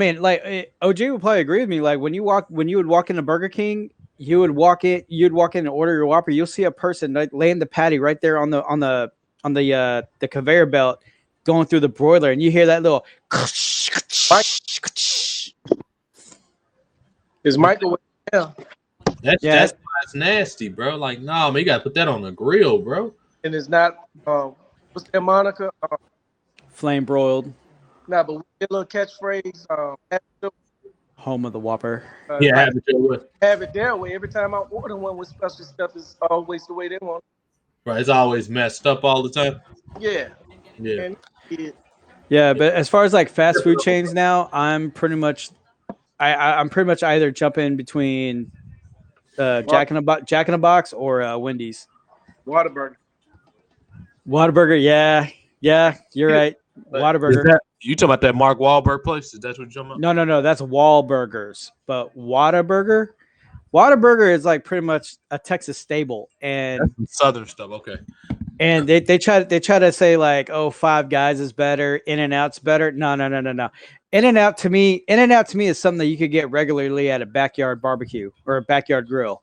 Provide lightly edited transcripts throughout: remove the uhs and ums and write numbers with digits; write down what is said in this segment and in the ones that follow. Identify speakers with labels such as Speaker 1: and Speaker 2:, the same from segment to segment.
Speaker 1: mean, like OG would probably agree with me. Like when you would walk into Burger King, you'd walk in and order your Whopper. You'll see a person like laying the patty right there on the conveyor belt, going through the broiler, and you hear that little.
Speaker 2: Mike, is microwave? Yeah,
Speaker 1: Yeah,
Speaker 3: That's nasty, bro. Like, nah, man, you gotta put that on the grill, bro.
Speaker 2: and it's not. What's that, Monica?
Speaker 1: flame broiled,
Speaker 2: Nah, but we get a little catchphrase.
Speaker 1: home of the Whopper.
Speaker 3: Yeah,
Speaker 2: Like
Speaker 3: have it your way.
Speaker 2: have it their way. Every time I order one with special stuff, is always the way they want.
Speaker 3: Right, it's always messed up all the time.
Speaker 2: Yeah,
Speaker 3: Yeah.
Speaker 2: and it,
Speaker 1: Yeah, but as far as like fast food chains now, I'm pretty much I'm pretty much either jumping between Jack in a Box or Wendy's.
Speaker 2: Whataburger.
Speaker 1: Whataburger, yeah, you're right.
Speaker 3: Is
Speaker 1: Whataburger.
Speaker 3: that you talking about that Mark Wahlberg place? Is that what you're talking about?
Speaker 1: No, that's Wahlburgers. But Whataburger is like pretty much a Texas staple, and
Speaker 3: Southern stuff. Okay.
Speaker 1: they try to say like, oh, Five Guys is better, In-N-Out's better. No. In-N-Out to me is something that you could get regularly at a backyard barbecue or a backyard grill.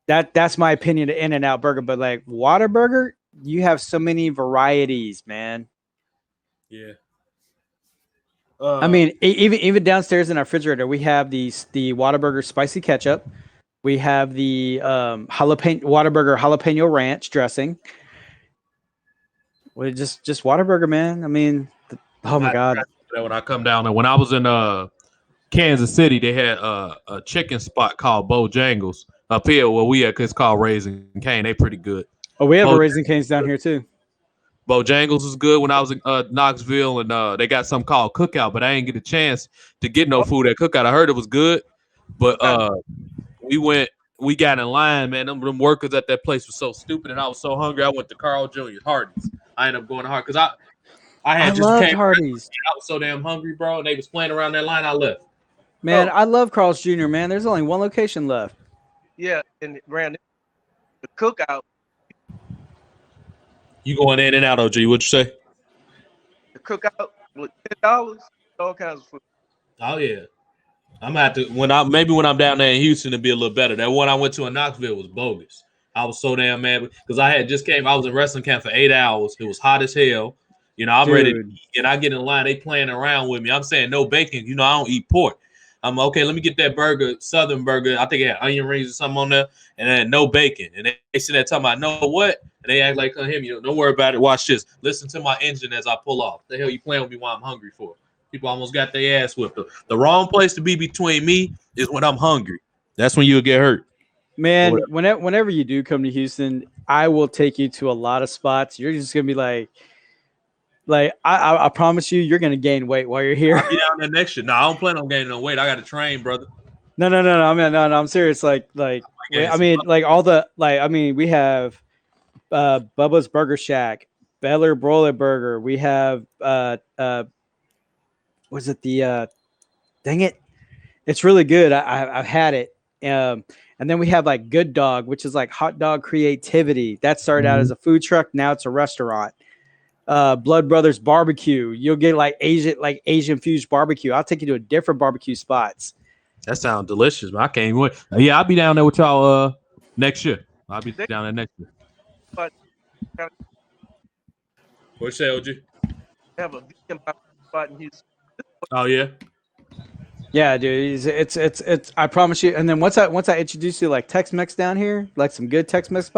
Speaker 1: That's my opinion of In-N-Out burger. But like Whataburger, you have so many varieties, man.
Speaker 3: Yeah.
Speaker 1: I mean, even downstairs in our refrigerator, we have the Whataburger spicy ketchup. We have the Whataburger jalapeno ranch dressing. Well, just Whataburger, man. I mean, oh my god.
Speaker 3: When I come down there, when I was in Kansas City, they had a chicken spot called Bojangles up here where we at. It's called Raising Cane. They pretty good.
Speaker 1: Oh, we have a Raising Cane's down here too.
Speaker 3: Bojangles was good when I was in Knoxville, and they got something called Cookout, but I didn't get a chance to get no food at Cookout. I heard it was good, but we got in line, man. Them workers at that place was so stupid, and I was so hungry. I went to Carl Jr.'s Hardee's. I ended up going to Hardee's because I
Speaker 1: love Hardee's.
Speaker 3: I was so damn hungry, bro, and they was playing around that line. I left.
Speaker 1: Man, I love Carl's Jr., man. There's only one location left.
Speaker 2: Yeah, and ran the cookout.
Speaker 3: You going in and out, OG? What you say?
Speaker 2: The cookout with $10, all kinds of food.
Speaker 3: Oh yeah, I'm gonna have to when I'm down there in Houston, it'll be a little better. That one I went to in Knoxville was bogus. I was so damn mad because I was in wrestling camp for 8 hours. It was hot as hell. You know, I'm ready to eat, and I get in line. They playing around with me. I'm saying no bacon. You know, I don't eat pork. I'm okay. Let me get that burger, Southern burger. I think it had onion rings or something on there, and then no bacon. And they sit there talking about, know what? And they act like him. You know, don't worry about it. Watch this. Listen to my engine as I pull off. The hell you playing with me while I'm hungry for? People almost got their ass whipped. The wrong place to be between me is when I'm hungry. That's when you'll get hurt.
Speaker 1: Man, whenever you do come to Houston, I will take you to a lot of spots. You're just gonna be like I promise you, you're gonna gain weight while you're here.
Speaker 3: I'll be down there next year. No, I don't plan on gaining no weight. I got to train, brother.
Speaker 1: No. I mean, no. I'm serious. We have Bubba's Burger Shack, Beller Broiler Burger. We have was it the dang it? It's really good. I've had it. And then we have like Good Dog, which is like hot dog creativity. That started out as a food truck. Now it's a restaurant. Blood Brothers Barbecue. You'll get like Asian fused barbecue. I'll take you to a different barbecue spots.
Speaker 3: That sounds delicious, man. I can't even wait. Yeah, I'll be down there with y'all next year. I'll be down there next year.
Speaker 2: But
Speaker 3: What you say, OG?
Speaker 2: have a vegan spot in Houston.
Speaker 3: Oh yeah.
Speaker 1: Yeah, dude. It's I promise you. And then once I introduce you like Tex-Mex down here, like some good Tex-Mex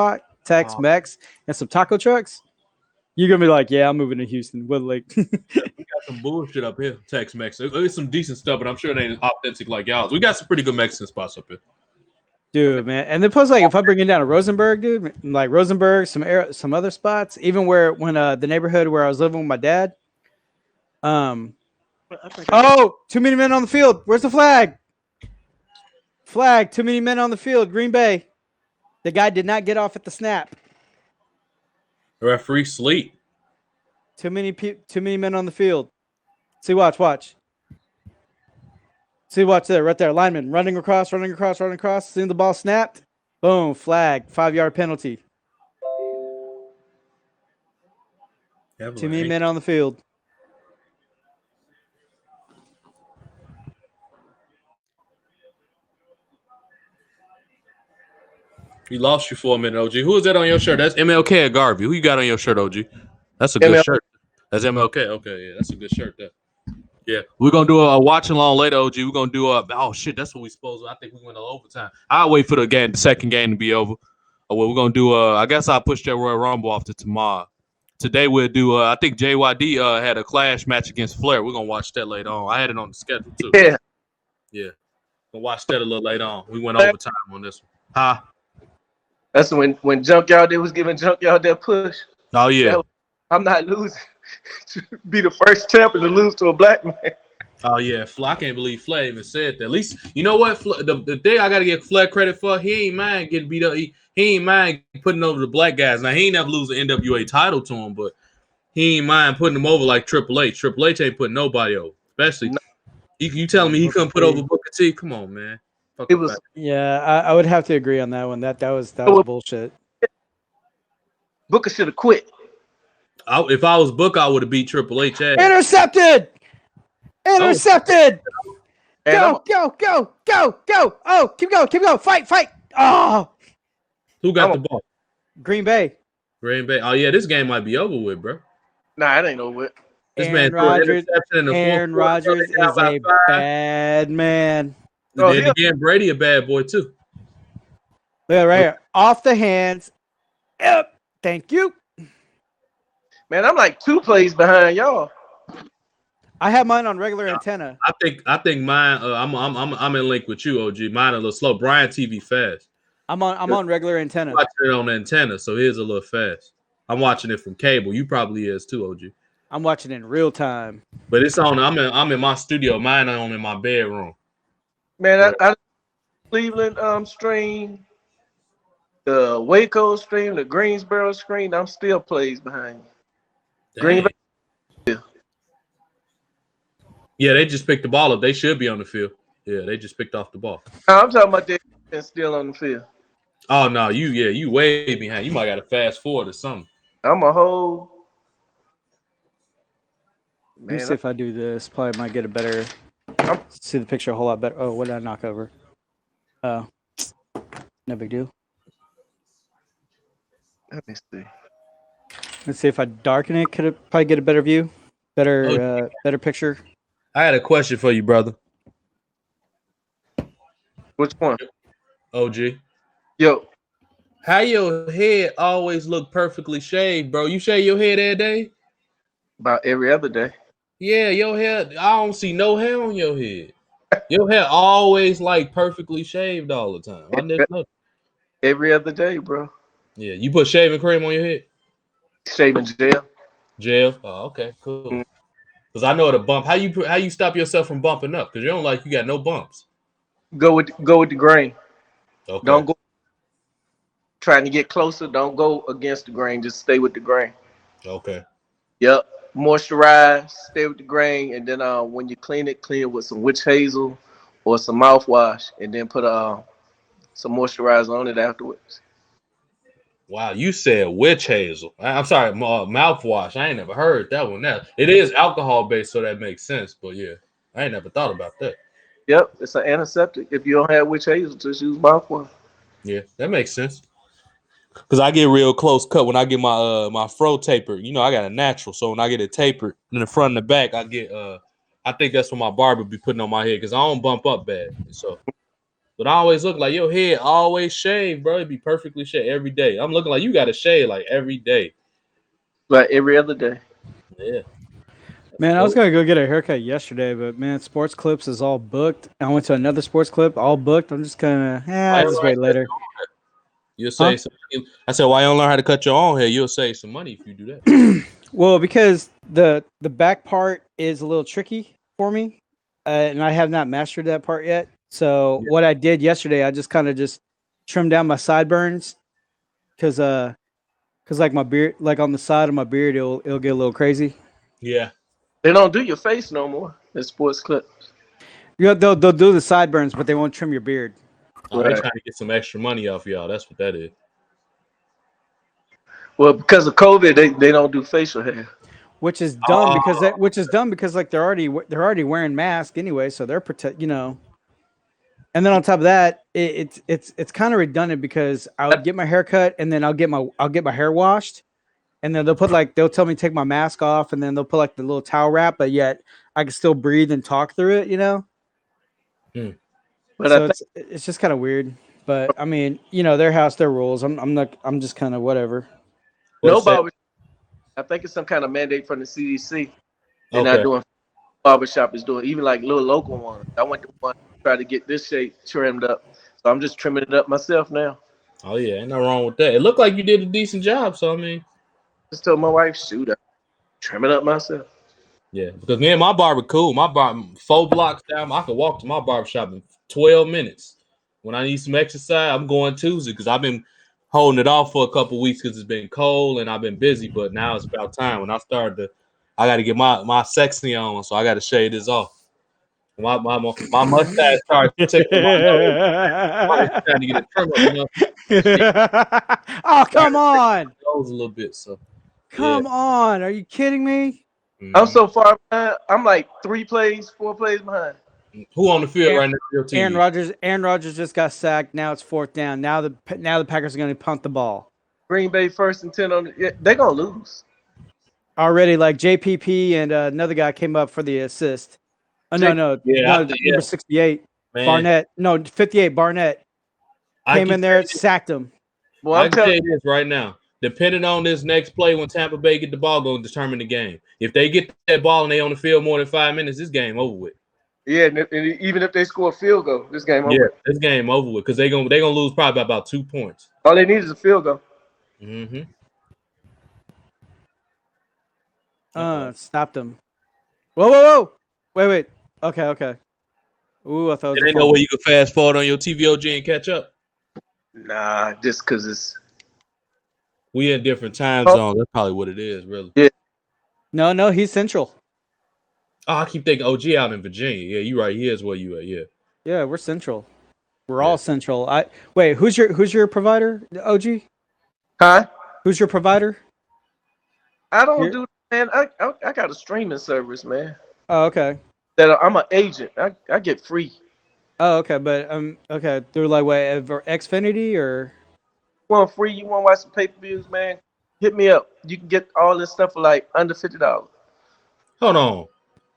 Speaker 1: Tex-Mex and some taco trucks, you're gonna be like, yeah, I'm moving to Houston. What like
Speaker 3: We got some bullshit up here, Tex-Mex. There's some decent stuff, but I'm sure it ain't authentic like y'all's. We got some pretty good Mexican spots up here.
Speaker 1: Dude, man. And then plus, like, if I bring it down to Rosenberg, dude, like Rosenberg, some other spots, even when the neighborhood where I was living with my dad. Oh, too many men on the field. Where's the flag? Flag. Too many men on the field. Green Bay. The guy did not get off at the snap.
Speaker 3: The referee sleep.
Speaker 1: Too many men on the field. See, watch. See, watch there, right there. Lineman running across. Seeing the ball snapped. Boom, flag. 5-yard penalty. Too many men on the field.
Speaker 3: We lost you for a minute, OG. Who is that on your shirt? That's MLK or Garvey. Who you got on your shirt, OG? That's a good
Speaker 2: ML.
Speaker 3: shirt. That's MLK. Okay, yeah, that's a good shirt there. Yeah, we're gonna do a watch along later, OG. We're gonna do a oh shit, that's what we supposed to. I think we went to overtime. I'll wait for the second game to be over. Well, we're gonna do I guess I'll push that Royal Rumble off to tomorrow. Today we'll do I think JYD had a clash match against Flair. We're gonna watch that later on. I had it on the schedule too.
Speaker 2: Yeah.
Speaker 3: Yeah. We'll watch that a little later on. We went overtime on this one. Huh?
Speaker 2: That's when Junkyard they was giving Junkyard that push.
Speaker 3: Oh yeah.
Speaker 2: I'm not losing. To be the first champion to lose to a black man.
Speaker 3: Oh yeah, I can't believe Flair even said that. At least you know what? The thing I gotta give Flair credit for, he ain't mind getting beat up. He ain't mind putting over the black guys. Now he ain't never lose an NWA title to him, but he ain't mind putting them over like Triple H. Triple H ain't putting nobody over, especially.
Speaker 2: No.
Speaker 3: You telling me he couldn't put over Booker T? Come on, man.
Speaker 2: It was
Speaker 1: I would have to agree on that one. That was bullshit.
Speaker 2: Booker should have quit.
Speaker 3: If I was Booker, I would have beat Triple H.
Speaker 1: Intercepted. Intercepted.
Speaker 2: And
Speaker 1: Go. Oh, keep going. Fight. Oh.
Speaker 3: Who got the ball?
Speaker 1: Green Bay.
Speaker 3: Green Bay. Oh yeah, this game might be over with, bro.
Speaker 2: Nah, it ain't over.
Speaker 3: This
Speaker 1: Aaron Rodgers is a bad man.
Speaker 3: And then again, Brady a bad boy too.
Speaker 1: Yeah, right here. Off the hands. Yep. Thank you.
Speaker 2: Man, I'm like 2 plays behind y'all.
Speaker 1: I have mine on regular antenna.
Speaker 3: I think mine. I'm in link with you, OG. Mine a little slow. Brian TV fast.
Speaker 1: I'm on regular antenna.
Speaker 3: I'm watching it on the antenna, so his a little fast. I'm watching it from cable. You probably is too, OG.
Speaker 1: I'm watching it in real time.
Speaker 3: But it's on. I'm in my studio. Mine on in my bedroom.
Speaker 2: Man, I Cleveland stream, the Waco stream, the Greensboro stream. I'm still plays behind you. Green Bay.
Speaker 3: Yeah, they just picked the ball up. They should be on the field. Yeah, they just picked off the ball.
Speaker 2: I'm talking about they still on the field.
Speaker 3: Oh no, you way behind. You might got to fast forward or something.
Speaker 2: I'm a whole.
Speaker 1: Let me see if I do this. Probably might get a better. See the picture a whole lot better. Oh, what did I knock over? Oh, no big deal.
Speaker 2: Let me see.
Speaker 1: Let's see if I darken it. Could it probably get a better view, better picture?
Speaker 3: I had a question for you, brother.
Speaker 2: Which one?
Speaker 3: OG.
Speaker 2: Yo.
Speaker 3: How your head always look perfectly shaved, bro? You shave your head every day?
Speaker 2: About every other day.
Speaker 3: Yeah, your hair. I don't see no hair on your head. Your hair always like perfectly shaved all the time. I never know.
Speaker 2: Every other day, bro.
Speaker 3: Yeah, you put shaving cream on your head?
Speaker 2: Shaving gel.
Speaker 3: Gel? Oh, okay, cool. Because I know the bump. How you stop yourself from bumping up? Because you don't like you got no bumps.
Speaker 2: Go with the grain.
Speaker 3: Okay.
Speaker 2: Don't go trying to get closer. Don't go against the grain. Just stay with the grain.
Speaker 3: Okay.
Speaker 2: Yep. Moisturize, stay with the grain, and then when you clean it with some witch hazel or some mouthwash, and then put some moisturizer on it afterwards.
Speaker 3: Wow, you said witch hazel. I'm sorry, mouthwash. I ain't never heard that one. Now it is alcohol based, so that makes sense. But yeah, I ain't never thought about that.
Speaker 2: Yep, it's an antiseptic. If you don't have witch hazel, just use mouthwash.
Speaker 3: Yeah, that makes sense. Cause I get real close cut when I get my fro tapered. You know, I got a natural, so when I get it tapered in the front and the back, I get I think that's what my barber be putting on my head because I don't bump up bad. So, but I always look like your head always shaved, bro. It be perfectly shaved every day. I'm looking like you got to shave like every day,
Speaker 2: like every other day.
Speaker 3: Yeah.
Speaker 1: Man, I was gonna go get a haircut yesterday, but man, Sports Clips is all booked. I went to another Sports Clip, all booked. I'm just gonna, I'll just wait later.
Speaker 3: You'll save some. I said, why you don't learn how to cut your own hair? You'll save some money if you do that.
Speaker 1: Well, because the back part is a little tricky for me, and I have not mastered that part yet. So what I did yesterday, I just kind of just trimmed down my sideburns, because like my beard, like on the side of my beard, it'll get a little crazy.
Speaker 3: Yeah.
Speaker 2: They don't do your face no more in Sports Clips.
Speaker 1: Yeah, they'll do the sideburns, but they won't trim your beard.
Speaker 3: Oh, they trying to get some extra money off y'all. That's what that is.
Speaker 2: Well, because of COVID, they don't do facial hair.
Speaker 1: Which is dumb because like they're already wearing masks anyway, so they're protect. You know. And then on top of that, it's kind of redundant because I would get my hair cut and then I'll get my hair washed, and then they'll tell me to take my mask off, and then they'll put like the little towel wrap, but yet I can still breathe and talk through it, you know.
Speaker 2: But
Speaker 1: So it's just kind of weird. But I mean, their house, their rules. I'm just kind of whatever.
Speaker 2: nobody. I think it's some kind of mandate from the CDC. They're not
Speaker 3: Okay.
Speaker 2: doing barbershop is doing, even like little local ones. I went to one to try to get this shape trimmed up. So I'm just trimming it up myself now.
Speaker 3: Oh yeah, ain't nothing wrong with that. It looked like you did a decent job. So I mean,
Speaker 2: Just told my wife, shoot, I trim it up myself.
Speaker 3: yeah, because me and my barber cool. My barber 4 blocks down. I could walk to my barber shop in 12 minutes. When I need some exercise, I'm going Tuesday because I've been holding it off for a couple weeks because it's been cold and I've been busy. But now it's about time. When I got to get my sexy on, so I got to shave this off. My mustache starts tickling my nose. I'm trying to get a trim up,
Speaker 1: Oh, come on.
Speaker 3: Nose a little bit. So
Speaker 1: Come on. Are you kidding me?
Speaker 2: I'm so far behind. I'm like 4 plays behind.
Speaker 3: Who on the field right now? Your team?
Speaker 1: Aaron Rodgers just got sacked. Now it's 4th down. Now the Packers are going to punt the ball.
Speaker 2: Green Bay 1st and 10 on they're going to lose.
Speaker 1: Already, like JPP and another guy came up for the assist. Oh, no, number 68. Man. Barnett. No, 58, Barnett. Came in there, sacked him.
Speaker 3: Well, I can tell you this right now. Depending on this next play, when Tampa Bay get the ball, going to determine the game. If they get that ball and they on the field more than 5 minutes, this game over with.
Speaker 2: Yeah, and even if they score a field goal, this game over.
Speaker 3: Yeah, this game over with because they're gonna lose probably by about 2 points.
Speaker 2: All they need is a field goal.
Speaker 3: Mm-hmm.
Speaker 1: Stopped him. Whoa. Wait. Okay. Ooh, I thought.
Speaker 3: There ain't no way you can fast forward on your TVOG and catch up.
Speaker 2: Nah, just because
Speaker 3: we in different time zones. That's probably what it is, really.
Speaker 2: Yeah.
Speaker 1: No, he's central.
Speaker 3: Oh, I keep thinking OG out in Virginia. Yeah, you're right. He is where you at. Yeah.
Speaker 1: Yeah, we're central. We're all central. Wait. Who's your provider? OG.
Speaker 2: Huh?
Speaker 1: Who's your provider?
Speaker 2: I don't do. Man, I got a streaming service, man.
Speaker 1: Oh, okay.
Speaker 2: That I'm an agent. I get free.
Speaker 1: Oh, okay, but okay. They're like what, Xfinity or?
Speaker 2: You want free? You want to watch some pay-per-views, man? Hit me up. You can get all this stuff for like under $50.
Speaker 3: Hold on.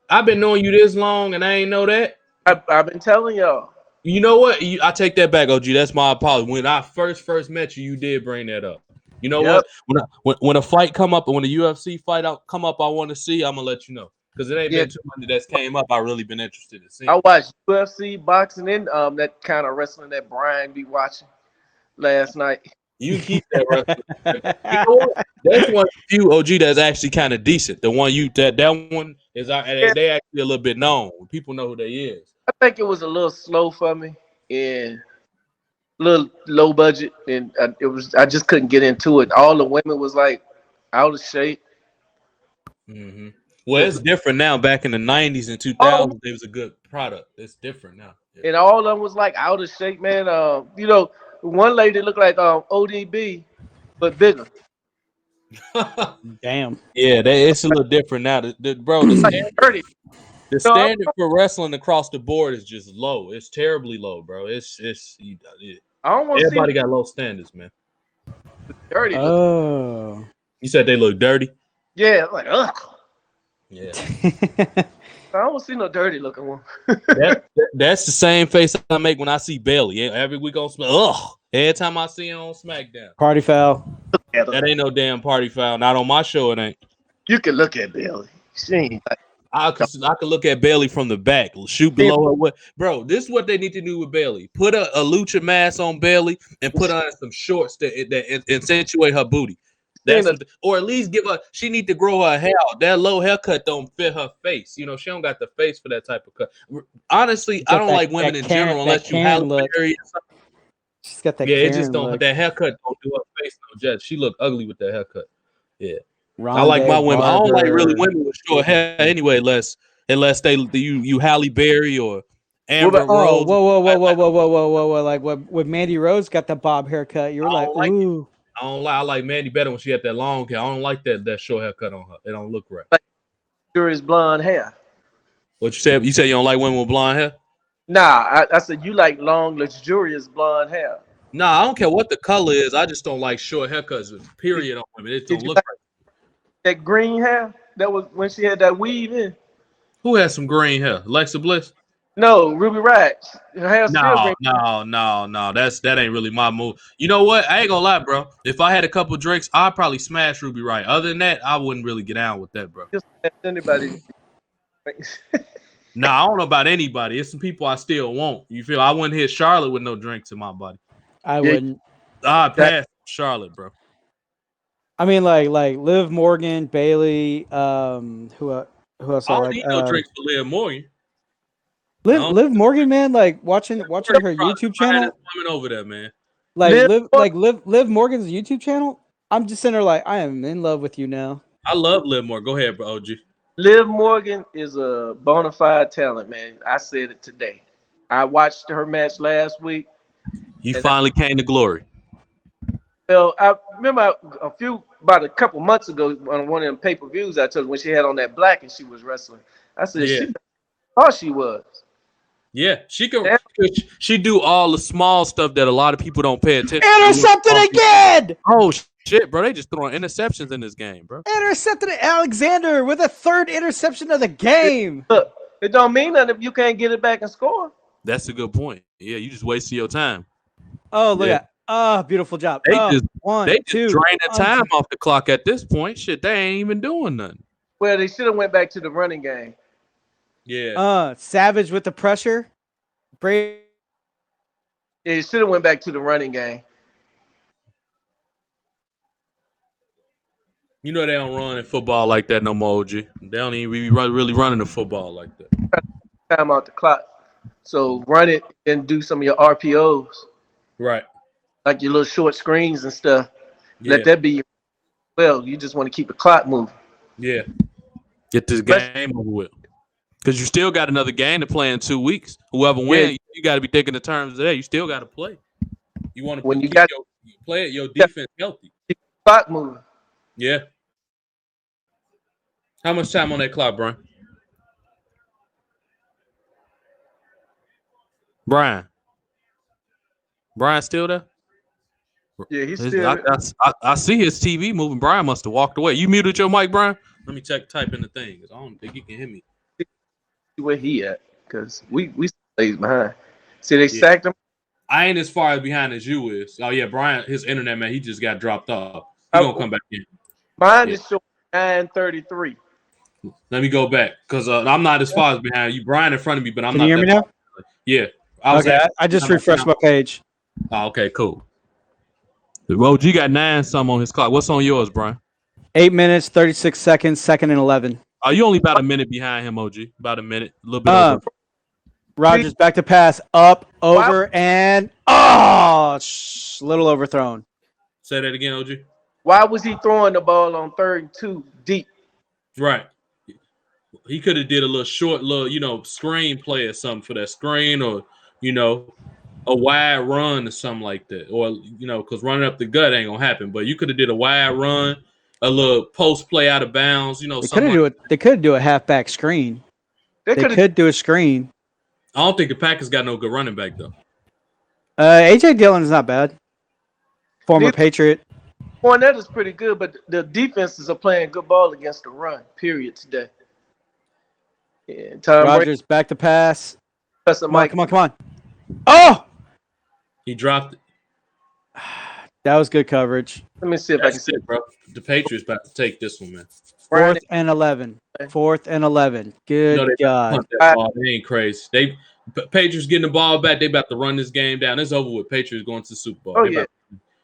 Speaker 3: I've been knowing you this long and I ain't know that.
Speaker 2: I've been telling y'all.
Speaker 3: You know what? I take that back, OG. That's my apology. When I first met you, you did bring that up. You know what? When a fight come up, when a UFC fight come up, I want to see. I'm gonna let you know because it ain't been too many that's came up. I really been interested in seeing.
Speaker 2: I watched UFC, boxing, and that kind of wrestling that Brian be watching last night.
Speaker 3: You keep that wrestling. You know what? That's one of the few OG that's actually kind of decent. The one that one is they actually a little bit known. People know who they is.
Speaker 2: I think it was a little slow for me and a little low budget, and I just couldn't get into it. All the women was like out of shape.
Speaker 3: Mm-hmm. Well, it's different now. Back in the 90s and 2000s, it was a good product. It's different now.
Speaker 2: Yeah. And all of them was like out of shape, man. One lady looked like ODB, but bigger.
Speaker 1: Damn.
Speaker 3: Yeah, it's a little different now. The standard for wrestling across the board is just low. It's terribly low, bro. I don't want everybody got low standards, man.
Speaker 2: Dirty.
Speaker 1: Oh.
Speaker 3: You said they look dirty?
Speaker 2: Yeah, like ugh.
Speaker 3: Yeah.
Speaker 2: I don't see no dirty looking one.
Speaker 3: That's the same face I make when I see Bailey. Every week on SmackDown. Ugh. Every time I see her on SmackDown.
Speaker 1: Party foul.
Speaker 3: That ain't no damn party foul. Not on my show, it ain't.
Speaker 2: You can look at Bailey. She ain't like
Speaker 3: I could look at Bailey from the back, shoot below her. Bro, this is what they need to do with Bailey. Put a lucha mask on Bailey and put on some shorts that accentuate her booty. Or at least give her. She need to grow her hair out. That low haircut don't fit her face. You know, she don't got the face for that type of cut. Honestly, I don't like women in general unless you have look.
Speaker 1: She's got that.
Speaker 3: Yeah, it just don't. That haircut don't do her face no justice. She look ugly with that haircut. Yeah. I like my women. I don't like really women with short hair anyway, unless they you Halle Berry or Amber Rose.
Speaker 1: Whoa! Like when Mandy Rose got the bob haircut, you were like, ooh.
Speaker 3: I don't like. I like Mandy better when she had that long hair. I don't like that short haircut on her. It don't look right.
Speaker 2: Like curious blonde hair.
Speaker 3: What you said? You said you don't like women with blonde hair?
Speaker 2: Nah, I said you like long, luxurious blonde hair.
Speaker 3: Nah, I don't care what the color is. I just don't like short haircuts. Period on women. It don't
Speaker 2: Did you
Speaker 3: look
Speaker 2: like
Speaker 3: right.
Speaker 2: that green hair? That was when she had that weave in.
Speaker 3: Who has some green hair? Alexa Bliss?
Speaker 2: No, Ruby Riott. Her hair's still
Speaker 3: No,
Speaker 2: green.
Speaker 3: no. That ain't really my move. You know what? I ain't gonna lie, bro. If I had a couple drinks, I'd probably smash Ruby Riott. Other than that, I wouldn't really get down with that, bro.
Speaker 2: Just as anybody.
Speaker 3: Nah, I don't know about anybody. It's some people I still want. You feel? I wouldn't hit Charlotte with no drinks in my body.
Speaker 1: I
Speaker 2: Yeah,
Speaker 1: wouldn't.
Speaker 3: I'd pass Charlotte, bro.
Speaker 1: I mean, like Liv Morgan, Bailey. Who else
Speaker 3: I
Speaker 1: I
Speaker 3: don't
Speaker 1: like?
Speaker 3: need no drinks for Liv Morgan.
Speaker 1: Liv Morgan, man. Like watching her
Speaker 3: Probably
Speaker 1: YouTube
Speaker 3: the finest
Speaker 1: channel.
Speaker 3: woman over there, man.
Speaker 1: Like
Speaker 2: Liv
Speaker 1: Liv Morgan's YouTube channel. I'm just sitting there like I am in love with you now.
Speaker 3: I love Liv Morgan. Go ahead, bro. OG.
Speaker 2: Liv Morgan is a bona fide talent, man. I said it today. I watched her match last week.
Speaker 3: He finally came to glory.
Speaker 2: Well, I remember about a couple months ago on one of them pay-per-views I took when she had on that black and she was wrestling. I said
Speaker 3: Yeah.
Speaker 2: she thought she was.
Speaker 3: Yeah, she can. She do all the small stuff that a lot of people don't pay attention.
Speaker 1: Intercepted again.
Speaker 3: Oh shit, bro! They just throwing interceptions in this game, bro.
Speaker 1: Intercepted Alexander with a third interception of the game.
Speaker 2: Look, it don't mean nothing if you can't get it back and score.
Speaker 3: That's a good point. Yeah, you just wasting your time.
Speaker 1: Oh, look at beautiful job.
Speaker 3: They just
Speaker 1: two,
Speaker 3: drain the time off the clock at this point. Shit, they ain't even doing nothing.
Speaker 2: Well, they should have went back to the running game.
Speaker 3: Yeah.
Speaker 1: Savage with the pressure. Brady.
Speaker 2: They should have went back to the running game.
Speaker 3: You know they don't run in football like that no more, OG. They don't even really running the football like that.
Speaker 2: Time out the clock. So run it and do some of your RPOs.
Speaker 3: Right.
Speaker 2: Like your little short screens and stuff.
Speaker 3: Yeah.
Speaker 2: Let that be. Well, you just want to keep the clock moving.
Speaker 3: Yeah. Get this game over with. Because you still got another game to play in 2 weeks. Whoever wins, you got to be thinking in terms of that. You still got to play. You want to play your defense healthy.
Speaker 2: Keep the clock moving.
Speaker 3: Yeah. How much time on that clock, Brian? Brian still there?
Speaker 2: Yeah, he's still.
Speaker 3: I see his TV moving. Brian must have walked away. You muted your mic, Brian? Let me type in the thing because I don't think he can hear me.
Speaker 2: Where he at? Because we stays behind. See, they sacked him.
Speaker 3: I ain't as far behind as you is. Oh yeah, Brian, his internet man, he just got dropped off. He gonna come back in.
Speaker 2: Mine is showing 9:33.
Speaker 3: Let me go back because I'm not as far as behind you. Brian in front of me, but I'm
Speaker 1: Can
Speaker 3: not.
Speaker 1: you hear me now?
Speaker 3: Yeah.
Speaker 1: I just refreshed my page.
Speaker 3: Oh, okay, cool. Well, you got 9 some on his clock. What's on yours, Brian?
Speaker 1: 8 minutes, 36 seconds, 2nd and 11.
Speaker 3: Oh, you only about a minute behind him, OG. About a minute, a little bit over.
Speaker 1: Rodgers back to pass, up, over, and little overthrown.
Speaker 3: Say that again, OG.
Speaker 2: Why was he throwing the ball on 3rd and 2 deep?
Speaker 3: Right. He could have did a little short, screen play or something for that screen, or a wide run or something like that, or because running up the gut ain't gonna happen. But you could have did a wide run, a little post play out of bounds.
Speaker 1: They could do a halfback screen. They could do a screen.
Speaker 3: I don't think the Packers got no good running back though.
Speaker 1: AJ Dillon is not bad. Former Patriot.
Speaker 2: Fournette is pretty good, but the defenses are playing good ball against the run. Period today. Yeah, Tom
Speaker 1: Rodgers back to pass.
Speaker 2: Come
Speaker 1: on. Oh!
Speaker 3: He dropped it.
Speaker 1: That was good coverage.
Speaker 2: Let me see if I can see
Speaker 3: it, bro. The Patriots about to take this one, man.
Speaker 1: 4th and 11. 4th and 11. Good God.
Speaker 3: They ain't crazy. Patriots getting the ball back. They about to run this game down. It's over with. Patriots going to the Super Bowl.
Speaker 2: Oh, yeah.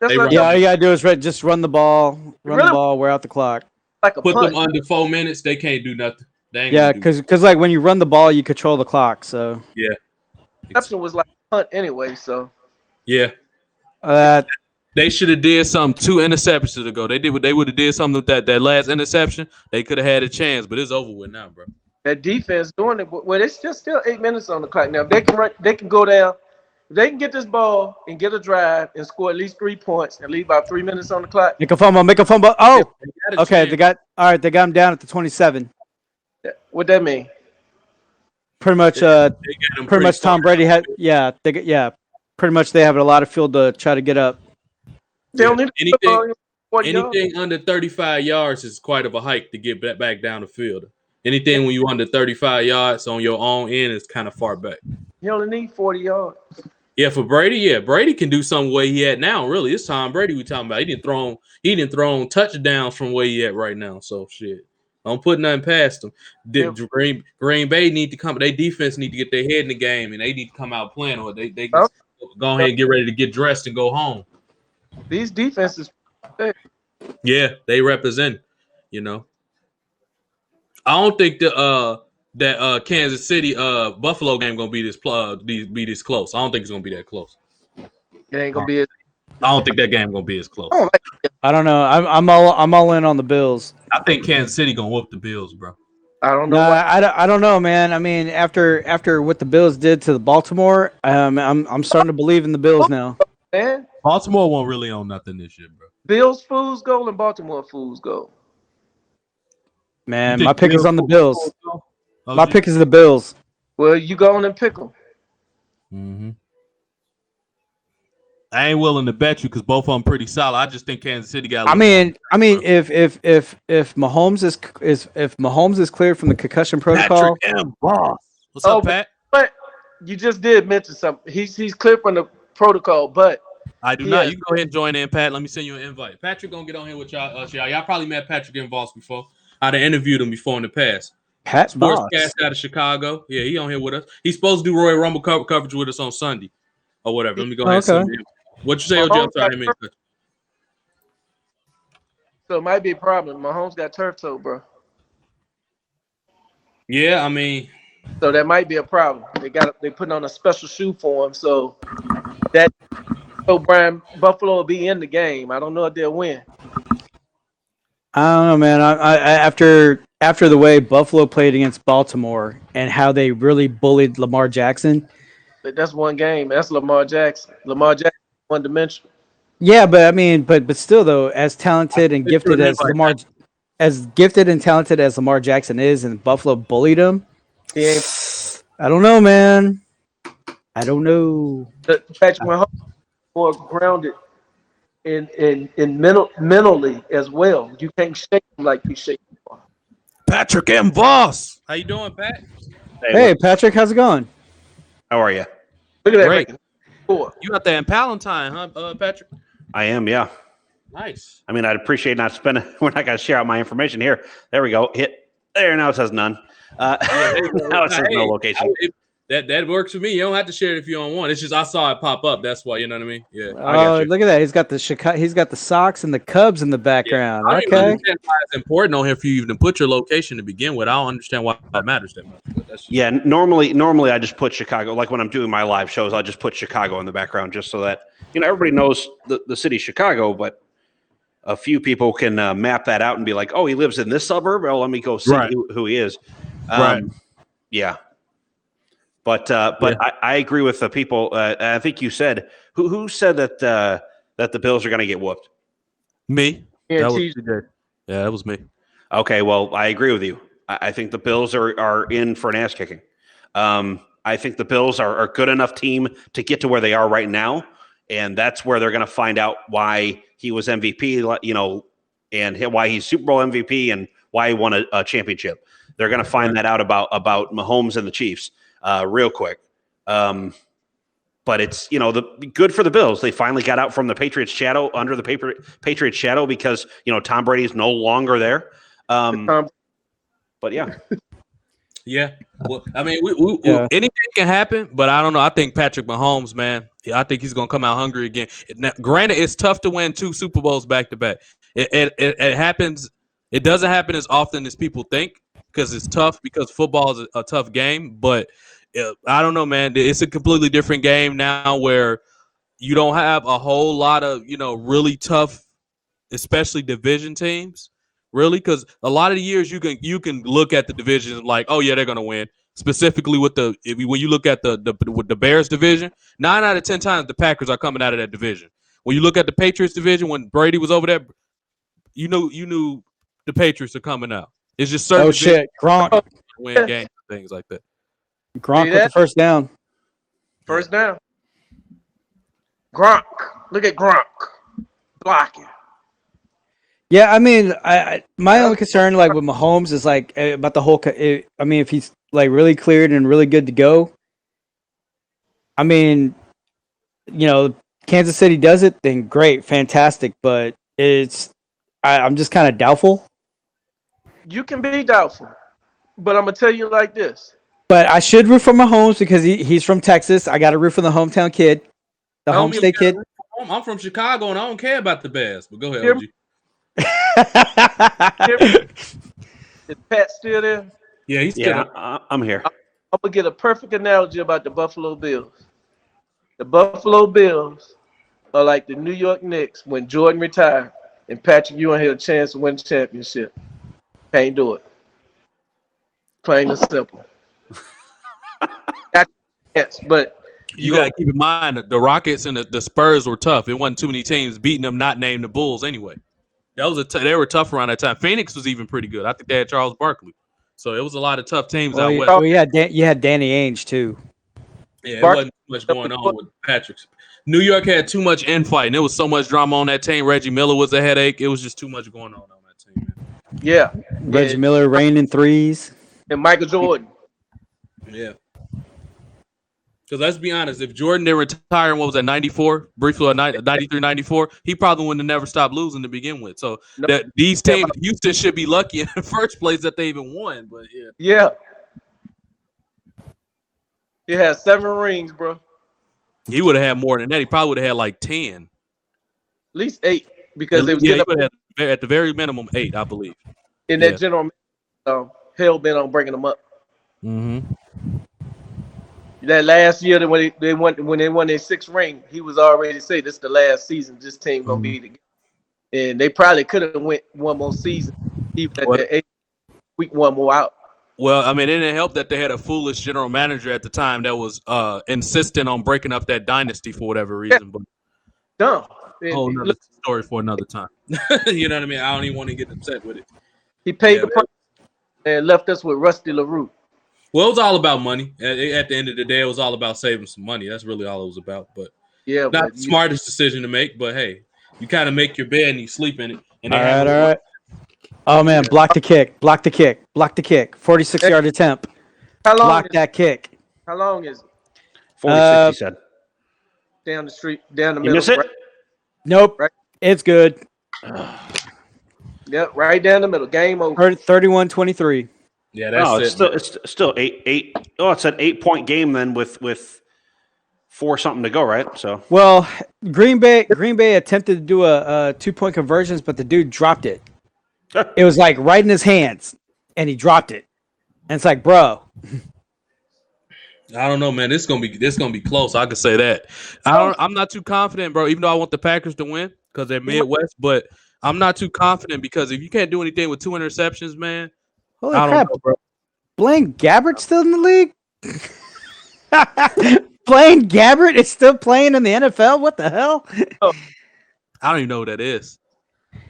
Speaker 1: All you got to do is just run the ball. Run the ball. Wear out the clock.
Speaker 2: Like a
Speaker 3: Put
Speaker 2: punt.
Speaker 3: them under 4 minutes. They can't do nothing.
Speaker 1: Because like when you run the ball, you control the clock. So
Speaker 3: yeah.
Speaker 2: Interception was like a punt anyway. So
Speaker 3: yeah. They should have did something 2 interceptions ago. They would have did something with that last interception. They could have had a chance, but it's over with now, bro.
Speaker 2: That defense doing it. Well, it's just still 8 minutes on the clock now. If they can run, they can go down. If they can get this ball and get a drive and score at least 3 points and leave about 3 minutes on the clock.
Speaker 1: Make a fumble. Oh, okay. They got him down at the 27.
Speaker 2: What that mean?
Speaker 1: pretty much pretty much Tom Brady had pretty much they have a lot of field to try to get up.
Speaker 3: Anything under 35 yards is quite of a hike to get back down the field. Anything when you under 35 yards on your own end is kind of far back.
Speaker 2: You only need 40 yards.
Speaker 3: Yeah, for Brady, Brady can do something where he at now. Really, it's Tom Brady we talking about. He didn't throw touchdowns from where he at right now. So shit, don't put nothing past him. Green Bay need to come. Their defense need to get their head in the game, and they need to come out playing, or they go ahead and get ready to get dressed and go home.
Speaker 2: These defenses,
Speaker 3: yeah, they represent. You know, I don't think that Kansas City Buffalo game gonna be this close. I don't think it's gonna be that close.
Speaker 2: It ain't gonna be.
Speaker 3: I don't think that game gonna be as close.
Speaker 1: I don't know. I'm all in on the Bills.
Speaker 3: I think Kansas City gonna whoop the Bills, bro.
Speaker 2: I don't know.
Speaker 1: No, I don't know, man. I mean, after what the Bills did to the Baltimore, I'm starting to believe in the Bills now.
Speaker 2: Man,
Speaker 3: Baltimore won't really own nothing this year, bro.
Speaker 2: Bills fools goal and Baltimore fools goal.
Speaker 1: Man, my pick is on the Bills. My pick is the Bills.
Speaker 2: Well, you go on and pick them.
Speaker 3: Mm-hmm. I ain't willing to bet you because both of them pretty solid. I just think Kansas City got.
Speaker 1: I mean, if Mahomes is cleared from the concussion protocol,
Speaker 3: Patrick M. Boss. What's up, Pat?
Speaker 2: But you just did mention something. He's cleared from the protocol, but
Speaker 3: I do not. You can go ahead and join in, Pat. Let me send you an invite. Patrick gonna get on here with y'all. Y'all probably met Patrick M. Boss before. I'd have interviewed him before in the past.
Speaker 1: Pat
Speaker 3: Sportscast out of Chicago. Yeah, he on here with us. He's supposed to do Royal Rumble coverage with us on Sunday or whatever. Let me go ahead and send him. What you say, OJ?
Speaker 2: So it might be a problem. Mahomes got turf toe, bro.
Speaker 3: Yeah, I mean,
Speaker 2: so that might be a problem. They putting on a special shoe for him, so that Brian Buffalo will be in the game. I don't know if they'll win.
Speaker 1: I don't know, man. I after the way Buffalo played against Baltimore and how they really bullied Lamar Jackson.
Speaker 2: But that's one game. That's Lamar Jackson. Lamar Jackson, one dimension.
Speaker 1: Yeah, but I mean, but still though, as talented and gifted as Lamar Jackson is, and Buffalo bullied him.
Speaker 2: Yeah.
Speaker 1: I don't know, man. I don't know.
Speaker 2: Patrick Mahomes more grounded in mentally as well. You can't shake him like you shake him.
Speaker 3: Patrick M. Voss. How you doing, Pat?
Speaker 1: Hey, Patrick, how's it going?
Speaker 4: How are you?
Speaker 2: Look at that.
Speaker 3: Great. You out there in Palatine, huh, Patrick?
Speaker 4: I am, yeah.
Speaker 3: Nice.
Speaker 4: I mean, I'd appreciate not spending. We're not going to share out my information here. There we go. Hit there. Now it says none. Now it says no location.
Speaker 3: That works for me. You don't have to share it if you don't want. It's just I saw it pop up. That's why. You know what I mean? Yeah.
Speaker 1: Oh, look at that. He's got the Sox and the Cubs in the background.
Speaker 3: Yeah, I
Speaker 1: okay.
Speaker 3: understand why it's important on here for you even to put your location to begin with. I don't understand why that matters that much.
Speaker 4: Yeah. Normally I just put Chicago. Like when I'm doing my live shows, I'll just put Chicago in the background just so that everybody knows the city Chicago, but a few people can map that out and be like, oh, he lives in this suburb. Well, let me go see who he is.
Speaker 3: Right.
Speaker 4: Yeah. But I agree with the people. I think you said who said that the Bills are going to get whooped?
Speaker 3: Me.
Speaker 2: Yeah,
Speaker 3: that was me.
Speaker 4: Okay, well, I agree with you. I think the Bills are in for an ass kicking. I think the Bills are a good enough team to get to where they are right now, and that's where they're going to find out why he was MVP, and why he's Super Bowl MVP and why he won a championship. They're going to find that out about Mahomes and the Chiefs. Real quick. But it's, the good for the Bills. They finally got out from the Patriots shadow, under the Patriots shadow, because, Tom Brady's no longer there. But yeah.
Speaker 3: Yeah. Well, I mean, anything can happen, but I don't know. I think Patrick Mahomes, man, I think he's going to come out hungry again. Now, granted, it's tough to win 2 Super Bowls back to back. It happens. It doesn't happen as often as people think because it's tough, because football is a tough game, but I don't know, man. It's a completely different game now where you don't have a whole lot of, really tough, especially division teams, really, because a lot of the years you can look at the divisions like, oh, yeah, they're going to win. Specifically when you look at the Bears division, 9 out of 10 times the Packers are coming out of that division. When you look at the Patriots division, when Brady was over there, you knew the Patriots are coming out. It's just certain
Speaker 1: Gronk
Speaker 3: win games and things like that.
Speaker 1: Gronk with the first down.
Speaker 2: First down. Gronk. Look at Gronk blocking.
Speaker 1: Yeah, I mean, my only concern like with Mahomes is like about the whole. I mean, if he's like really cleared and really good to go, I mean, Kansas City does it, then great, fantastic. But I'm just kind of doubtful.
Speaker 2: You can be doubtful, but I'm gonna tell you like this.
Speaker 1: But I should root for Mahomes because he's from Texas. I got to root for the hometown kid, the homestay kid.
Speaker 3: I'm from Chicago and I don't care about the Bears. But go ahead, OG.
Speaker 2: Is Pat still there?
Speaker 3: Yeah, he's
Speaker 4: still. I'm here.
Speaker 2: I'm gonna get a perfect analogy about the Buffalo Bills. The Buffalo Bills are like the New York Knicks when Jordan retired and Patrick Ewing had a chance to win the championship. Can't do it. Plain and simple. But
Speaker 3: you gotta keep in mind that the Rockets and the Spurs were tough. It wasn't too many teams beating them, not named the Bulls anyway. They were tough around that time. Phoenix was even pretty good. I think they had Charles Barkley. So it was a lot of tough teams out west.
Speaker 1: Well, you had Danny Ainge too.
Speaker 3: Yeah, it wasn't too much going on with Patrick's. New York had too much infight, and there was so much drama on that team. Reggie Miller was a headache. It was just too much going on that team, man.
Speaker 2: Yeah.
Speaker 1: Reggie Miller raining threes.
Speaker 2: And Michael Jordan.
Speaker 3: Yeah. Because let's be honest, if Jordan didn't retire in, what was that, 94, briefly, 93, 94, he probably wouldn't have never stopped losing to begin with. So these teams, Houston should be lucky in the first place that they even won. But
Speaker 2: yeah. He had 7 rings, bro.
Speaker 3: He would have had more than that. He probably would have had like 10. At
Speaker 2: least 8. Because they was
Speaker 3: he would have had, at the very minimum 8, I believe.
Speaker 2: In that general hell bent on bringing them up.
Speaker 3: Mm-hmm.
Speaker 2: That last year when they won their 6th ring, he was already saying this is the last season this team gonna be together. And they probably could have went one more season, even at the 8th week, one more out.
Speaker 3: Well, I mean, it didn't help that they had a foolish general manager at the time that was insistent on breaking up that dynasty for whatever reason. But
Speaker 2: dumb.
Speaker 3: Another story for another time. You know what I mean? I don't even want to get upset with it.
Speaker 2: He paid the price and left us with Rusty LaRue.
Speaker 3: Well, it was all about money. At the end of the day, it was all about saving some money. That's really all it was about. But not the smartest decision to make. But hey, you kind of make your bed and you sleep in it. And
Speaker 1: all right. Oh man, block the kick. 46-yard attempt.
Speaker 2: How long?
Speaker 1: Block that kick.
Speaker 2: How long is it?
Speaker 4: 46. He said.
Speaker 2: Down the street, down the middle.
Speaker 4: You miss it?
Speaker 2: Right?
Speaker 1: Nope. Right. It's good.
Speaker 2: Yep, right down the middle. Game over.
Speaker 1: 31-23.
Speaker 3: Yeah, that's it.
Speaker 4: It's still 8. Oh, it's an 8-point game then with 4 something to go, right? So
Speaker 1: well, Green Bay attempted to do a 2-point conversions, but the dude dropped it. It was like right in his hands, and he dropped it. And it's like, bro.
Speaker 3: I don't know, man. This gonna be close. I can say that. I'm not too confident, bro. Even though I want the Packers to win because they're Midwest, but I'm not too confident because if you can't do anything with 2 interceptions, man.
Speaker 1: Holy crap, bro. Blaine Gabbert's still in the league? Blaine Gabbert is still playing in the NFL? What the hell?
Speaker 3: I don't even know who that is.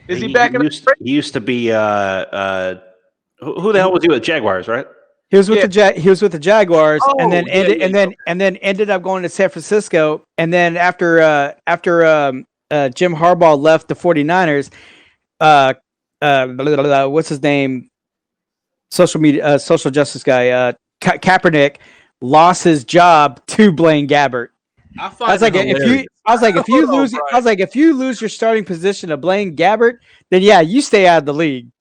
Speaker 2: Is he back in the
Speaker 4: He used to be who the hell was he with Jaguars, right?
Speaker 1: He was with the Jaguars and then ended up going to San Francisco, and then after Jim Harbaugh left the 49ers, what's his name? Social justice guy, Kaepernick lost his job to Blaine Gabbert. I was like, if you lose your starting position to Blaine Gabbert, then yeah, you stay out of the league.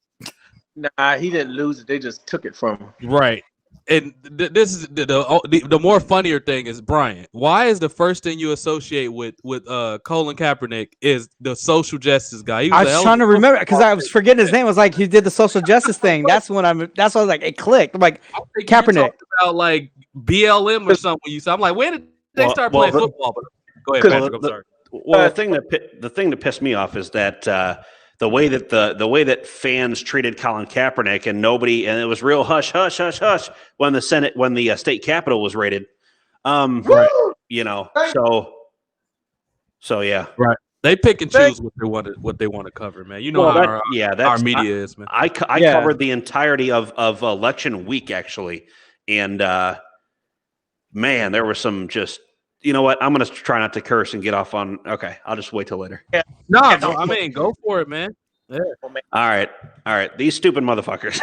Speaker 2: Nah, he didn't lose it. They just took it from him.
Speaker 3: Right. And this is the more funnier thing is, Brian, why is the first thing you associate with Colin Kaepernick is the social justice guy?
Speaker 1: I was trying to remember because I was forgetting his name. I was like, he did the social justice thing. That's why I was like, it clicked. I'm like, Kaepernick.
Speaker 3: About like BLM or something. I'm like, where did they start playing football? But go ahead, Patrick. I'm sorry.
Speaker 4: Well, the thing that pissed me off is that the way that fans treated Colin Kaepernick and it was real hush when the state capitol was raided. Right. You know, so yeah.
Speaker 3: Right. They pick and choose what they want to cover, man. You know how our media is, man.
Speaker 4: I covered the entirety of election week actually, and man, there was some just. You know what? I'm going to try not to curse and get off on. Okay, I'll just wait till later.
Speaker 3: No, I mean, go for it, man. Yeah.
Speaker 4: All right. These stupid motherfuckers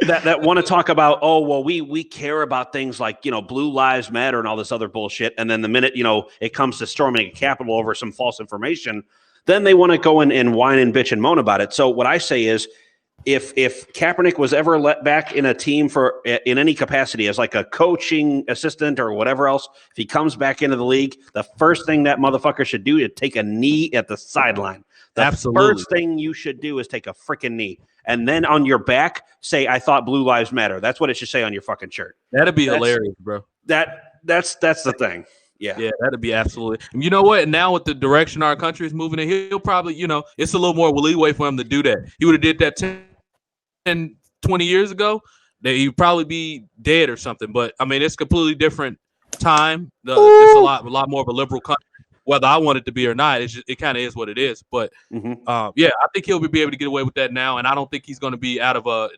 Speaker 4: that want to talk about, oh, well, we care about things like, Blue Lives Matter and all this other bullshit. And then the minute, it comes to storming a Capitol over some false information, then they want to go in and whine and bitch and moan about it. So what I say is, if Kaepernick was ever let back in a team in any capacity as like a coaching assistant or whatever else, if he comes back into the league, the first thing that motherfucker should do is take a knee at the sideline. The
Speaker 3: Absolutely.
Speaker 4: first thing you should do is take a freaking knee. And then on your back, say, I thought Blue Lives Matter. That's what it should say on your fucking shirt.
Speaker 3: That'd be hilarious, bro.
Speaker 4: That's the thing. Yeah,
Speaker 3: that'd be absolutely. And you know what? And now with the direction our country is moving in, he'll probably, it's a little more leeway for him to do that. He would have did that 10, 20 years ago, that he'd probably be dead or something. But I mean, it's completely different time. It's a lot more of a liberal country. Whether I want it to be or not, it kind of is what it is. But I think he'll be able to get away with that now, and I don't think he's going to be out of a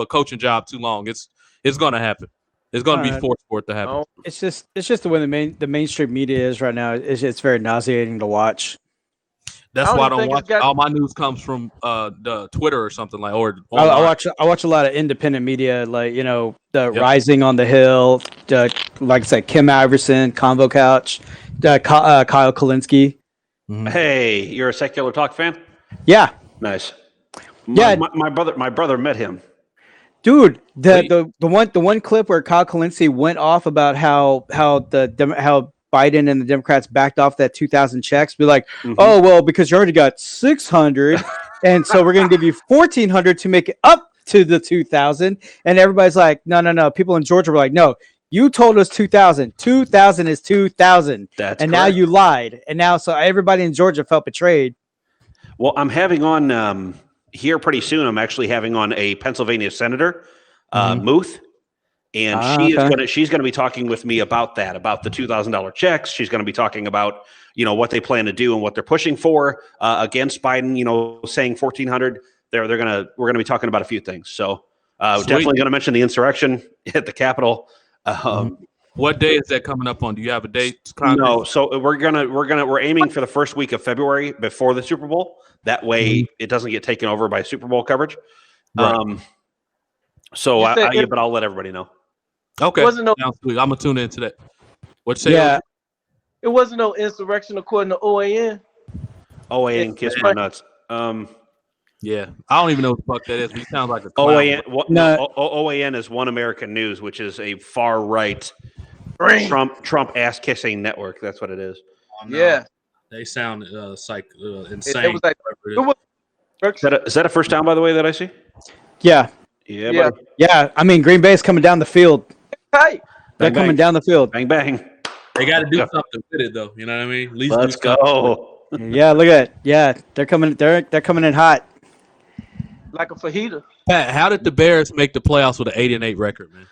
Speaker 3: coaching job too long. It's going to happen. It's going to be forced for it to happen.
Speaker 1: It's just the way the mainstream media is right now. It's very nauseating to watch.
Speaker 3: That's why I don't watch. All my news comes from the Twitter or something like. Or
Speaker 1: I watch a lot of independent media, like the Rising on the Hill, like I said, Kim Iverson, Convo Couch, Kyle Kalinske.
Speaker 4: Mm-hmm. Hey, you're a Secular Talk fan?
Speaker 1: Yeah.
Speaker 4: Nice.
Speaker 1: My
Speaker 4: brother met him.
Speaker 1: Dude, the one clip where Kyle Kalinske went off about how Biden and the Democrats backed off that 2,000 checks, be like, oh well, because you already got 600, and so we're gonna give you 1,400 to make it up to the 2,000. And everybody's like, no. People in Georgia were like, no, you told us 2,000. 2,000 is 2,000.
Speaker 4: That's
Speaker 1: and
Speaker 4: correct.
Speaker 1: Now you lied, and now so everybody in Georgia felt betrayed.
Speaker 4: Well, I'm having on here pretty soon. I'm actually having on a Pennsylvania senator, Muth. And she's gonna be talking with me about that, about the $2,000 checks. She's gonna be talking about what they plan to do and what they're pushing for against Biden. Saying 1,400. We're gonna be talking about a few things. So definitely gonna mention the insurrection at the Capitol.
Speaker 3: What day is that coming up on? Do you have a date?
Speaker 4: No. So we're aiming for the first week of February before the Super Bowl. That way it doesn't get taken over by Super Bowl coverage.
Speaker 3: Right.
Speaker 4: But I'll let everybody know.
Speaker 3: Okay. I'm gonna tune into that. What you say?
Speaker 1: Yeah.
Speaker 2: It wasn't no insurrection according to OAN.
Speaker 4: OAN, kiss my nuts.
Speaker 3: Yeah, I don't even know what the fuck that is. But it sounds like a clown.
Speaker 4: OAN is One American News, which is a far right Trump ass kissing network. That's what it is.
Speaker 2: Yeah,
Speaker 3: they sound insane.
Speaker 2: It was like,
Speaker 4: is that a first down, by the way, that I see?
Speaker 1: Yeah. Yeah. I mean, Green Bay's coming down the field.
Speaker 2: Hey,
Speaker 1: they're coming down the field.
Speaker 4: Bang bang.
Speaker 3: They got to do something with it, though. You know what I mean? At least
Speaker 4: let's go.
Speaker 1: Yeah, look at it. Yeah, they're coming. They're coming in hot.
Speaker 2: Like a fajita.
Speaker 3: Pat, how did the Bears make the playoffs with an 8-8 record, man?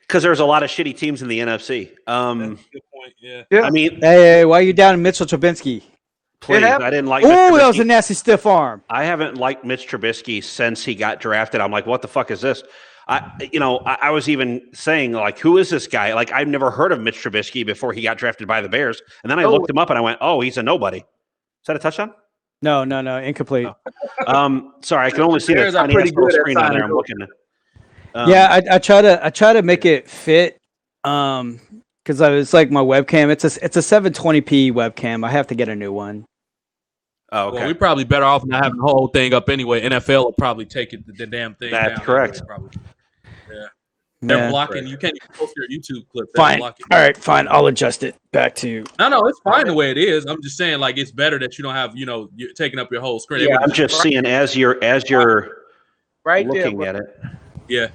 Speaker 4: Because there's a lot of shitty teams in the NFC.
Speaker 3: That's a good point. Yeah.
Speaker 4: I mean,
Speaker 1: hey, why are you down Mitchell Trubisky?
Speaker 4: Please, I didn't like.
Speaker 1: Oh, that was a nasty stiff arm.
Speaker 4: I haven't liked Mitch Trubisky since he got drafted. I'm like, what the fuck is this? I was even saying, like, who is this guy? Like, I've never heard of Mitch Trubisky before he got drafted by the Bears. And then I looked him up and I went, oh, he's a nobody. Is that a touchdown?
Speaker 1: No, incomplete.
Speaker 4: Sorry, I can only see the tiny screen on there. I'm looking at.
Speaker 1: Yeah, I try to make it fit. Because it's like my webcam. It's a 720p webcam. I have to get a new one.
Speaker 4: Oh, okay.
Speaker 3: Well, we're probably better off not having the whole thing up anyway. NFL will probably take the damn thing down.
Speaker 4: That's correct.
Speaker 3: Anyway, yeah. They're blocking. You can't even post your YouTube clip.
Speaker 1: Fine. All right, fine. I'll adjust it back to.
Speaker 3: No, it's fine the way it is. I'm just saying, like, it's better that you don't have, you're taking up your whole screen.
Speaker 4: Yeah, I'm just seeing as you're
Speaker 2: right
Speaker 4: looking
Speaker 2: there,
Speaker 4: at it.
Speaker 3: Yeah.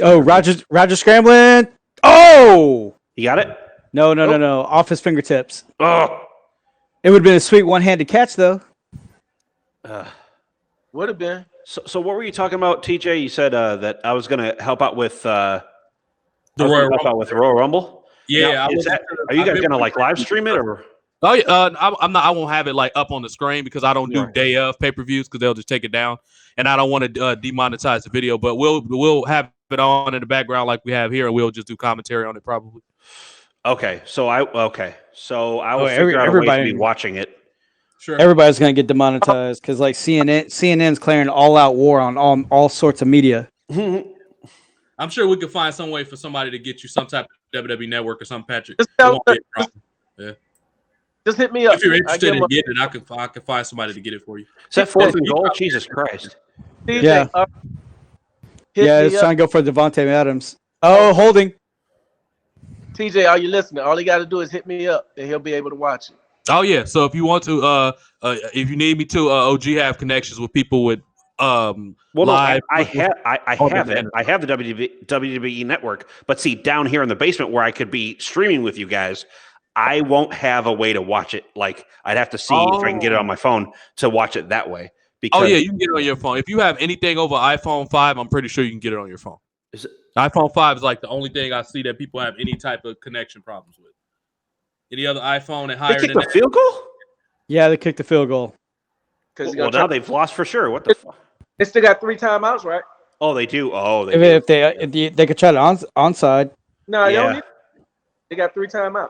Speaker 1: Oh, Roger scrambling. Oh,
Speaker 4: you got it?
Speaker 1: No. Off his fingertips.
Speaker 4: Oh.
Speaker 1: It would have been a sweet one-handed catch, though.
Speaker 2: Would have been.
Speaker 4: So what were you talking about, TJ? You said that I was going to help out with the
Speaker 3: Royal Rumble.
Speaker 4: Royal Rumble.
Speaker 3: Yeah.
Speaker 4: Now, are you guys going to like live stream it or?
Speaker 3: Oh yeah, I'm not. I won't have it like up on the screen because I don't do day of pay-per-views because they'll just take it down, and I don't want to demonetize the video. But we'll have it on in the background like we have here, and we'll just do commentary on it probably.
Speaker 4: Okay, so I will figure out a way to
Speaker 1: everybody-
Speaker 4: be watching it.
Speaker 3: Sure.
Speaker 1: Everybody's gonna get demonetized because like CNN's clearing all-out war on all sorts of media.
Speaker 3: I'm sure we could find some way for somebody to get you some type of WWE network or something, Patrick.
Speaker 2: Just,
Speaker 3: It won't be a problem.
Speaker 2: just hit me up.
Speaker 3: If you're interested in
Speaker 2: I
Speaker 3: getting it, I can find somebody to get it for you.
Speaker 4: Is that fourth and goal? Jesus Christ!
Speaker 2: TJ,
Speaker 1: Yeah.
Speaker 2: hit
Speaker 1: Yeah,
Speaker 2: me
Speaker 1: it's
Speaker 2: up.
Speaker 1: trying to go for Devontae Adams. Oh, holding.
Speaker 2: TJ, are you listening? All he got to do is hit me up, and he'll be able to watch it.
Speaker 3: Oh yeah. So if you want to, if you need me to, OG have connections with people with
Speaker 4: Well,
Speaker 3: live.
Speaker 4: no, I have it. I have the WWE network, but see, down here in the basement where I could be streaming with you guys, I won't have a way to watch it. Like I'd have to see if I can get it on my phone to watch it that way. Because
Speaker 3: Oh yeah, you can get it on your phone. If you have anything over iPhone 5, I'm pretty sure you can get it on your phone.
Speaker 4: Is it-
Speaker 3: iPhone 5 is like the only thing I see that people have any type of connection problems with. Any other iPhone and
Speaker 4: they
Speaker 3: higher
Speaker 4: kicked
Speaker 3: than
Speaker 4: a
Speaker 3: that?
Speaker 4: field goal?
Speaker 1: Yeah, they kicked the field goal.
Speaker 2: Because
Speaker 4: Well, now they've lost for sure. What the fuck?
Speaker 2: they still got 3 timeouts, right?
Speaker 4: Oh, they do. Oh, they
Speaker 1: If
Speaker 4: do.
Speaker 1: they could try to onside.
Speaker 2: No, they
Speaker 4: Yeah.
Speaker 2: don't need. They got 3 timeouts.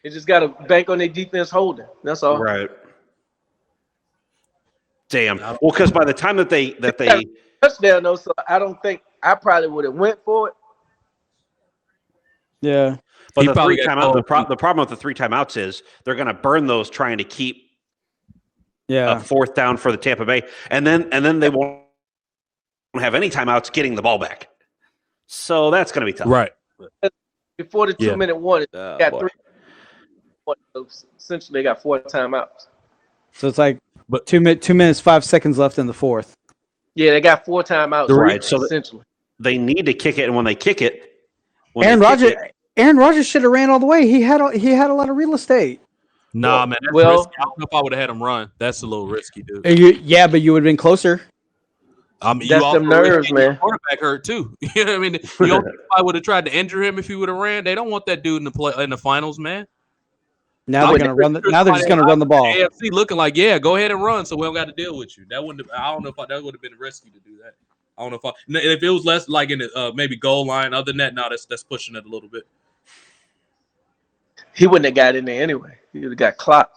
Speaker 2: They just got to bank on their defense holding. That's all.
Speaker 4: Right. Damn. Well, because by the time that they
Speaker 2: Touchdown though, so I don't think I probably would have went for it.
Speaker 1: Yeah.
Speaker 4: but
Speaker 3: He
Speaker 4: the
Speaker 3: probably
Speaker 4: three
Speaker 3: got
Speaker 4: timeout,
Speaker 3: told.
Speaker 4: the problem with the 3 timeouts is they're going to burn those trying to keep
Speaker 1: Yeah.
Speaker 4: a 4th down for the Tampa Bay, and then they won't have any timeouts getting the ball back. So that's going to be tough.
Speaker 3: Right.
Speaker 2: Before the 2-minute warning, got
Speaker 4: Boy.
Speaker 2: 3. So essentially, they got 4 timeouts.
Speaker 1: So it's like
Speaker 3: But-
Speaker 1: 2 minutes 5 seconds left in the fourth.
Speaker 2: Yeah, they got 4 timeouts.
Speaker 4: Right, so
Speaker 2: essentially,
Speaker 4: They need to kick it, and when they kick it,
Speaker 1: Aaron Rodgers should have ran all the way. He had a lot of real estate.
Speaker 3: Nah, man. That's
Speaker 2: well-
Speaker 3: risky. I don't know if I would have had him run. That's a little risky, dude.
Speaker 1: But you would have been closer.
Speaker 3: I mean,
Speaker 2: That's
Speaker 3: you also
Speaker 2: them nerves,
Speaker 3: risky your
Speaker 2: man.
Speaker 3: quarterback hurt too. You know what I mean? You don't think I would have tried to injure him if he would have ran. They don't want that dude in the finals, man.
Speaker 1: Now they're gonna run. Now they're just gonna run the ball.
Speaker 3: AFC looking like, yeah, go ahead and run, so we don't got to deal with you. That wouldn't. I don't know if that would have been risky to do that. I don't know if it was less like in the maybe goal line. Other than that, no, that's pushing it a little bit.
Speaker 2: he wouldn't have got in there anyway. He would have got clocked.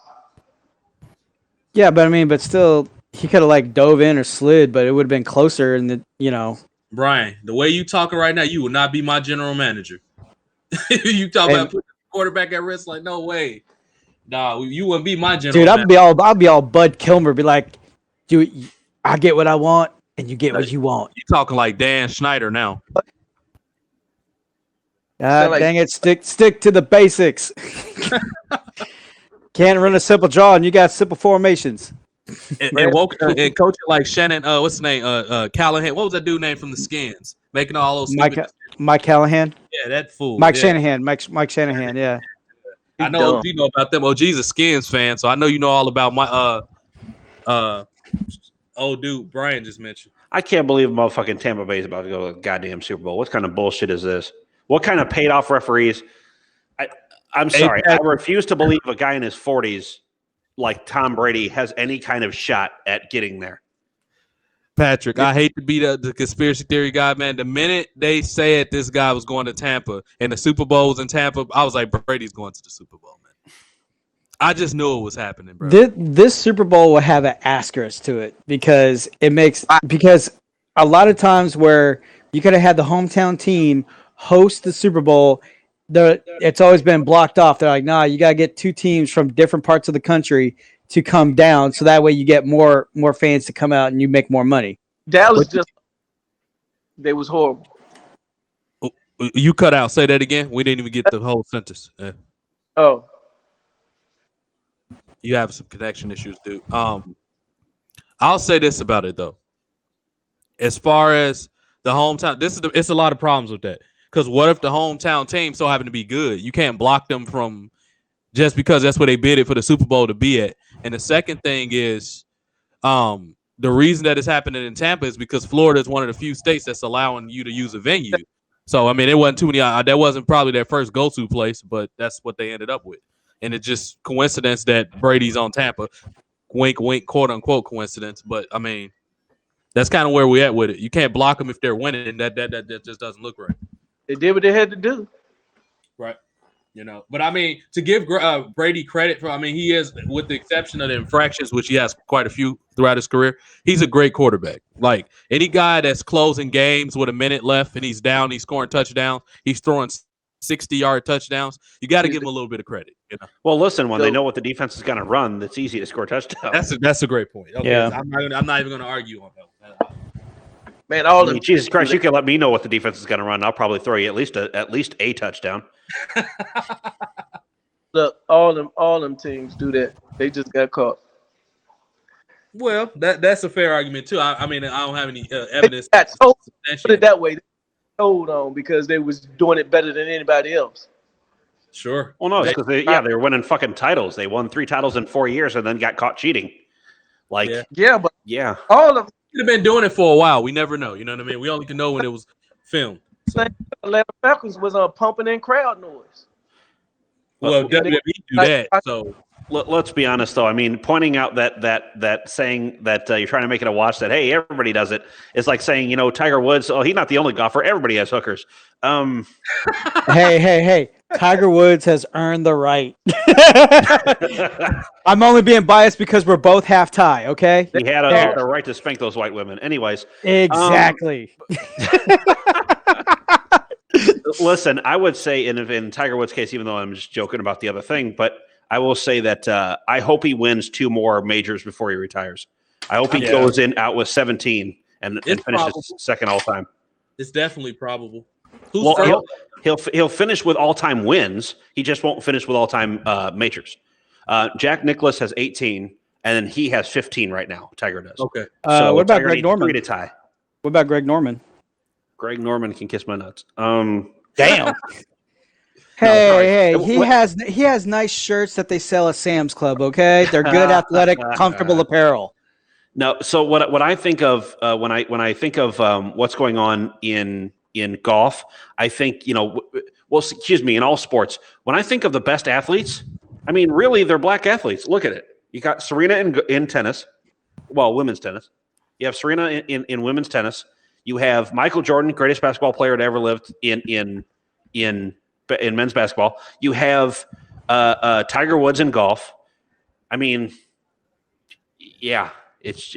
Speaker 1: Yeah, but still, he could have like dove in or slid, but it would have been closer. And
Speaker 3: Brian, the way you talking right now, you will not be my general manager. You talk about putting the quarterback at risk, like no way. Nah, you wouldn't be my general.
Speaker 1: dude,
Speaker 3: manager.
Speaker 1: I'll be all Bud Kilmer, be like, dude, I get what I want, and you get what you want.
Speaker 3: You talking like Dan Schneider now?
Speaker 1: Dang it, stick to the basics. Can't run a simple draw, and you got simple formations.
Speaker 3: And coaching like Shannon, what's his name? Callahan. What was that dude name from the Skins? Making all those
Speaker 1: Mike Callahan,
Speaker 3: yeah, that fool.
Speaker 1: Mike
Speaker 3: yeah.
Speaker 1: Shanahan, Mike Shanahan, yeah.
Speaker 3: I know OG know about them. OG's a Skins fan, so I know you know all about my old dude Brian just mentioned.
Speaker 4: I can't believe motherfucking Tampa Bay is about to go to the goddamn Super Bowl. What kind of bullshit is this? What kind of paid off referees? I'm sorry. I refuse to believe a guy in his 40s like Tom Brady has any kind of shot at getting there.
Speaker 3: Patrick, I hate to be the conspiracy theory guy, man. The minute they said this guy was going to Tampa and the Super Bowl was in Tampa, I was like, Brady's going to the Super Bowl, man. I just knew it was happening, bro.
Speaker 1: This Super Bowl will have an asterisk to it because a lot of times where you could have had the hometown team host the Super Bowl, it's always been blocked off. They're like, nah, you gotta get 2 teams from different parts of the country to come down, so that way you get more fans to come out and you make more money.
Speaker 2: Dallas they was horrible.
Speaker 3: You cut out. Say that again. We didn't even get the whole sentence. Yeah.
Speaker 2: Oh,
Speaker 3: You have some connection issues, dude. I'll say this about it though. As far as the hometown, it's a lot of problems with that. Because what if the hometown team so happen to be good? You can't block them from just because that's where they bid it for the Super Bowl to be at. And the second thing is, the reason that it's happening in Tampa is because Florida is one of the few states that's allowing you to use a venue. So I mean, it wasn't too many. That wasn't probably their first go-to place, but that's what they ended up with. and it's just coincidence that Brady's on Tampa. Wink, wink, quote unquote coincidence. But I mean, that's kind of where we at with it. You can't block them if they're winning. That just doesn't look right.
Speaker 2: They did what they had to do.
Speaker 3: Right. But I mean, to give Brady credit for, I mean, he is, with the exception of the infractions, which he has quite a few throughout his career, he's a great quarterback. Like any guy that's closing games with a minute left and he's down, he's scoring touchdowns, he's throwing 60-yard touchdowns. You got to give him a little bit of credit.
Speaker 4: Well, listen, when they know what the defense is going to run, it's easy to score touchdowns.
Speaker 3: That's a great point. Okay,
Speaker 1: Yeah.
Speaker 3: I'm not even going to argue on that.
Speaker 2: Man, all them
Speaker 4: Jesus Christ, you can let me know what the defense is going to run. I'll probably throw you at least a touchdown.
Speaker 2: look, all them teams do that. They just got caught.
Speaker 3: Well, that's a fair argument too. I mean, I don't have any evidence.
Speaker 2: Put it that way. They hold on because they was doing it better than anybody else.
Speaker 3: Sure.
Speaker 4: Well, no, it's because they were winning fucking titles. They won 3 titles in 4 years and then got caught cheating. Like,
Speaker 2: yeah, but
Speaker 4: yeah,
Speaker 2: all of them.
Speaker 3: Could have been doing it for a while. We never know. You know what I mean? We only can know when it was filmed. So.
Speaker 2: Atlanta Falcons was pumping in crowd noise.
Speaker 3: Well, WWE do that. So
Speaker 4: let's be honest, though. I mean, pointing out that saying that you're trying to make it a watch that hey, everybody does it is like saying Tiger Woods. Oh, he's not the only golfer. Everybody has hookers.
Speaker 1: Hey. Tiger Woods has earned the right. I'm only being biased because we're both half Thai, okay?
Speaker 4: He had the right to spank those white women. Anyways.
Speaker 1: Exactly.
Speaker 4: Listen, I would say in Tiger Woods' case, even though I'm just joking about the other thing, but I will say that I hope he wins 2 more majors before he retires. I hope he goes out with 17 and finishes second all time.
Speaker 3: It's definitely probable.
Speaker 4: He'll finish with all-time wins. He just won't finish with all-time majors. Jack Nicklaus has 18, and then he has 15 right now. Tiger does.
Speaker 3: Okay.
Speaker 4: So
Speaker 1: what about
Speaker 4: Tiger
Speaker 1: Greg Norman?
Speaker 4: 3 to tie.
Speaker 1: What about Greg Norman?
Speaker 4: Greg Norman can kiss my nuts.
Speaker 1: Damn. Hey, he has nice shirts that they sell at Sam's Club. Okay, they're good, athletic, comfortable apparel.
Speaker 4: No, so what I think of when I think of what's going on in golf, I think in all sports. When I think of the best athletes, I mean, really, they're black athletes. Look at it. You got Serena in tennis, well, women's tennis. You have Serena in women's tennis. You have Michael Jordan, greatest basketball player to ever lived in men's basketball. You have Tiger Woods in golf. I mean, yeah, it's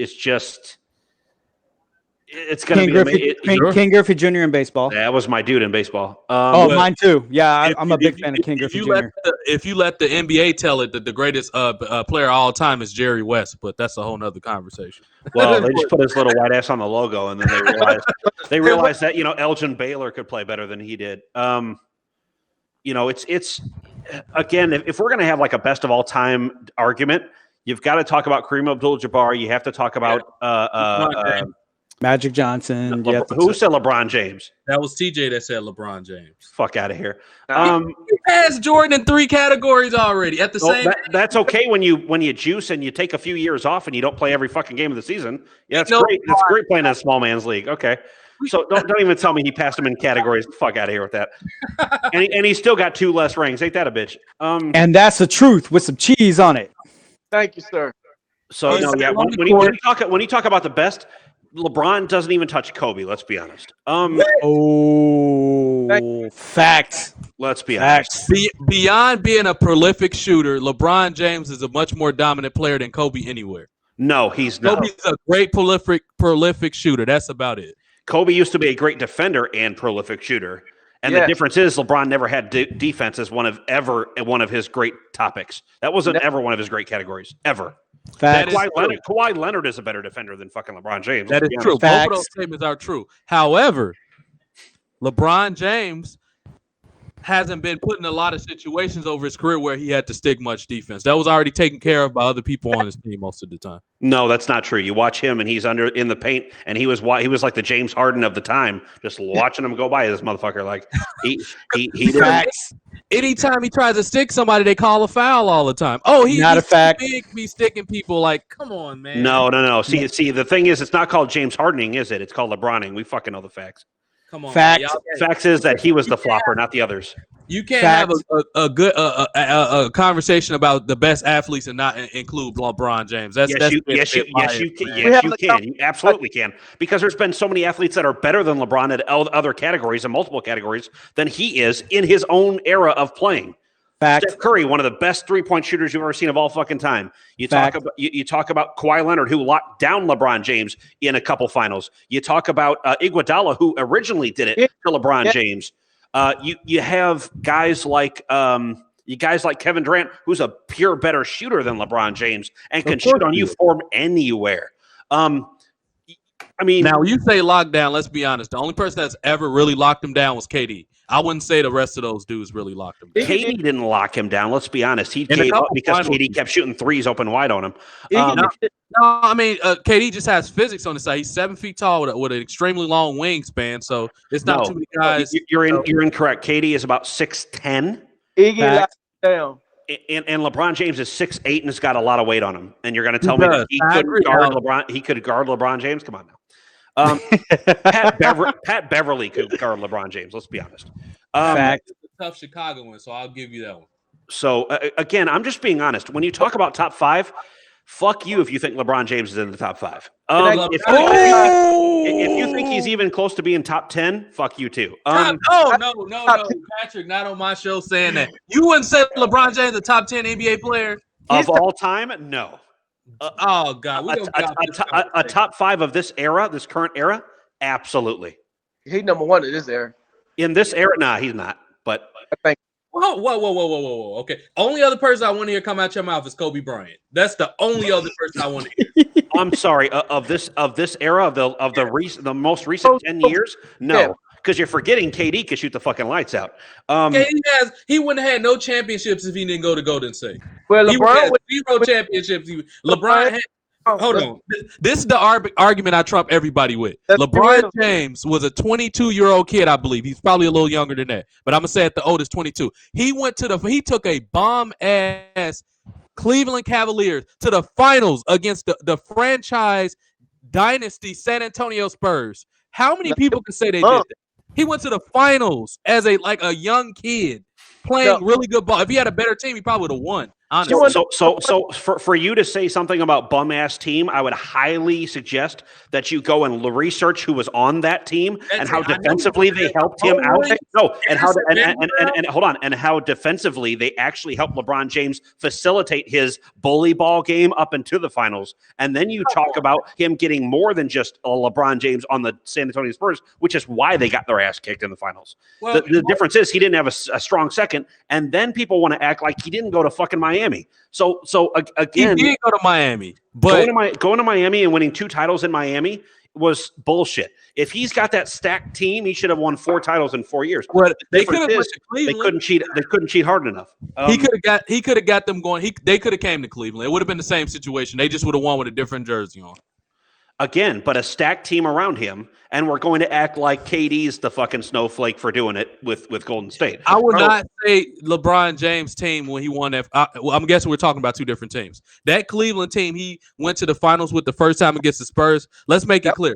Speaker 4: going to be
Speaker 1: King Griffey Jr. in baseball.
Speaker 4: That was my dude in baseball.
Speaker 1: Mine too. Yeah, I'm a big fan of King Griffey Jr.
Speaker 3: If you let the NBA tell it that the greatest player of all time is Jerry West, but that's a whole nother conversation.
Speaker 4: Well, they just put his little white ass on the logo, and then they realized that Elgin Baylor could play better than he did. It's again, if we're going to have like a best of all time argument, you've got to talk about Kareem Abdul-Jabbar. You have to talk about
Speaker 1: Magic Johnson.
Speaker 4: Who said LeBron James?
Speaker 3: That was TJ that said LeBron James.
Speaker 4: Fuck out of here.
Speaker 3: He passed Jordan in 3 categories already at the same.
Speaker 4: That's okay when you juice and you take a few years off and you don't play every fucking game of the season. Yeah, that's great. That's great playing in a small man's league. Okay. So don't even tell me he passed him in categories. Fuck out of here with that. And he still got 2 less rings. Ain't that a bitch?
Speaker 1: And that's the truth with some cheese on it.
Speaker 2: Thank you, sir.
Speaker 4: So when you talk about the best, LeBron doesn't even touch Kobe. Let's be honest.
Speaker 1: Facts.
Speaker 4: Let's be honest.
Speaker 3: Beyond being a prolific shooter, LeBron James is a much more dominant player than Kobe anywhere.
Speaker 4: No, he's not.
Speaker 3: Kobe's a great prolific shooter. That's about it.
Speaker 4: Kobe used to be a great defender and prolific shooter. And the difference is LeBron never had defense as one of his great topics. That wasn't ever one of his great categories, ever. Kawhi Leonard is a better defender than fucking LeBron James.
Speaker 3: That is true. Both of those statements are true. However, LeBron James hasn't been put in a lot of situations over his career where he had to stick much defense. That was already taken care of by other people on his team most of the time. No,
Speaker 4: that's not true. You watch him and he's in the paint, and he was like the James Harden of the time, just watching him go by. This motherfucker, like he
Speaker 3: anytime he tries to stick somebody, they call a foul all the time. Oh, he's
Speaker 1: not a fact.
Speaker 3: Big to be sticking people. Like, come on, man.
Speaker 4: No. See, the thing is, it's not called James Hardening, is it? It's called LeBroning. We fucking know the facts.
Speaker 3: Come on,
Speaker 1: Fact.
Speaker 3: man.
Speaker 4: Facts is that he was the flopper, not the others.
Speaker 3: You can't
Speaker 1: Fact.
Speaker 3: have a good a conversation about the best athletes and not include LeBron James. That's
Speaker 4: You can. You absolutely can. Because there's been so many athletes that are better than LeBron at other categories and multiple categories than he is in his own era of playing.
Speaker 1: Fact.
Speaker 4: Steph Curry, one of the best 3-point shooters you've ever seen of all fucking time. You talk about Kawhi Leonard, who locked down LeBron James in a couple finals. You talk about Iguodala, who originally did it to LeBron James. You have guys like Kevin Durant, who's a pure better shooter than LeBron James and can shoot on you from anywhere. I mean,
Speaker 3: now when you say lockdown, let's be honest. The only person that's ever really locked him down was KD. I wouldn't say the rest of those dudes really locked him down.
Speaker 4: KD didn't lock him down. Let's be honest. He gave up because KD kept shooting threes open wide on him.
Speaker 3: No, I mean, KD just has physics on his side. He's 7 feet tall with an extremely long wingspan, so it's not too many guys.
Speaker 4: You're incorrect. KD is about 6'10".
Speaker 2: Iggy locked down.
Speaker 4: And LeBron James is 6'8" and has got a lot of weight on him. And you're going to tell me that he couldn't guard LeBron? He could guard LeBron James? Come on now. Pat Beverly could guard LeBron James. Let's be honest.
Speaker 1: Fact.
Speaker 3: It's a tough Chicagoan, so I'll give you that one.
Speaker 4: So again, I'm just being honest. When you talk about top five, fuck you if you think LeBron James is in the top five. If you think he's even close to being top 10, fuck you too.
Speaker 3: No, Patrick, not on my show saying that. You wouldn't say LeBron James the top 10 NBA player
Speaker 4: of all time? No.
Speaker 3: Oh God,
Speaker 4: a top five of this era, this current era, absolutely.
Speaker 2: He's number one in this era.
Speaker 4: In this era, nah, he's not. But
Speaker 2: I think.
Speaker 3: Whoa. Okay, only other person I want to hear come out your mouth is Kobe Bryant. That's the only other person I want to hear.
Speaker 4: I'm sorry, of this era of the most recent 10 years, no. Because you're forgetting KD can shoot the fucking lights out.
Speaker 3: He wouldn't have had no championships if he didn't go to Golden State.
Speaker 2: Well, LeBron
Speaker 3: had 0 championships. LeBron had. Hold on. This is the argument I trump everybody with. LeBron James was a 22-year-old kid, I believe. He's probably a little younger than that, but I'm gonna say at the oldest 22. He took a bomb ass Cleveland Cavaliers to the finals against the franchise dynasty San Antonio Spurs. How many people can say they did that? He went to the finals as a young kid playing really good ball. If he had a better team, he probably would have won. Honestly.
Speaker 4: So for you to say something about bum ass team, I would highly suggest that you go and research who was on that team and how defensively they helped him out. No, and how defensively they actually helped LeBron James facilitate his bully ball game up into the finals. And then you talk about him getting more than just a LeBron James on the San Antonio Spurs, which is why they got their ass kicked in the finals. Well, the difference is he didn't have a strong second, and then people want to act like he didn't go to fucking Miami. So again,
Speaker 3: he did go to Miami, but
Speaker 4: going to Miami and winning 2 titles in Miami was bullshit. If he's got that stacked team, he should have won 4 titles in 4 years.
Speaker 3: Well, they
Speaker 4: couldn't cheat. They couldn't cheat hard enough.
Speaker 3: He could have got them going. They could have came to Cleveland. It would have been the same situation. They just would have won with a different jersey on.
Speaker 4: Again, but a stacked team around him, and we're going to act like KD's the fucking snowflake for doing it with Golden State.
Speaker 3: I would not say LeBron James' team when he won that. I'm guessing we're talking about 2 different teams. That Cleveland team, he went to the finals with the first time against the Spurs. Let's make it clear.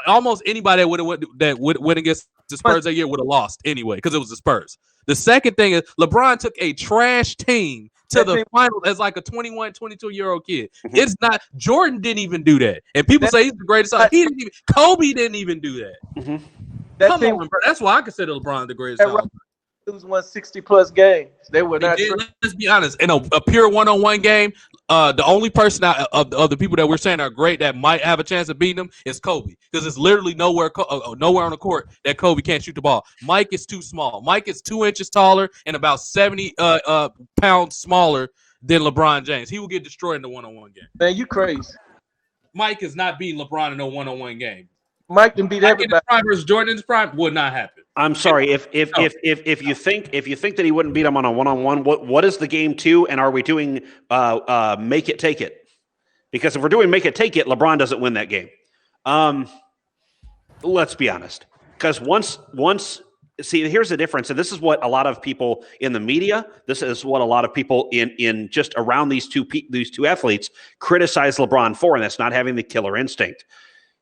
Speaker 3: Almost anybody that would win against the Spurs that year would have lost anyway because it was the Spurs. The second thing is LeBron took a trash team to the finals as like a 21, 22-year-old kid. Mm-hmm. It's not – Jordan didn't even do that. And people say he's the greatest. Kobe didn't even do that. Mm-hmm. Come on, bro. That's why I consider LeBron the greatest.
Speaker 2: It was 160-plus games. They were not.
Speaker 3: Let's be honest. In a pure one-on-one game, the only person of the people that we're saying are great that might have a chance of beating them is Kobe, because it's literally nowhere on the court that Kobe can't shoot the ball. Mike is too small. Mike is 2 inches taller and about 70 pounds smaller than LeBron James. He will get destroyed in the one-on-one game.
Speaker 2: Man, you crazy.
Speaker 3: Mike is not beating LeBron in a one-on-one game.
Speaker 2: Mike can beat everybody.
Speaker 3: Prime versus Jordan's prime would not happen.
Speaker 4: I'm sorry if you think that he wouldn't beat him on a one-on-one, what is the game 2? And are we doing make it take it? Because if we're doing make it take it, LeBron doesn't win that game. Let's be honest. Because once see, here's the difference, and this is what a lot of people in the media, this is what a lot of people in just around these two athletes criticize LeBron for, and that's not having the killer instinct.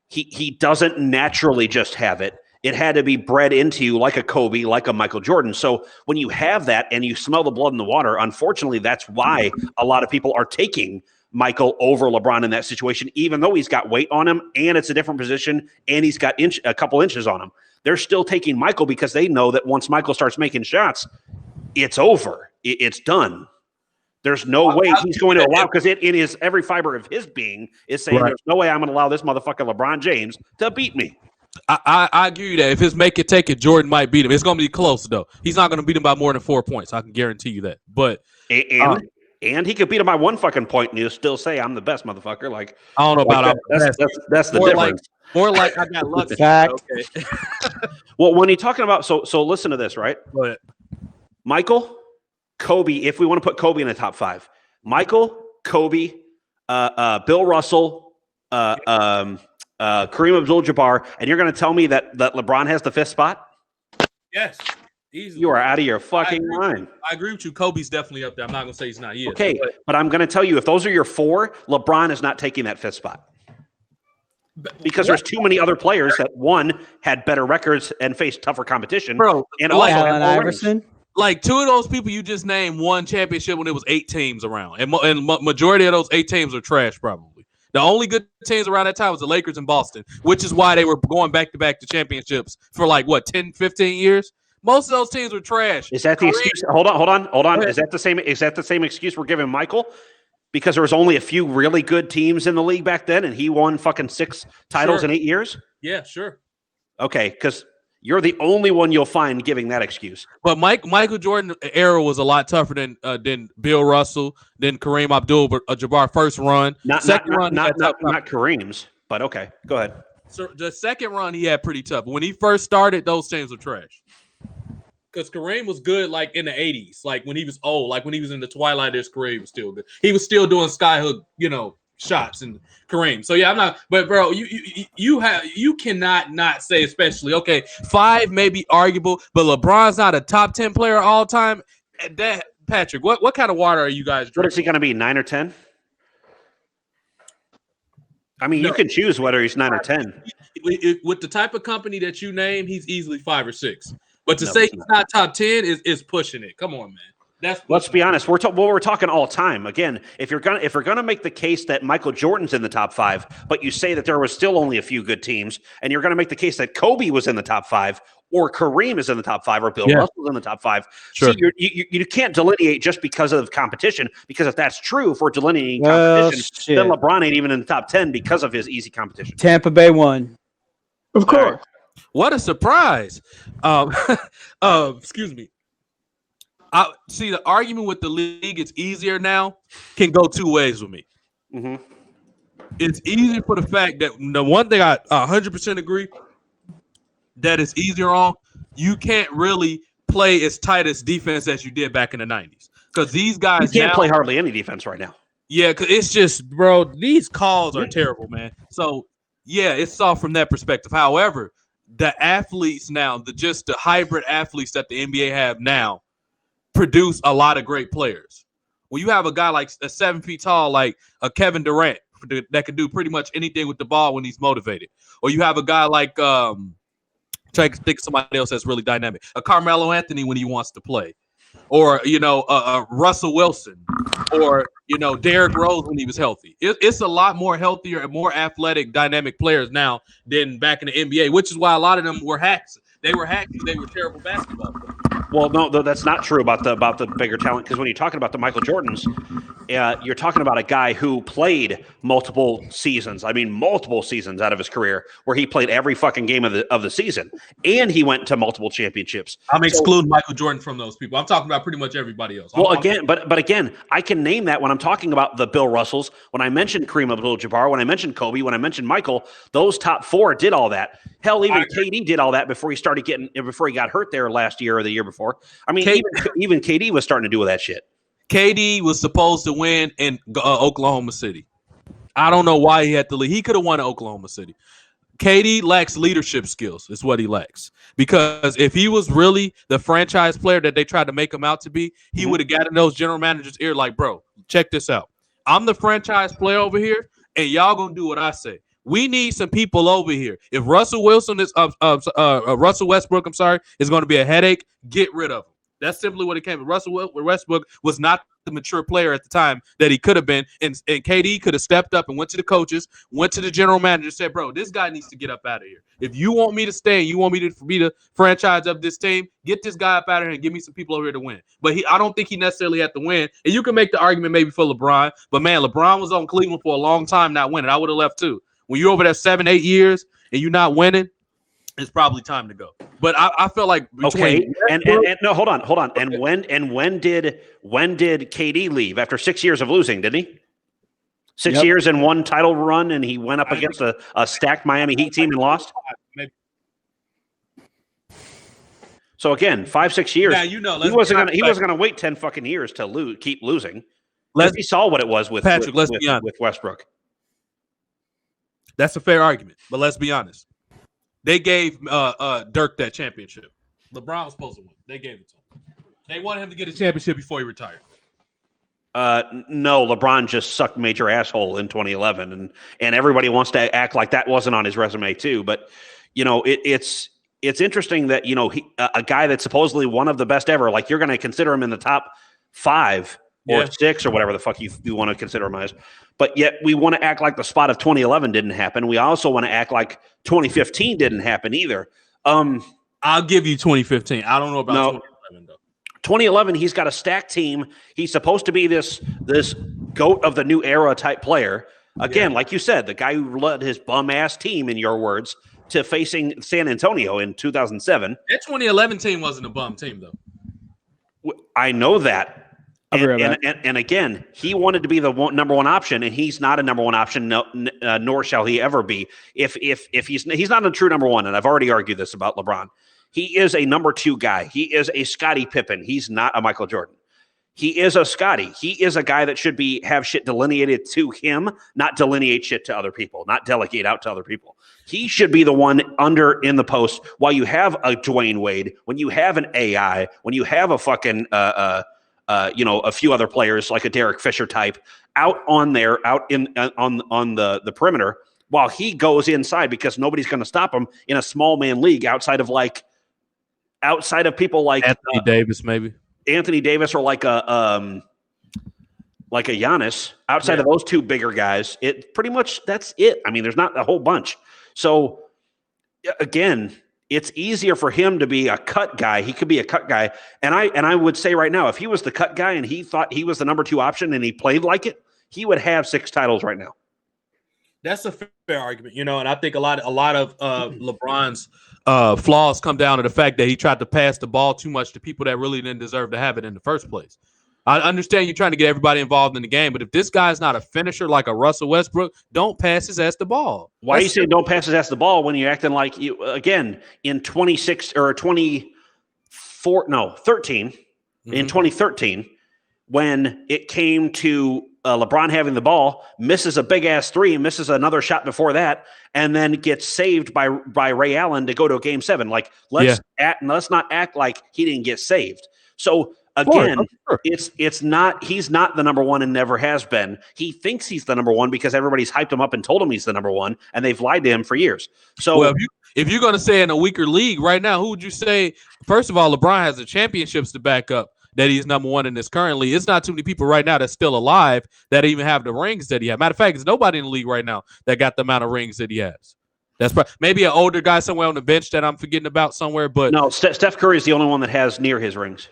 Speaker 4: He doesn't naturally just have it. It had to be bred into you like a Kobe, like a Michael Jordan. So when you have that and you smell the blood in the water, unfortunately, that's why a lot of people are taking Michael over LeBron in that situation, even though he's got weight on him and it's a different position and he's got a couple inches on him. They're still taking Michael because they know that once Michael starts making shots, it's over. It's done. There's no way he's going to allow, because it is every fiber of his being is saying there's no way I'm going to allow this motherfucker LeBron James to beat me.
Speaker 5: I agree that if it's make it take it, Jordan might beat him. It's going to be close though. He's not going to beat him by more than 4 points. I can guarantee you that. But
Speaker 4: and he could beat him by 1 fucking point, and he'll still say I'm the best motherfucker. Like
Speaker 5: I don't know about
Speaker 4: that's the
Speaker 5: more
Speaker 4: difference.
Speaker 5: More like I got lucky.
Speaker 1: Okay.
Speaker 4: Well, when you're talking about so listen to this, right?
Speaker 5: Go ahead.
Speaker 4: Michael, Kobe. If we want to put Kobe in the top 5, Michael, Kobe, Bill Russell, Kareem Abdul-Jabbar, and you're going to tell me that LeBron has the 5th spot?
Speaker 5: Yes. Easily.
Speaker 4: You are out of your fucking mind.
Speaker 5: I agree with you. Kobe's definitely up there. I'm not going to say he's not. Yet.
Speaker 4: Okay, but I'm going to tell you, if those are your 4, LeBron is not taking that 5th spot. Because there's too many other players that, one, had better records and faced tougher competition.
Speaker 5: Bro,
Speaker 4: and
Speaker 1: Like
Speaker 4: also
Speaker 1: Allen Iverson.
Speaker 5: Like 2 of those people you just named won championship when there was 8 teams around. And majority of those 8 teams are trash probably. The only good teams around that time was the Lakers and Boston, which is why they were going back-to-back to championships for like, 10, 15 years? Most of those teams were trash.
Speaker 4: Is that the excuse? Hold on. Is that the same excuse we're giving Michael? Because there was only a few really good teams in the league back then, and he won fucking 6 titles in 8 years?
Speaker 5: Yeah, sure.
Speaker 4: Okay, because you're the only one you'll find giving that excuse.
Speaker 5: But Michael Jordan era was a lot tougher than Bill Russell, than Kareem Abdul-Jabbar first run.
Speaker 4: Not Kareem's, but okay, go ahead.
Speaker 5: So the second run he had pretty tough. When he first started, those teams were trash. Because Kareem was good like in the 80s, like when he was old, like when he was in the twilight of his career, he was still good. He was still doing skyhook, shots and Kareem. So yeah, I'm not. But bro, you cannot not say, especially 5 may be arguable, but LeBron's not a top 10 player all time. That Patrick, what kind of water are you guys drinking?
Speaker 4: What is he going to be, 9 or 10? I mean, you can choose whether he's 9 or 10.
Speaker 5: With the type of company that you name, he's easily 5 or 6. But to say he's not top 10 is pushing it. Come on, man. Let's
Speaker 4: be honest. We're talking all time. Again, if you're gonna make the case that Michael Jordan's in the top 5, but you say that there was still only a few good teams, and you're gonna make the case that Kobe was in the top 5, or Kareem is in the top 5, or Bill Russell's in the top 5.
Speaker 5: Sure.
Speaker 4: See, you can't delineate just because of competition. Because if that's true, if we're delineating competition, then LeBron ain't even in the top 10 because of his easy competition.
Speaker 1: Tampa Bay won.
Speaker 2: Of course.
Speaker 5: What a surprise. Excuse me. See, the argument with the league is easier now can go 2 ways with me.
Speaker 4: Mm-hmm.
Speaker 5: It's easier for the fact that the one thing I 100% agree that is easier on, you can't really play as tight as defense as you did back in the 90s. Because these guys
Speaker 4: can't play hardly any defense right now.
Speaker 5: Yeah, because it's just, bro, these calls are terrible, man. So, yeah, it's soft from that perspective. However, the athletes now, the hybrid athletes that the NBA have now produce a lot of great players. When you have a guy like a 7 feet tall, like a Kevin Durant, that can do pretty much anything with the ball when he's motivated. Or you have a guy like, try to think of somebody else that's really dynamic, a Carmelo Anthony when he wants to play. Or, Russell Wilson, or, Derrick Rose when he was healthy. It's a lot more healthier and more athletic, dynamic players now than back in the NBA, which is why a lot of them were hacks. They were hacks. They were terrible basketball players.
Speaker 4: Well, no, that's not true about the bigger talent, because when you're talking about the Michael Jordans, you're talking about a guy who played multiple seasons. I mean, multiple seasons out of his career where he played every fucking game of the season, and he went to multiple championships.
Speaker 5: I'm excluding Michael Jordan from those people. I'm talking about pretty much everybody else.
Speaker 4: But again, I can name that when I'm talking about the Bill Russells. When I mentioned Kareem Abdul-Jabbar, when I mentioned Kobe, when I mentioned Michael, those top 4 did all that. Hell, even KD did all that before he got hurt there last year or the year before. I mean, even KD was starting to do that shit.
Speaker 5: KD was supposed to win in Oklahoma City. I don't know why he had to leave. He could have won in Oklahoma City. KD lacks leadership skills is what he lacks. Because if he was really the franchise player that they tried to make him out to be, he would have gotten those general managers' ear like, bro, check this out. I'm the franchise player over here, and y'all going to do what I say. We need some people over here. If Russell Wilson is Russell Westbrook, I'm sorry, is going to be a headache, get rid of him. That's simply what it came. Westbrook was not the mature player at the time that he could have been, and KD could have stepped up and went to the coaches, went to the general manager, said, "Bro, this guy needs to get up out of here. If you want me to stay, and you want me to be the franchise of this team, get this guy up out of here and give me some people over here to win." But I don't think he necessarily had to win. And you can make the argument maybe for LeBron, but man, LeBron was on Cleveland for a long time not winning. I would have left too. When you're over there 7-8 years and you're not winning, it's probably time to go. But I feel like
Speaker 4: and no, hold on. And when did KD leave after 6 years of losing? Didn't he? 6 years and one title run, and he went up against a stacked Miami Heat team and lost. So again, 5-6 years.
Speaker 5: Now, you know,
Speaker 4: he wasn't gonna wait 10 fucking years to keep losing. He saw what it was with
Speaker 5: Patrick.
Speaker 4: with Westbrook.
Speaker 5: That's a fair argument, but let's be honest. They gave Dirk that championship. LeBron was supposed to win. They gave it to him. They wanted him to get a championship before he retired.
Speaker 4: No, LeBron just sucked major asshole in 2011, and everybody wants to act like that wasn't on his resume too. But you know, it's interesting that a guy that's supposedly one of the best ever, like you're going to consider him in the top 5 or 6 or whatever the fuck you want to consider him as. But yet we want to act like the spot of 2011 didn't happen. We also want to act like 2015 didn't happen either.
Speaker 5: I'll give you 2015. I don't know about 2011 though.
Speaker 4: 2011, he's got a stacked team. He's supposed to be this GOAT of the new era type player. Again, like you said, the guy who led his bum ass team, in your words, to facing San Antonio in 2007.
Speaker 5: That 2011 team wasn't a bum team though.
Speaker 4: I know that. And again, he wanted to be the number one option, and he's not a number one option, nor shall he ever be. If he's not a true number one, and I've already argued this about LeBron. He is a number 2 guy. He is a Scottie Pippen. He's not a Michael Jordan. He is a Scottie. He is a guy that should have shit delineated to him, not delineate shit to other people, not delegate out to other people. He should be the one in the post while you have a Dwayne Wade, when you have an AI, when you have a fucking a few other players like a Derek Fisher type out on the perimeter while he goes inside, because nobody's going to stop him in a small man league outside of people like
Speaker 5: Anthony Davis, maybe
Speaker 4: Anthony Davis, or like a Giannis. Outside of those 2 bigger guys, it pretty much that's it. I mean, there's not a whole bunch. So again, it's easier for him to be a cut guy. He could be a cut guy. And I would say right now, if he was the cut guy and he thought he was the number 2 option and he played like it, he would have 6 titles right now.
Speaker 5: That's a fair argument, and I think a lot of LeBron's flaws come down to the fact that he tried to pass the ball too much to people that really didn't deserve to have it in the first place. I understand you're trying to get everybody involved in the game, but if this guy's not a finisher like a Russell Westbrook, don't pass his ass the ball.
Speaker 4: Why are you saying don't pass his ass the ball when you're acting like you, again, in 13, in 2013, when it came to LeBron having the ball, misses a big ass 3, misses another shot before that, and then gets saved by Ray Allen to go to a game 7. Like let's not act like he didn't get saved. So again, he's not the number 1 and never has been. He thinks he's the number 1 because everybody's hyped him up and told him he's the number 1, and they've lied to him for years. So
Speaker 5: if you're going to say in a weaker league right now, who would you say? First of all, LeBron has the championships to back up that he's number 1 in this currently. It's not too many people right now that's still alive that even have the rings that he has. Matter of fact, there's nobody in the league right now that got the amount of rings that he has. That's maybe an older guy somewhere on the bench that I'm forgetting about somewhere. But
Speaker 4: no, Steph Curry is the only one that has near his rings.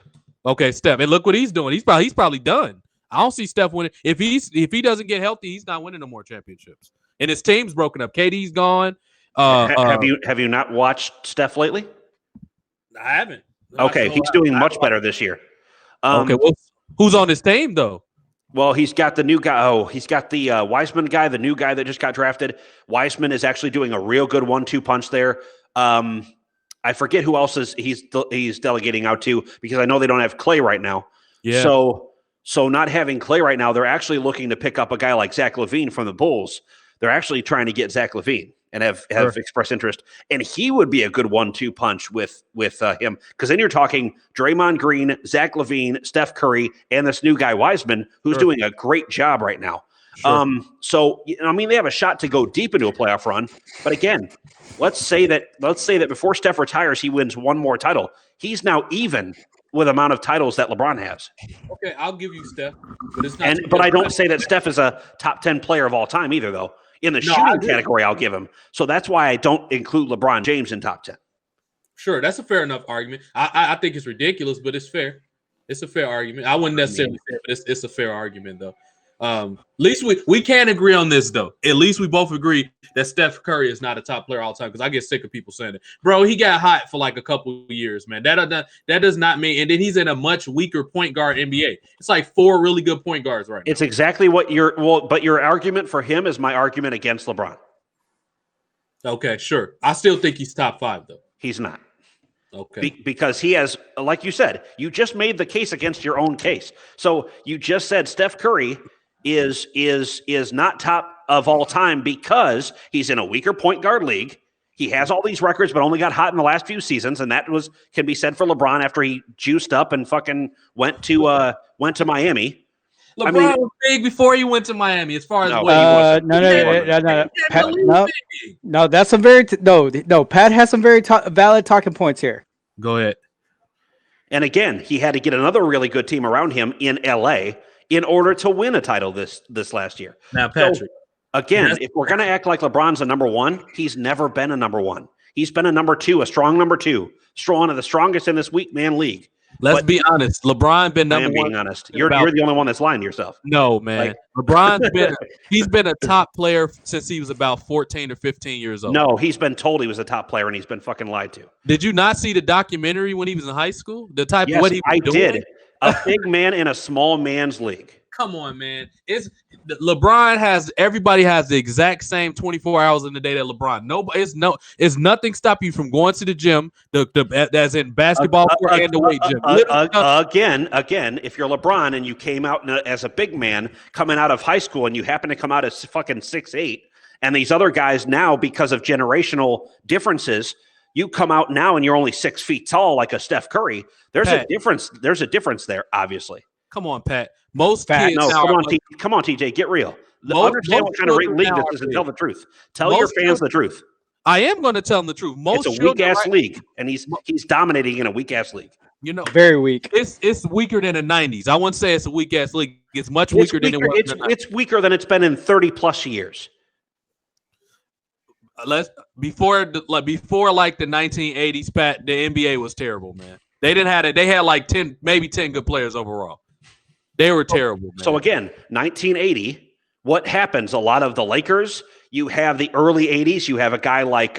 Speaker 5: Okay, Steph, and look what he's doing. He's probably done. I don't see Steph winning. If he doesn't get healthy, he's not winning no more championships. And his team's broken up. KD's gone.
Speaker 4: Have you not watched Steph lately?
Speaker 5: I haven't.
Speaker 4: Okay, he's doing much better this year.
Speaker 5: Okay, well, who's on his team though?
Speaker 4: Well, he's got the new guy. Oh, he's got the Wiseman guy, the new guy that just got drafted. Wiseman is actually doing a real good 1-2 punch there. I forget who else he's delegating out to, because I know they don't have Clay right now.
Speaker 5: Yeah.
Speaker 4: So not having Clay right now, they're actually looking to pick up a guy like Zach LaVine from the Bulls. They're actually trying to get Zach LaVine and have expressed interest. And he would be a good 1-2 punch with him, because then you're talking Draymond Green, Zach LaVine, Steph Curry, and this new guy Wiseman, who's doing a great job right now.
Speaker 5: Sure.
Speaker 4: So I mean, they have a shot to go deep into a playoff run. But again, let's say that before Steph retires, he wins one more title. He's now even with amount of titles that LeBron has.
Speaker 5: Okay, I'll give you Steph, but it's not.
Speaker 4: But I don't say that Steph is a top 10 player of all time either, though. In the shooting category, I'll give him. So that's why I don't include LeBron James in top 10.
Speaker 5: Sure, that's a fair enough argument. I think it's ridiculous, but it's fair. It's a fair argument. I wouldn't necessarily say it, but it's a fair argument, though. At least we can agree on this, though. At least we both agree that Steph Curry is not a top player all the time, because I get sick of people saying it. Bro, he got hot for like a couple of years, man. That does not mean – and then he's in a much weaker point guard NBA. It's like 4 really good point guards right now.
Speaker 4: It's exactly what but your argument for him is my argument against LeBron.
Speaker 5: Okay, sure. I still think he's top 5, though.
Speaker 4: He's not.
Speaker 5: Okay.
Speaker 4: Because he has, like you said, you just made the case against your own case. So you just said Steph Curry is not top of all time because he's in a weaker point guard league. He has all these records, but only got hot in the last few seasons, and that can be said for LeBron after he juiced up and fucking went to Miami.
Speaker 5: LeBron was big before he went to Miami. As far as
Speaker 1: no, that's some very no. Pat has some very valid talking points here.
Speaker 5: Go ahead.
Speaker 4: And again, he had to get another really good team around him in LA in order to win a title this last year.
Speaker 5: Now, Patrick.
Speaker 4: So, again, if we're going to act like LeBron's a number 1, he's never been a number 1. He's been a number 2, a strong number 2, one of the strongest in this weak man league.
Speaker 5: Let's be honest. LeBron been number 1.
Speaker 4: I am being honest. You're the only one that's lying to yourself.
Speaker 5: No, man. LeBron's been a top player since he was about 14 or 15 years old.
Speaker 4: No, he's been told he was a top player and he's been fucking lied to.
Speaker 5: Did you not see the documentary when he was in high school? The type of what he was doing?
Speaker 4: Did. A big man in a small man's league.
Speaker 5: Come on, man. Everybody has the exact same 24 hours in the day that LeBron. It's nothing stopping you from going to the gym, as in basketball and the weight gym.
Speaker 4: Again, if you're LeBron and you came out as a big man coming out of high school and you happen to come out as fucking 6'8", and these other guys now, because of generational differences, you come out now and you're only 6 feet tall like a Steph Curry. There's a difference. There's a difference there, obviously.
Speaker 5: Come on, Pat. Most kids.
Speaker 4: No, come on, TJ, get real. Understand what kind of league this is and tell the truth. Tell your fans the truth.
Speaker 5: I am going to tell them the truth.
Speaker 4: It's a weak ass league, and he's dominating in a weak ass league.
Speaker 1: Very weak.
Speaker 5: It's weaker than the 90s. I wouldn't say it's a weak ass league. It's much weaker than it was.
Speaker 4: It's weaker than it's been in 30 plus years.
Speaker 5: Before the 1980s, Pat, the NBA was terrible, man. They didn't have it. They had like 10 good players overall. They were terrible, man.
Speaker 4: So again, 1980, what happens? A lot of the Lakers, you have the early 80s, you have a guy like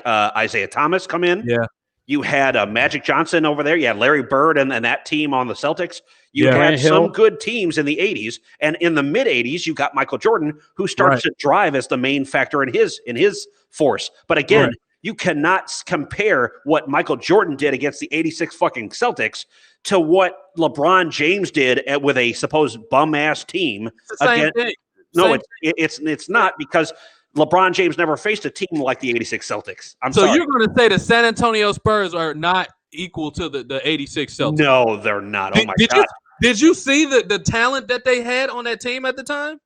Speaker 4: Isaiah Thomas come in.
Speaker 5: Yeah.
Speaker 4: You had Magic Johnson over there. You had Larry Bird and that team on the Celtics. You had some good teams in the 80s, and in the mid 80s, you got Michael Jordan, who starts to drive as the main factor in his force. But again, you cannot compare what Michael Jordan did against the 86 fucking Celtics to what LeBron James did with a supposed bum ass team.
Speaker 5: It's the same thing.
Speaker 4: No, it's not, because LeBron James never faced a team like the 86 Celtics.
Speaker 5: So you're going to say the San Antonio Spurs are not equal to the 86 Celtics?
Speaker 4: No, they're not. Oh my God.
Speaker 5: Did you see the talent that they had on that team at the time?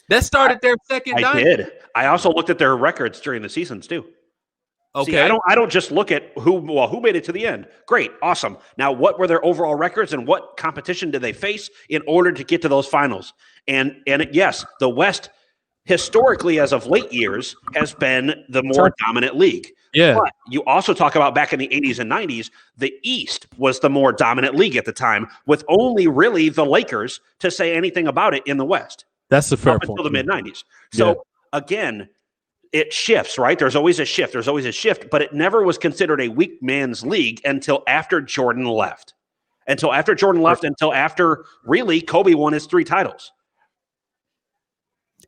Speaker 5: That started their second
Speaker 4: dynasty. I did. I also looked at their records during the seasons too.
Speaker 5: Okay.
Speaker 4: See, I don't just look at who made it to the end. Great, awesome. Now, what were their overall records and what competition did they face in order to get to those finals? And yes, the West historically, as of late years, has been the more dominant league.
Speaker 5: Yeah.
Speaker 4: But you also talk about back in the 80s and 90s, the East was the more dominant league at the time, with only really the Lakers to say anything about it in the West.
Speaker 5: That's a fair point.
Speaker 4: Until the mid 90s. So again, it shifts, right? There's always a shift. But it never was considered a weak man's league until after Jordan left. Until after really Kobe won his 3 titles.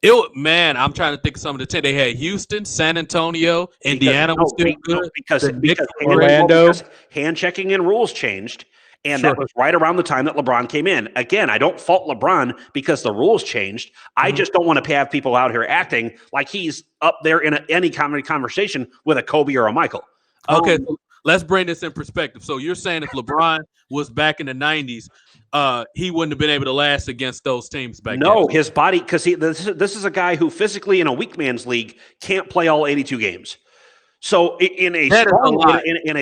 Speaker 5: I'm trying to think of some of the 10. They had Houston, San Antonio, Indiana was still good.
Speaker 4: Because
Speaker 1: Orlando.
Speaker 4: Hand checking and rules changed. And that was right around the time that LeBron came in. Again, I don't fault LeBron because the rules changed. I just don't want to have people out here acting like he's up there in any comedy conversation with a Kobe or a Michael.
Speaker 5: Okay, let's bring this in perspective. So you're saying if LeBron was back in the 90s, he wouldn't have been able to last against those teams back then?
Speaker 4: No, his body, because this is a guy who physically in a weak man's league can't play all 82 games. So in a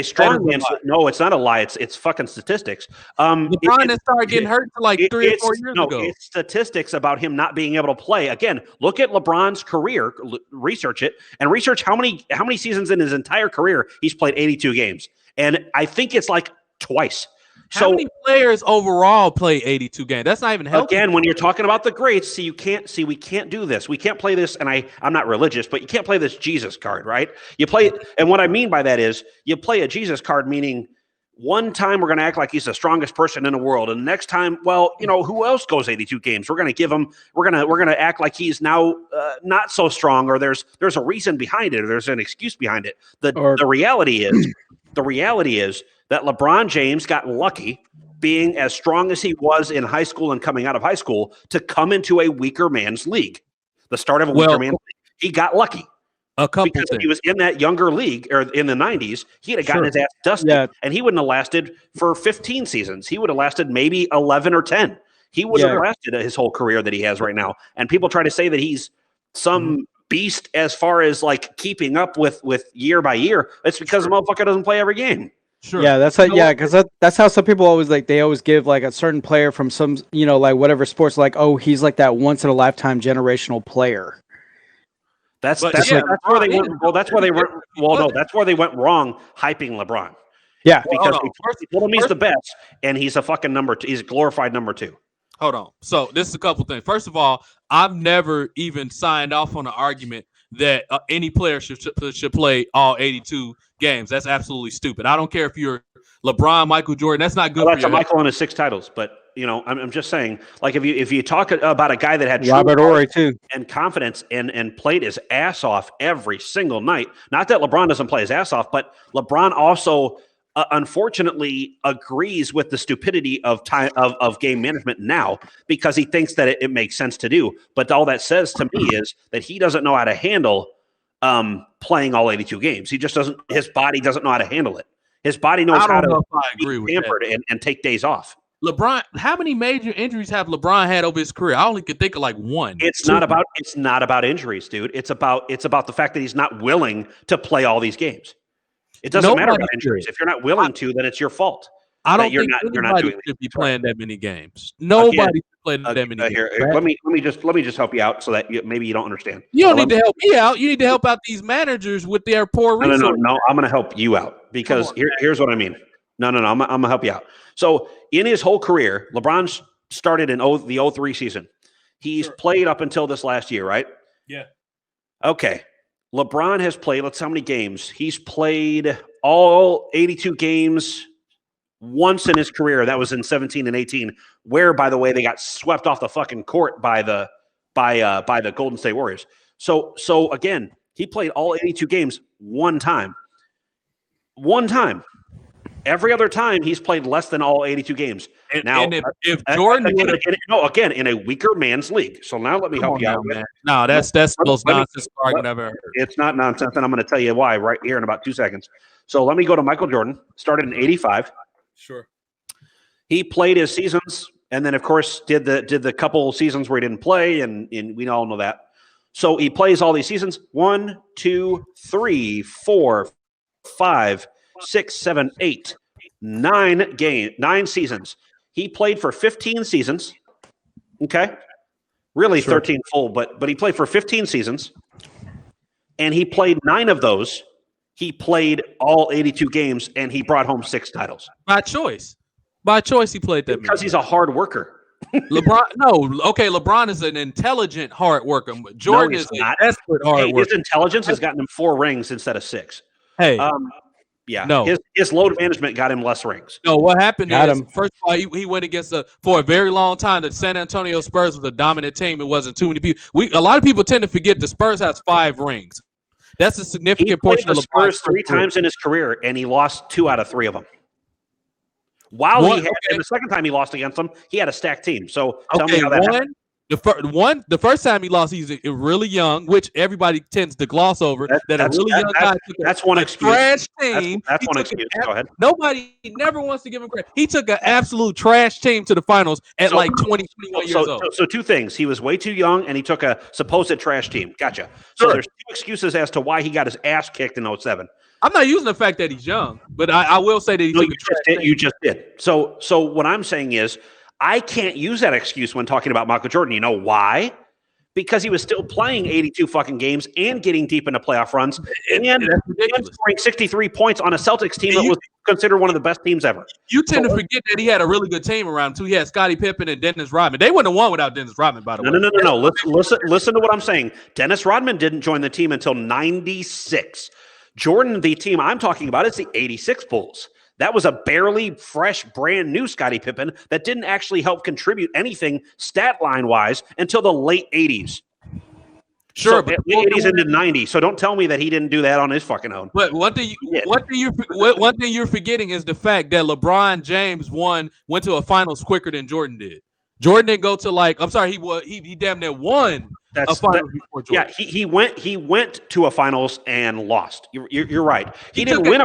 Speaker 4: strong man's league, no, it's not a lie. It's fucking statistics.
Speaker 5: LeBron has started getting hurt for like 3 or 4 years ago.
Speaker 4: It's statistics about him not being able to play. Again, look at LeBron's career, research it, and research how many seasons in his entire career he's played 82 games. And I think it's like twice.
Speaker 5: How many players overall play 82 games? That's not even healthy.
Speaker 4: Again, when you're talking about the greats, we can't do this. We can't play this, and I'm not religious, but you can't play this Jesus card, right? You play, and what I mean by that is you play a Jesus card, meaning one time we're going to act like he's the strongest person in the world, and the next time, well, who else goes 82 games? We're going to act like he's now not so strong, or there's a reason behind it, or there's an excuse behind it. The reality is that LeBron James got lucky being as strong as he was in high school and coming out of high school to come into a weaker man's league. The start of a weaker man's league. He got lucky. Because if he was in that younger league or in the 90s, he'd have gotten his ass dusted, and he wouldn't have lasted for 15 seasons. He would have lasted maybe 11 or 10. He wouldn't have lasted his whole career that he has right now. And people try to say that he's some beast as far as like keeping up with year by year. It's because the motherfucker doesn't play every game.
Speaker 1: Sure. Yeah, that's how. Yeah, because that's how some people always they always give like a certain player from some like whatever sports, like, oh, he's like that once in a lifetime generational player.
Speaker 4: That's where they went. Well, that's where they went. Well, no, that's where they went wrong hyping LeBron.
Speaker 1: Yeah,
Speaker 4: because he told him he's the best, and he's a fucking number two. He's a glorified number two.
Speaker 5: Hold on. So this is a couple things. First of all, I've never even signed off on the argument that any player should play all 82 games. That's absolutely stupid. I don't care if you're LeBron, Michael Jordan. That's not good.
Speaker 4: Well, that's Michael and his 6 titles. But I'm just saying, like if you talk about a guy that had
Speaker 1: Robert Horry too
Speaker 4: and confidence and played his ass off every single night. Not that LeBron doesn't play his ass off, but LeBron also unfortunately agrees with the stupidity of game management now because he thinks that it makes sense to do. But all that says to me is that he doesn't know how to handle playing all 82 games. He just doesn't. His body doesn't know how to handle it. His body knows how to be pampered and take days off.
Speaker 5: LeBron, how many major injuries have LeBron had over his career? I only could think of like one.
Speaker 4: It's not about injuries, dude. It's about the fact that he's not willing to play all these games. It doesn't matter about injuries. If you're not willing to, then it's your fault.
Speaker 5: I don't think anybody should be playing that many games. Nobody should play that many games.
Speaker 4: Here, let me just help you out so that maybe you don't understand.
Speaker 5: You don't need to help me out. You need to help out these managers with their poor resources.
Speaker 4: No. I'm going to help you out because here's what I mean. No. I'm going to help you out. So in his whole career, LeBron started in the 03 season. He's played up until this last year, right?
Speaker 5: Yeah.
Speaker 4: Okay. LeBron has played, let's see how many games. He's played all 82 games once in his career. That was in 17 and 18, where, by the way, they got swept off the fucking court by the Golden State Warriors. So again, he played all 82 games one time. Every other time, he's played less than all 82 games.
Speaker 5: If Jordan
Speaker 4: again in a weaker man's league. So now let me help you out.
Speaker 5: No, that's the most nonsense argument I've ever heard.
Speaker 4: It's not nonsense, and I'm going to tell you why right here in about 2 seconds. So let me go to Michael Jordan. Started in '85.
Speaker 5: Sure.
Speaker 4: He played his seasons, and then of course did the couple seasons where he didn't play, and we all know that. So he plays all these seasons: 1, 2, 3, 4, 5, 6, 7, 8, 9 seasons. He played for 15 seasons. Okay. Really 13 full, but he played for 15 seasons. And he played 9 of those. He played all 82 games and he brought home 6 titles.
Speaker 5: By choice. By choice he played that.
Speaker 4: Because he's a hard worker.
Speaker 5: LeBron is an intelligent hard worker. Jordan is a desperate hard worker.
Speaker 4: His intelligence has gotten him 4 rings instead of 6.
Speaker 5: Hey.
Speaker 4: Yeah. No. His load management got him less rings.
Speaker 5: No, what happened is, first of all, he went against for a very long time, the San Antonio Spurs was a dominant team. It wasn't too many people. A lot of people tend to forget the Spurs has 5 rings. That's a significant portion of the
Speaker 4: Spurs 3 times in his career, and he lost 2 out of 3 of them. And the second time he lost against them, he had a stacked team. So tell me how that happened.
Speaker 5: The first time he lost, he's really young, which everybody tends to gloss over.
Speaker 4: That's one excuse.
Speaker 5: Trash team.
Speaker 4: That's one excuse. Go ahead.
Speaker 5: Nobody never wants to give him credit. He took an absolute trash team to the finals at 21 years old.
Speaker 4: So two things. He was way too young, and he took a supposed trash team. Gotcha. So there's two excuses as to why he got his ass kicked in 07.
Speaker 5: I'm not using the fact that he's young, but I will say that
Speaker 4: you just did. So what I'm saying is, I can't use that excuse when talking about Michael Jordan. You know why? Because he was still playing 82 fucking games and getting deep into playoff runs and scoring 63 points on a Celtics team that was considered one of the best teams ever.
Speaker 5: You tend to forget that he had a really good team around too. He had Scottie Pippen and Dennis Rodman. They wouldn't have won without Dennis Rodman, by the way.
Speaker 4: No. Listen to what I'm saying. Dennis Rodman didn't join the team until 96. Jordan, the team I'm talking about, is the 86 Bulls. That was a barely fresh, brand new Scottie Pippen that didn't actually help contribute anything stat line wise until the late 80s.
Speaker 5: Sure,
Speaker 4: but late 80s into 90s. So don't tell me that he didn't do that on his fucking own.
Speaker 5: But one thing you're forgetting is the fact that LeBron James went to a finals quicker than Jordan did. Jordan didn't go to he damn near won a finals before Jordan.
Speaker 4: Yeah, he went to a finals and lost. You're right. He didn't win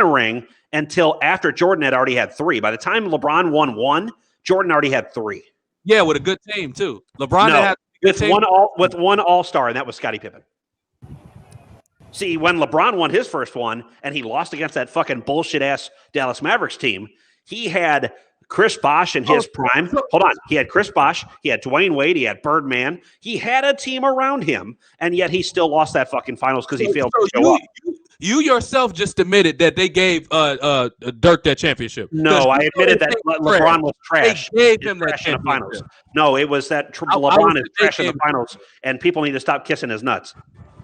Speaker 4: a ring until after Jordan had already had 3. By the time LeBron won 1, Jordan already had 3.
Speaker 5: Yeah, with a good team too. LeBron had
Speaker 4: with one All-Star, and that was Scottie Pippen. See, when LeBron won his first one and he lost against that fucking bullshit ass Dallas Mavericks team, he had Chris Bosh in his prime. Hold on. He had Chris Bosh. He had Dwayne Wade. He had Birdman. He had a team around him, and yet he still lost that fucking finals because he failed to show up.
Speaker 5: You yourself just admitted that they gave Dirk that championship.
Speaker 4: No, I admitted that LeBron was trash.
Speaker 5: They gave him that
Speaker 4: trash in the finals. No, it was that LeBron is trash in the finals, and people need to stop kissing his nuts.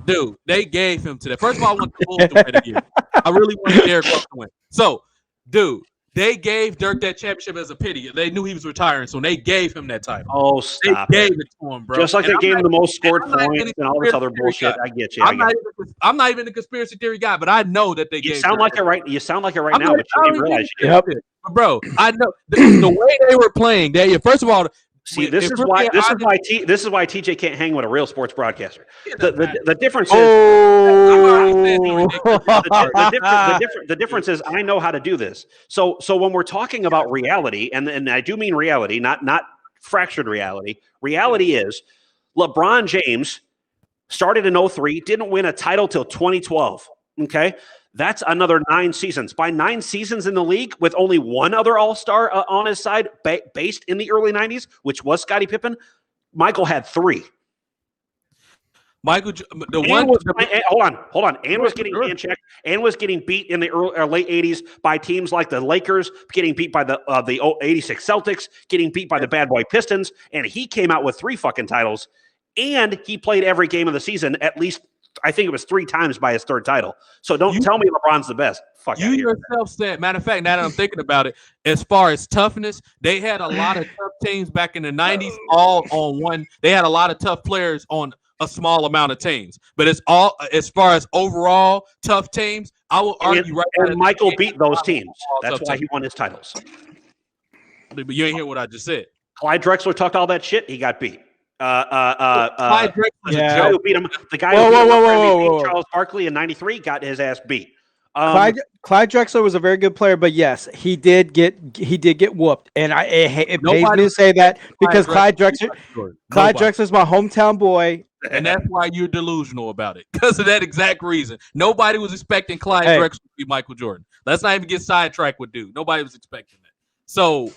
Speaker 5: Dude, they gave him to that. First of all, I want the Bulls to win again. I really wanted Derrick Rose to win. So, dude, they gave Dirk that championship as a pity. They knew he was retiring, so they gave him that title.
Speaker 4: Oh, stop!
Speaker 5: They gave it to him, bro.
Speaker 4: Just like they gave him the most scored points and all this other bullshit. I get you.
Speaker 5: I'm not even a conspiracy theory guy, but I know that they gave.
Speaker 4: You sound like it right now, but you didn't realize you did.
Speaker 5: Bro, I know the way they were playing. First of all.
Speaker 4: See, this is why TJ can't hang with a real sports broadcaster. The difference is the difference is I know how to do this. So when we're talking about reality, and I do mean reality, not fractured reality. Reality is LeBron James started in 03, didn't win a title till 2012. Okay. That's another 9 seasons. By 9 seasons in the league, with only one other All-Star on his side, based in the early 90s, which was Scottie Pippen, Michael had 3.
Speaker 5: Hold
Speaker 4: on. And was getting hand checked, and was getting beat in the late 80s by teams like the Lakers, getting beat by the 86 Celtics, getting beat by the bad boy Pistons, and he came out with 3 fucking titles, and he played every game of the season at least. I think it was 3 times by his 3rd title. So don't tell me LeBron's the best. Fuck you
Speaker 5: yourself said. Matter of fact, now that I'm thinking about it, as far as toughness, they had a lot of tough teams back in the 90s, all on one. They had a lot of tough players on a small amount of teams. But it's all as far as overall tough teams. I will argue
Speaker 4: and Michael beat those teams. That's why he won his titles.
Speaker 5: But you ain't hear what I just said.
Speaker 4: Clyde Drexler talked all that shit. He got beat.
Speaker 5: Clyde
Speaker 4: Drexler who beat him. The guy who beat Charles Barkley in '93 got his ass beat.
Speaker 1: Clyde Drexler was a very good player, but yes, he did get whooped, and it pains me to say that because Clyde Drexler's my hometown boy,
Speaker 5: and that's why you're delusional about it because of that exact reason. Nobody was expecting Clyde Drexler to be Michael Jordan. Let's not even get sidetracked with dude. Nobody was expecting that. So,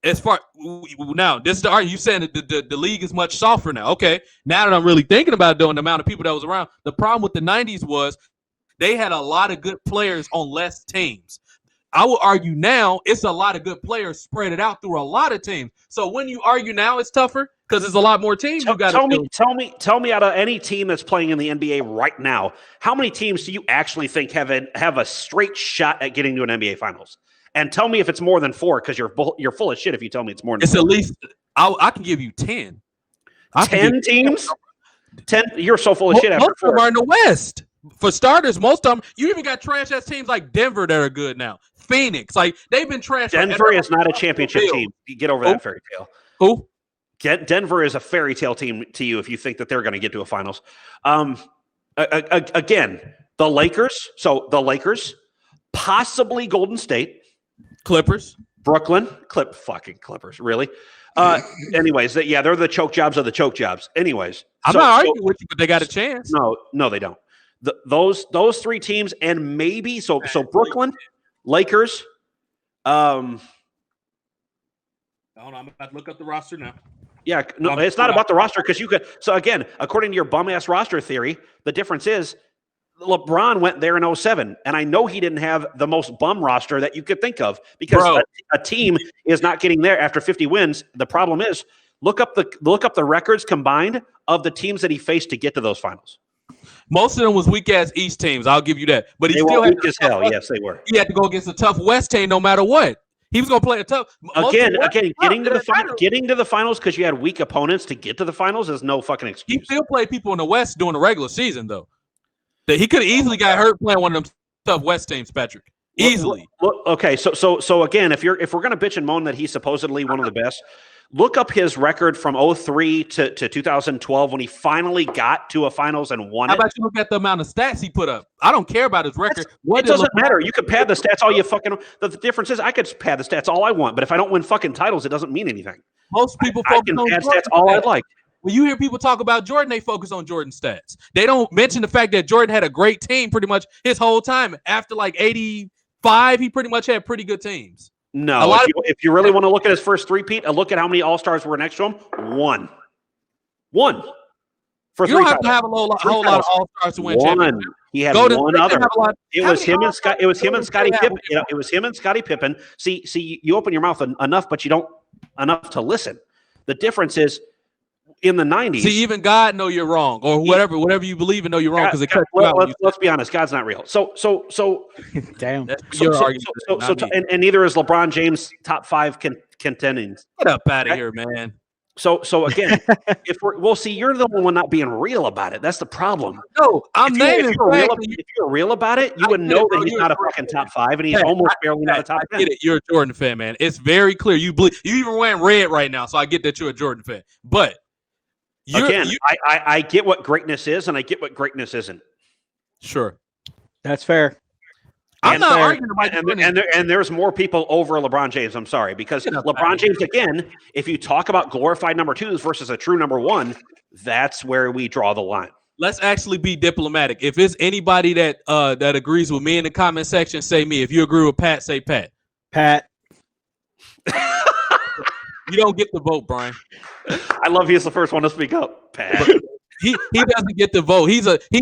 Speaker 5: as far now, this is the argument. You saying that the league is much softer now. Okay, now that I'm really thinking about it, though, and the amount of people that was around, the problem with the '90s was they had a lot of good players on less teams. I will argue now it's a lot of good players spread it out through a lot of teams. So when you argue now, it's tougher because there's a lot more teams.
Speaker 4: Tell me out of any team that's playing in the NBA right now, how many teams do you actually think have a straight shot at getting to an NBA Finals? And tell me if it's more than 4, because you're full of shit if you tell me it's more than 4.
Speaker 5: It's at least I can give you 10.
Speaker 4: 10 teams? 10? You're so full of shit.
Speaker 5: Most of them are in the West. For starters, most of them. You even got trash ass teams like Denver that are good now. Phoenix. Like they've been trash.
Speaker 4: Denver is not a championship team. You get over that fairy tale.
Speaker 5: Who?
Speaker 4: Denver is a fairy tale team to you if you think that they're going to get to a finals. Again, the Lakers. So the Lakers, possibly Golden State,
Speaker 5: Clippers,
Speaker 4: Brooklyn, Clippers. Really? Anyways, they're the choke jobs of the choke jobs. Anyways,
Speaker 5: I'm not arguing with you, but they got a chance.
Speaker 4: No, they don't. Those three teams, and maybe so Brooklyn, Lakers.
Speaker 3: Hold on, I'm about to look up the roster now.
Speaker 4: Yeah, no, it's not about the roster because you could. So again, according to your bum ass roster theory, the difference is LeBron went there in 2007, and I know he didn't have the most bum roster that you could think of because a team is not getting there after 50 wins. The problem is look up the records combined of the teams that he faced to get to those finals.
Speaker 5: Most of them was weak ass East teams. I'll give you that, but
Speaker 4: They were weak as hell. Yes, they were.
Speaker 5: He had to go against a tough West team no matter what. He was going to play a tough.
Speaker 4: Getting to the finals because you had weak opponents to get to the finals is no fucking excuse.
Speaker 5: He still played people in the West during the regular season, though. That he could have easily got hurt playing one of them tough West teams, Patrick. Easily.
Speaker 4: Okay, so again, if we're gonna bitch and moan that he's supposedly one of the best, look up his record from 2003 to 2012 when he finally got to a finals and won.
Speaker 5: How about you look at the amount of stats he put up? I don't care about his record.
Speaker 4: It doesn't matter. You could pad the stats all you fucking. The difference is I could pad the stats all I want, but if I don't win fucking titles, it doesn't mean anything.
Speaker 5: Most people
Speaker 4: I can pad stats all I'd like.
Speaker 5: When you hear people talk about Jordan, they focus on Jordan stats. They don't mention the fact that Jordan had a great team pretty much his whole time. After like 85, he pretty much had pretty good teams.
Speaker 4: No, if you really want to look at his first three-peat, look at how many All-Stars were next to him. One. For
Speaker 5: you don't have to have a whole lot of All-Stars to win championship.
Speaker 4: He had one other. It was him and Scott. It was him and Scottie Pippen. It was him and Scottie Pippen. See, you open your mouth enough, but you don't enough to listen. The difference is in the 90s.
Speaker 5: See, even God know you're wrong, or whatever you believe in know you're wrong because it cuts you out.
Speaker 4: Let's be honest, God's not real. So
Speaker 1: damn.
Speaker 4: And neither is LeBron James top 5 contending.
Speaker 5: Get up out of here, man.
Speaker 4: So again, you're the one not being real about it. That's the problem.
Speaker 5: No, I'm
Speaker 4: if you're real about it, you would know that he's not a fucking top 5, and he's almost barely not a top 10.
Speaker 5: I get it. You're a Jordan fan, man. It's very clear. You even wearing red right now, so I get that you're a Jordan fan. But
Speaker 4: I get what greatness is, and I get what greatness isn't.
Speaker 5: Sure,
Speaker 1: that's fair.
Speaker 5: I'm not arguing about
Speaker 4: and there's more people over LeBron James. I'm sorry, because LeBron James, again, if you talk about glorified number 2s versus a true number 1, that's where we draw the line.
Speaker 5: Let's actually be diplomatic. If it's anybody that agrees with me in the comment section, say me. If you agree with Pat, say Pat.
Speaker 1: Pat.
Speaker 5: You don't get the vote, Brian.
Speaker 4: I love he's the first one to speak up. Pat.
Speaker 5: He doesn't get the vote. He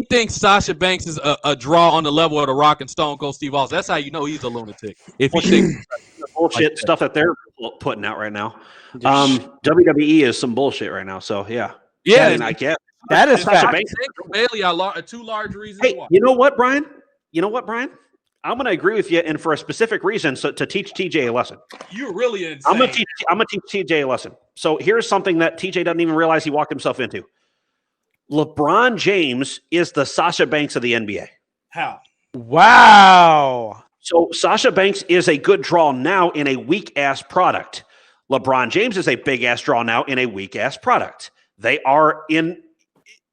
Speaker 5: thinks Sasha Banks is a draw on the level of the Rock and Stone Cold Steve Austin. That's how you know he's a lunatic. If he thinks
Speaker 4: bullshit like stuff that they're putting out right now. WWE is some bullshit right now. So yeah, I get
Speaker 1: that is
Speaker 5: Sasha Banks. Bailey are two large reasons.
Speaker 4: Hey, you know what, Brian? I'm going to agree with you, and for a specific reason, so to teach TJ a lesson.
Speaker 5: You're really insane.
Speaker 4: I'm going to teach TJ a lesson. So here's something that TJ doesn't even realize he walked himself into. LeBron James is the Sasha Banks of the NBA.
Speaker 5: How?
Speaker 1: Wow.
Speaker 4: So Sasha Banks is a good draw now in a weak-ass product. LeBron James is a big-ass draw now in a weak-ass product. They are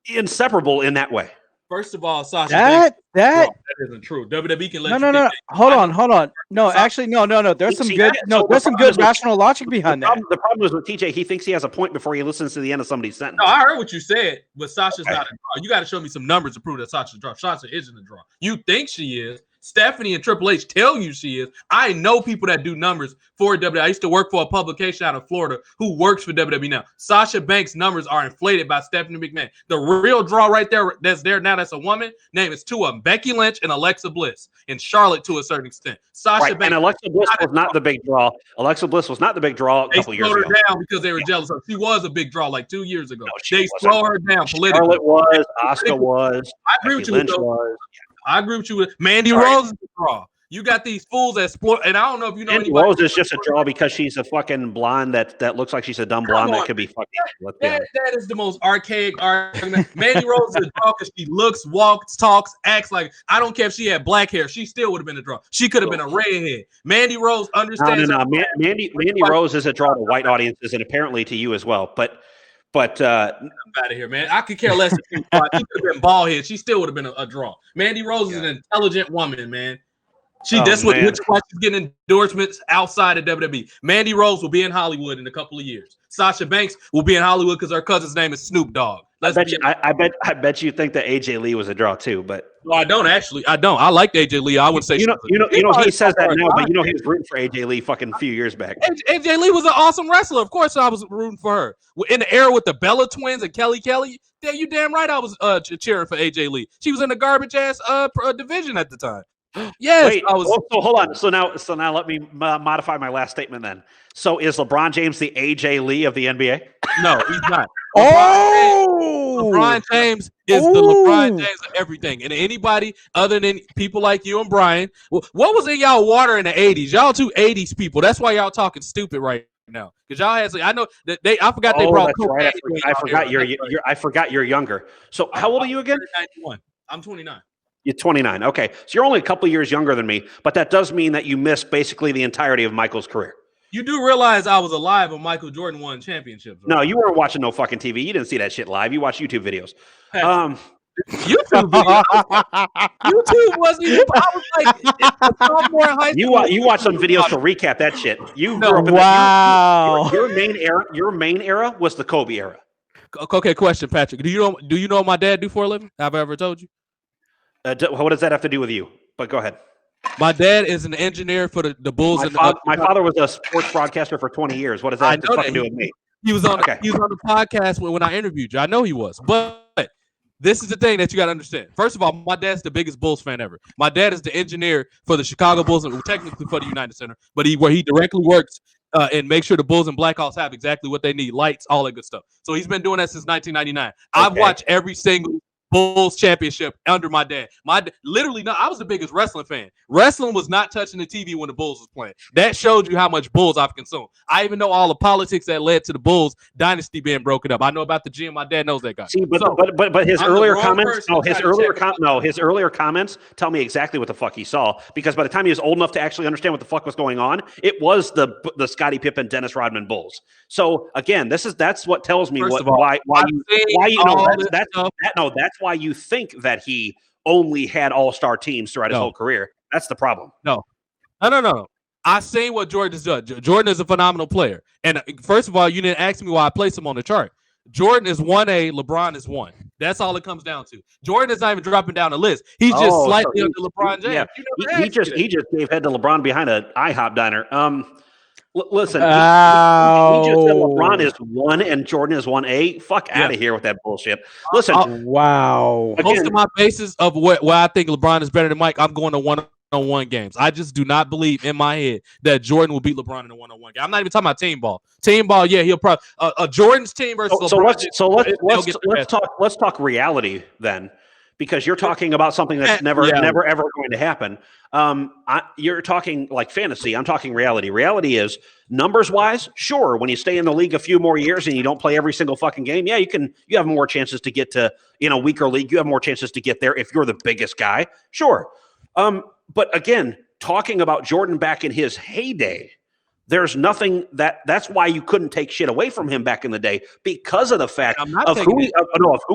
Speaker 4: inseparable in that way.
Speaker 5: First of all, Sasha Banks,
Speaker 1: that
Speaker 5: isn't true. WWE can let
Speaker 1: no. Hold on. No, actually, no. There's some good rational logic behind that.
Speaker 4: The problem is with TJ, he thinks he has a point before he listens to the end of somebody's sentence.
Speaker 5: No, I heard what you said, but Sasha's not a draw. You got to show me some numbers to prove that Sasha's a draw. Sasha isn't a draw. You think she is. Stephanie and Triple H tell you she is. I know people that do numbers for WWE. I used to work for a publication out of Florida who works for WWE now. Sasha Banks' numbers are inflated by Stephanie McMahon. The real draw right there that's there now that's a woman, name is two of them, Becky Lynch and Alexa Bliss, and Charlotte to a certain extent. Sasha Banks,
Speaker 4: and Alexa Bliss was not the big draw. Alexa Bliss was not the big draw a couple years ago.
Speaker 5: They slowed her down because they were jealous of her. She was a big draw like 2 years ago. No, they slowed her down politically.
Speaker 4: Charlotte was, Asuka was.
Speaker 5: I agree with you. I agree with you. Mandy Rose is a draw. You got these fools that sport, and I don't know if you know
Speaker 4: Mandy
Speaker 5: anybody.
Speaker 4: Rose is just a draw because she's a fucking blonde that looks like she's a dumb blonde that could be fucking. Let's be honest.
Speaker 5: That is the most archaic argument. Mandy Rose is a draw because she looks, walks, talks, acts like. I don't care if she had black hair. She still would have been a draw. She could have been a redhead. Mandy Rose understands.
Speaker 4: No. Mandy Rose is a draw to white audiences and apparently to you as well. But
Speaker 5: I'm out of here, man. I could care less if she could have been bald head. She still would have been a draw. Mandy Rose is an intelligent woman, man. That's what she's getting endorsements outside of WWE. Mandy Rose will be in Hollywood in a couple of years. Sasha Banks will be in Hollywood because her cousin's name is Snoop Dogg.
Speaker 4: I bet you think that AJ Lee was a draw too, but
Speaker 5: no, I don't actually. I don't. I like AJ Lee. I would say
Speaker 4: he says that now, but he was rooting for AJ Lee fucking a few years back.
Speaker 5: AJ Lee was an awesome wrestler. Of course, I was rooting for her in the era with the Bella Twins and Kelly. Yeah, you damn right. I was cheering for AJ Lee. She was in the garbage ass division at the time. Yes,
Speaker 4: wait, I was. So hold on. So now let me modify my last statement then. So is LeBron James the AJ Lee of the NBA?
Speaker 5: No, he's not.
Speaker 1: LeBron
Speaker 5: James is the LeBron James of everything. And anybody other than people like you and Brian, what was in y'all water in the 80s? Y'all two 80s people. That's why y'all talking stupid right now. Because y'all had, I know that I forgot they brought.
Speaker 4: Right. I forgot you're younger. So how old are you again?
Speaker 5: 91. I'm 29.
Speaker 4: You're 29. Okay. So you're only a couple years younger than me, but that does mean that you missed basically the entirety of Michael's career.
Speaker 5: You do realize I was alive when Michael Jordan won championships, right?
Speaker 4: No, you weren't watching no fucking TV. You didn't see that shit live. You watched YouTube videos.
Speaker 5: YouTube wasn't even. I was like, sophomore in high school.
Speaker 4: You watched some videos to recap that shit. You grew up in your main era was the Kobe era.
Speaker 5: Okay, question, Patrick. Do you know what my dad do for a living? Have I ever told you?
Speaker 4: What does that have to do with you? But go ahead.
Speaker 5: My dad is an engineer for the Bulls.
Speaker 4: My father was a sports broadcaster for 20 years. What does that have to fucking do with me?
Speaker 5: He was on the podcast when I interviewed you. I know he was. But this is the thing that you got to understand. First of all, my dad's the biggest Bulls fan ever. My dad is the engineer for the Chicago Bulls and technically for the United Center, but he directly works and make sure the Bulls and Blackhawks have exactly what they need, lights, all that good stuff. So he's been doing that since 1999. Okay. I've watched every single Bulls championship under my dad. I was the biggest wrestling fan. Wrestling was not touching the TV when the Bulls was playing. That showed you how much Bulls I've consumed. I even know all the politics that led to the Bulls dynasty being broken up. I know about the gym. My dad knows that guy.
Speaker 4: See, but his earlier comments, his earlier comments tell me exactly what the fuck he saw, because by the time he was old enough to actually understand what the fuck was going on, it was the Scottie Pippen, Dennis Rodman Bulls. So again, that's what tells me that's why you think that he only had all-star teams throughout his whole career. That's the problem.
Speaker 5: No. I seen what Jordan has done. Jordan is a phenomenal player. And first of all, you didn't ask me why I placed him on the chart. Jordan is 1A, LeBron is 1. That's all it comes down to. Jordan is not even dropping down the list. He's just slightly under LeBron James.
Speaker 4: Yeah. He just gave head to LeBron behind an IHOP diner. Listen, he just said LeBron is 1 and Jordan is 1A. Fuck out of here with that bullshit. Listen,
Speaker 1: wow.
Speaker 5: Most of my basis of why I think LeBron is better than Mike, I'm going to one-on-one games. I just do not believe in my head that Jordan will beat LeBron in a one-on-one game. I'm not even talking about team ball. Team ball, yeah, he'll probably Jordan's team versus LeBron.
Speaker 4: Let's talk reality then. Because you're talking about something that's never ever going to happen. You're talking like fantasy. I'm talking reality. Reality is numbers wise, sure. When you stay in the league a few more years and you don't play every single fucking game, yeah, you have more chances to get to a weaker league. You have more chances to get there if you're the biggest guy, sure. But again, talking about Jordan back in his heyday, there's nothing that's why you couldn't take shit away from him back in the day, because of the fact of who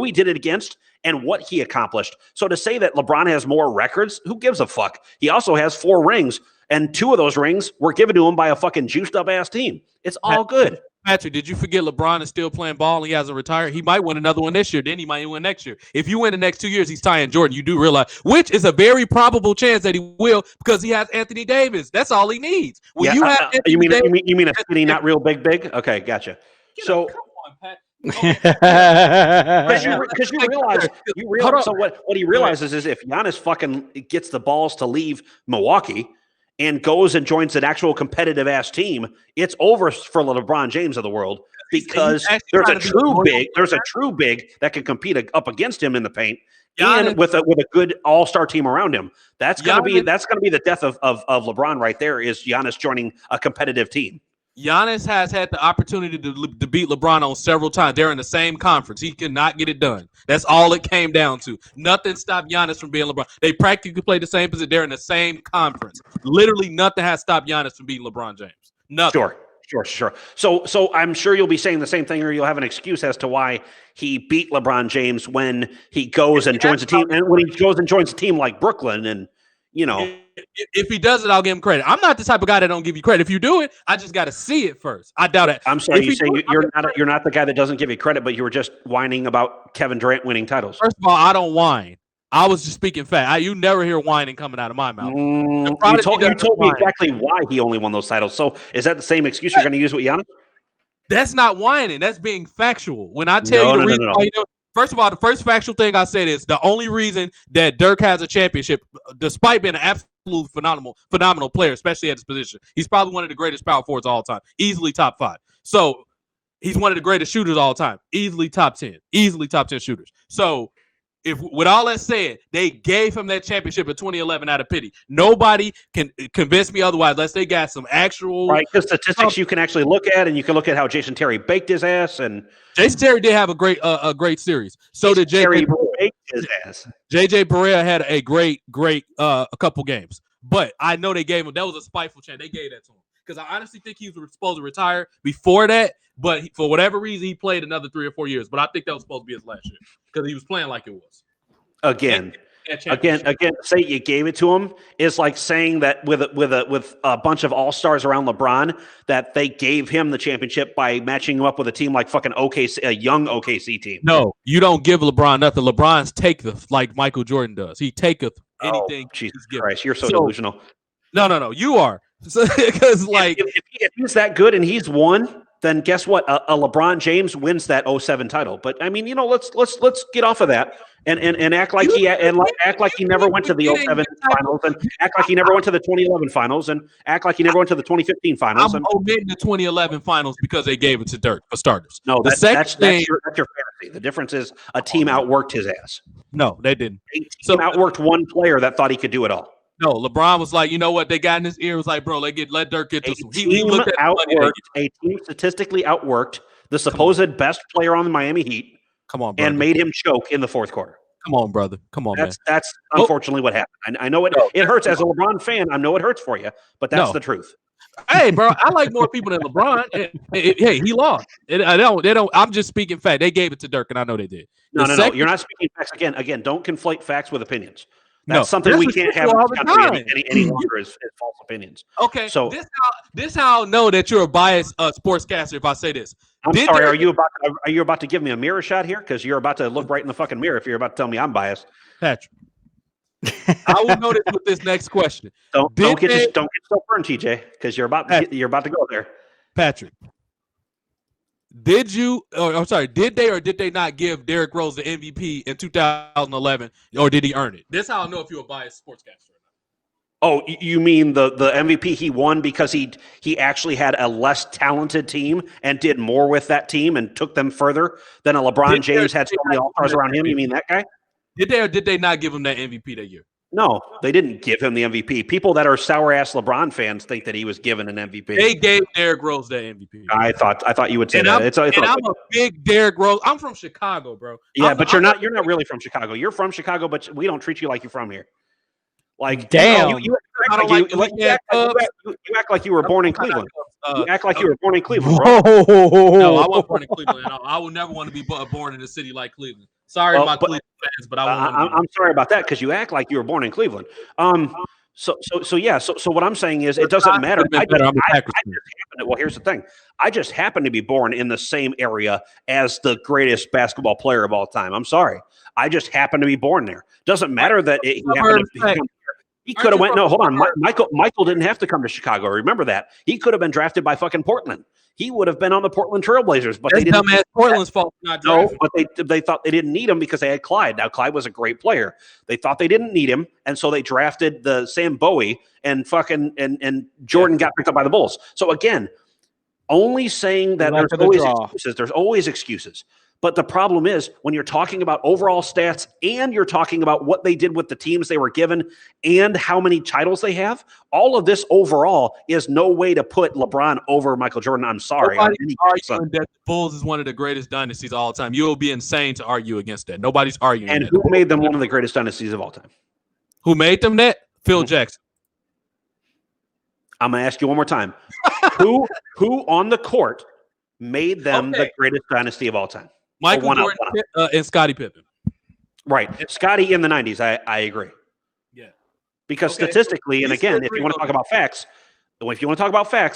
Speaker 4: he did it against and what he accomplished. So to say that LeBron has more records, who gives a fuck? He also has 4 rings, and 2 of those rings were given to him by a fucking juiced up ass team. It's all good.
Speaker 5: Patrick, did you forget LeBron is still playing ball and he hasn't retired? He might win another one this year. Then he might win next year. If you win the next 2 years, he's tying Jordan. You do realize, which is a very probable chance that he will, because he has Anthony Davis. That's all he needs.
Speaker 4: You mean a skinny, not real big? Okay, gotcha. Come on, Pat. Because you realize. So what he realizes is if Giannis fucking gets the balls to leave Milwaukee and goes and joins an actual competitive ass team, it's over for LeBron James of the world, because there's a true big that can compete up against him in the paint. and with a good all-star team around him. That's gonna be the death of LeBron right there. Is Giannis joining a competitive team?
Speaker 5: Giannis has had the opportunity to beat LeBron on several times. They're in the same conference. He could not get it done. That's all it came down to. Nothing stopped Giannis from being LeBron. They practically play the same position. They're in the same conference. Literally nothing has stopped Giannis from beating LeBron James. Nothing.
Speaker 4: Sure. So I'm sure you'll be saying the same thing, or you'll have an excuse as to why he beat LeBron James when he goes and joins a team, and when he goes and joins a team like Brooklyn, and
Speaker 5: If he does it, I'll give him credit. I'm not the type of guy that don't give you credit. If you do it, I just got to see it first. I doubt it.
Speaker 4: I'm sorry, you're not the guy that doesn't give you credit, but you were just whining about Kevin Durant winning titles.
Speaker 5: First of all, I don't whine. I was just speaking fact. You never hear whining coming out of my mouth.
Speaker 4: You told me exactly why he only won those titles. So is that the same excuse you're going to use with Giannis?
Speaker 5: That's not whining. That's being factual. When I tell you the reason why, first of all, the first factual thing I said is the only reason that Dirk has a championship, despite being an absolute phenomenal player, especially at his position, he's probably one of the greatest power forwards of all time, easily top 5. So he's one of the greatest shooters of all time, easily top 10 shooters. So if with all that said, they gave him that championship in 2011 out of pity. Nobody can convince me otherwise unless they got some actual
Speaker 4: because statistics you can actually look at, and you can look at how Jason Terry baked his ass, and
Speaker 5: Jason Terry did have a great series. So did
Speaker 4: Terry baked his ass.
Speaker 5: JJ Barea had a great a couple games, but I know they gave him that was a spiteful chance. They gave that to him because I honestly think he was supposed to retire before that, but for whatever reason he played another 3 or 4 years. But I think that was supposed to be his last year because he was playing like it was. Again,
Speaker 4: say you gave it to him is like saying that with a bunch of all-stars around LeBron that they gave him the championship by matching him up with a team like fucking OKC, a young OKC team.
Speaker 5: No, you don't give LeBron nothing. LeBron's taketh like Michael Jordan does. He taketh anything.
Speaker 4: Jesus Christ, you're so delusional.
Speaker 5: No, you are. Because
Speaker 4: if he's that good and he's won, then guess what? A LeBron James wins that 07 title. But I mean, let's get off of that and act like he never went to the 07 finals, and act like he never went to the 2011 finals, and act like he never went to the 2015 finals.
Speaker 5: I'm omitting the 2011 finals because they gave it to Dirk for starters.
Speaker 4: No, that's your fantasy. The difference is a team outworked his ass.
Speaker 5: No, they didn't.
Speaker 4: A team outworked one player that thought he could do it all.
Speaker 5: No, LeBron was like, you know what? They got in his ear. Was like, bro, let Dirk get this. He looked at
Speaker 4: a team statistically outworked the supposed best player on the Miami Heat.
Speaker 5: Come on, brother.
Speaker 4: And made him choke in the fourth quarter.
Speaker 5: Come on, brother. Come on, man.
Speaker 4: That's unfortunately what happened. I know it hurts as a LeBron fan. I know it hurts for you, but that's the truth.
Speaker 5: Hey, bro, I like more people than LeBron. Hey, he lost. I don't. I'm just speaking fact. They gave it to Dirk, and I know they did.
Speaker 4: No. You're not speaking facts again. Don't conflate facts with opinions. That's something we can't have in this country any longer is false opinions.
Speaker 5: Okay,
Speaker 4: so
Speaker 5: this how I'll know that you're a biased sportscaster if I say this.
Speaker 4: I'm sorry. Are you about to give me a mirror shot here? Because you're about to look right in the fucking mirror if you're about to tell me I'm biased.
Speaker 5: Patrick, I will know this with this next question.
Speaker 4: Don't get so burned, TJ, because you're about to go there.
Speaker 5: Patrick, did they or did they not give Derrick Rose the MVP in 2011, or did he earn it? That's how I know if you're a biased sportscaster.
Speaker 4: Oh, you mean the MVP he won because he actually had a less talented team and did more with that team and took them further than a LeBron James had so many all-stars around him? You mean that guy?
Speaker 5: Did they or did they not give him that MVP that year?
Speaker 4: No, they didn't give him the MVP. People that are sour-ass LeBron fans think that he was given an MVP.
Speaker 5: They gave Derrick Rose that MVP.
Speaker 4: I thought you would say that.
Speaker 5: I'm a big Derrick Rose. I'm from Chicago, bro.
Speaker 4: Yeah, but you're not really from Chicago. You're from Chicago, but we don't treat you like you're from here. Like,
Speaker 1: damn,
Speaker 4: you act like you were born in Cleveland. You act like you were born in Cleveland, bro.
Speaker 5: No, I wasn't born in Cleveland. I would never want to be born in a city like Cleveland. Sorry, my Cleveland fans, but
Speaker 4: I'm sorry about that because you act like you were born in Cleveland. So what I'm saying is it doesn't matter. Well, here's the thing. I just happen to be born in the same area as the greatest basketball player of all time. I'm sorry. I just happen to be born there. Doesn't matter that he happened to become. He could have went. No, hold on. Michael didn't have to come to Chicago. Remember that. He could have been drafted by fucking Portland. He would have been on the Portland Trailblazers, but they didn't.
Speaker 5: Portland's fault.
Speaker 4: No, but they thought they didn't need him because they had Clyde. Now Clyde was a great player. They thought they didn't need him, and so they drafted the Sam Bowie and fucking and Jordan got picked up by the Bulls. So again, only saying that there's always excuses. There's always excuses. But the problem is when you're talking about overall stats and you're talking about what they did with the teams they were given and how many titles they have, all of this overall is no way to put LeBron over Michael Jordan. I'm sorry.
Speaker 5: Nobody's arguing that the Bulls is one of the greatest dynasties of all time. You'll be insane to argue against that. Nobody's arguing.
Speaker 4: And
Speaker 5: that.
Speaker 4: who made them one of the greatest dynasties of all time?
Speaker 5: Who made them that? Phil Jackson.
Speaker 4: I'm going to ask you one more time. who on the court made them the greatest dynasty of all time?
Speaker 5: Michael Jordan and Scottie Pippen.
Speaker 4: Right. Scottie in the 90s, I agree.
Speaker 5: Yeah.
Speaker 4: Because statistically, and again, if you want to talk about facts,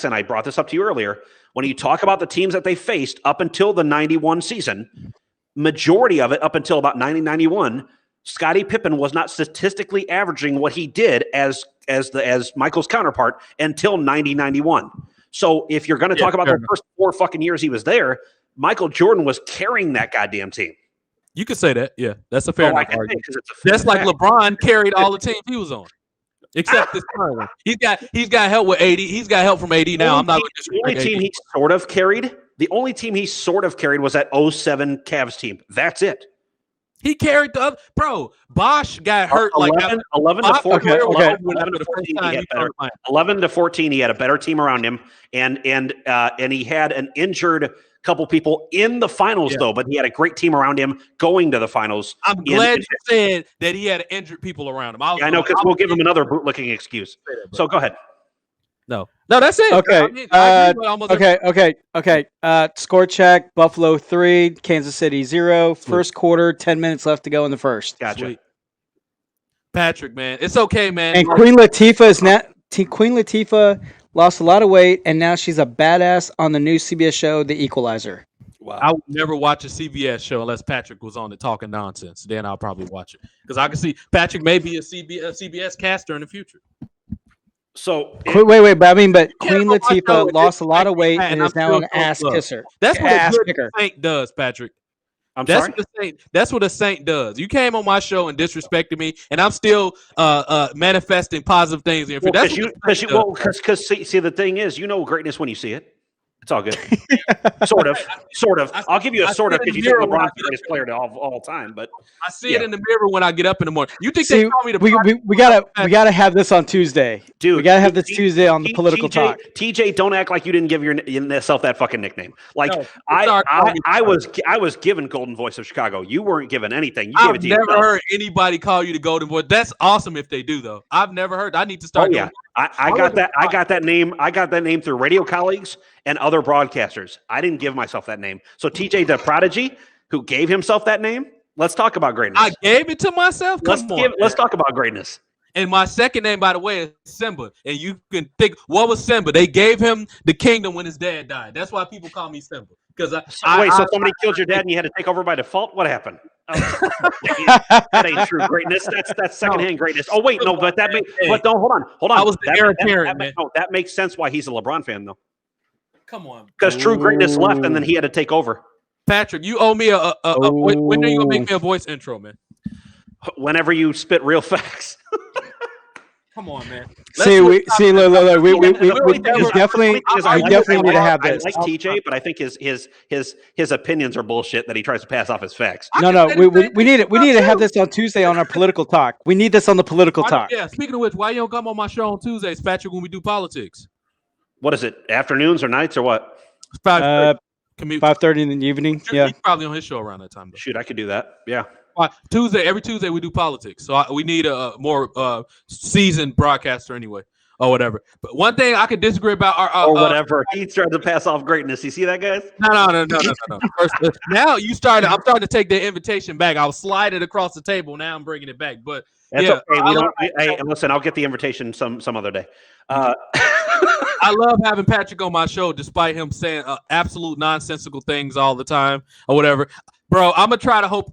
Speaker 4: and I brought this up to you earlier, when you talk about the teams that they faced up until the 91 season, majority of it up until about 90-91, Scottie Pippen was not statistically averaging what he did as Michael's counterpart until 90-91. So if you're going to talk about the first 4 fucking years he was there, Michael Jordan was carrying that goddamn team.
Speaker 5: You could say that. Yeah, that's a fair enough argument.
Speaker 4: That's
Speaker 5: like LeBron carried all the teams he was on, except this current one. He's got help with AD. He's got help from AD now. I'm not
Speaker 4: the only team he sort of carried. The only team he sort of carried was that 07 Cavs team. That's it.
Speaker 5: He carried the other, bro. Bosch got hurt
Speaker 4: 11 to 14. 11 to 14. He had a better team around him, and he had an injured couple people in the finals though, but he had a great team around him going to the finals.
Speaker 5: I'm glad you said that he had injured people around him.
Speaker 4: I know, because we'll give him another bootlicking excuse. So go ahead.
Speaker 5: No, that's it.
Speaker 1: Okay. Okay. Score check: Buffalo 3, Kansas City 0. First quarter, 10 minutes left to go in the first.
Speaker 4: Gotcha.
Speaker 5: Sweet. Patrick, man, it's okay, man.
Speaker 1: And Queen Latifah lost a lot of weight, and now she's a badass on the new CBS show, The Equalizer.
Speaker 4: Wow.
Speaker 5: I would never watch a CBS show unless Patrick was on it talking nonsense. Then I'll probably watch it because I can see Patrick may be a CBS caster in the future.
Speaker 4: So
Speaker 1: wait, but Queen Latifah lost a lot of weight and is now an ass kisser.
Speaker 5: That's what a good saint does, Patrick. That's what a saint does. You came on my show and disrespected me, and I'm still manifesting positive things. Because
Speaker 4: see, the thing is, you know greatness when you see it. It's all good. Sort of. I'll give you a sort of because you think LeBron's the greatest player of all time. But
Speaker 5: I see it in the mirror when I get up in the morning. You think
Speaker 1: they call me we gotta have this on Tuesday, dude. We gotta have this Tuesday on the political talk.
Speaker 4: TJ, don't act like you didn't give yourself that fucking nickname. Like I was given Golden Voice of Chicago. You weren't given anything. You
Speaker 5: I've never heard anybody call you the Golden Voice. That's awesome if they do though. I've never heard. I need to start.
Speaker 4: I got that name. I got that name through radio colleagues and other broadcasters. I didn't give myself that name. So TJ the Prodigy, who gave himself that name, let's talk about greatness.
Speaker 5: I gave it to myself.
Speaker 4: Let's talk about greatness.
Speaker 5: And my second name, by the way, is Simba. And you can think, what was Simba? They gave him the kingdom when his dad died. That's why people call me Simba. Because
Speaker 4: so somebody killed your dad and you had to take over by default? What happened? That ain't true greatness. That's secondhand greatness. Oh wait, no, but hold on.
Speaker 5: I was the heir apparent, man.
Speaker 4: That makes sense why he's a LeBron fan though.
Speaker 5: Come on,
Speaker 4: because true greatness left and then he had to take over.
Speaker 5: Patrick, you owe me a voice. When are you gonna make me a voice intro, man?
Speaker 4: Whenever you spit real facts.
Speaker 5: Come on, man.
Speaker 1: We definitely need to have this.
Speaker 4: I like TJ, but I think his opinions are bullshit that he tries to pass off as facts.
Speaker 1: No, we need it. We need to have this on Tuesday on our political talk. We need this on the political talk.
Speaker 5: Yeah. Speaking of which, why you don't come on my show on Tuesdays, Patrick, when we do politics?
Speaker 4: What is it? Afternoons or nights or what?
Speaker 1: 5:30 in the evening. Yeah,
Speaker 5: he's probably on his show around that time. Though.
Speaker 4: Shoot, I could do that. Yeah.
Speaker 5: Every Tuesday we do politics, so we need a more seasoned broadcaster anyway, or whatever. But one thing I could disagree about,
Speaker 4: or whatever. He's trying to pass off greatness. You see that, guys?
Speaker 5: No. First, now I'm starting to take the invitation back. I was sliding across the table. Now I'm bringing it back. But
Speaker 4: that's okay. Listen, I'll get the invitation some other day.
Speaker 5: I love having Patrick on my show, despite him saying absolute nonsensical things all the time or whatever. Bro, I'm gonna try to hope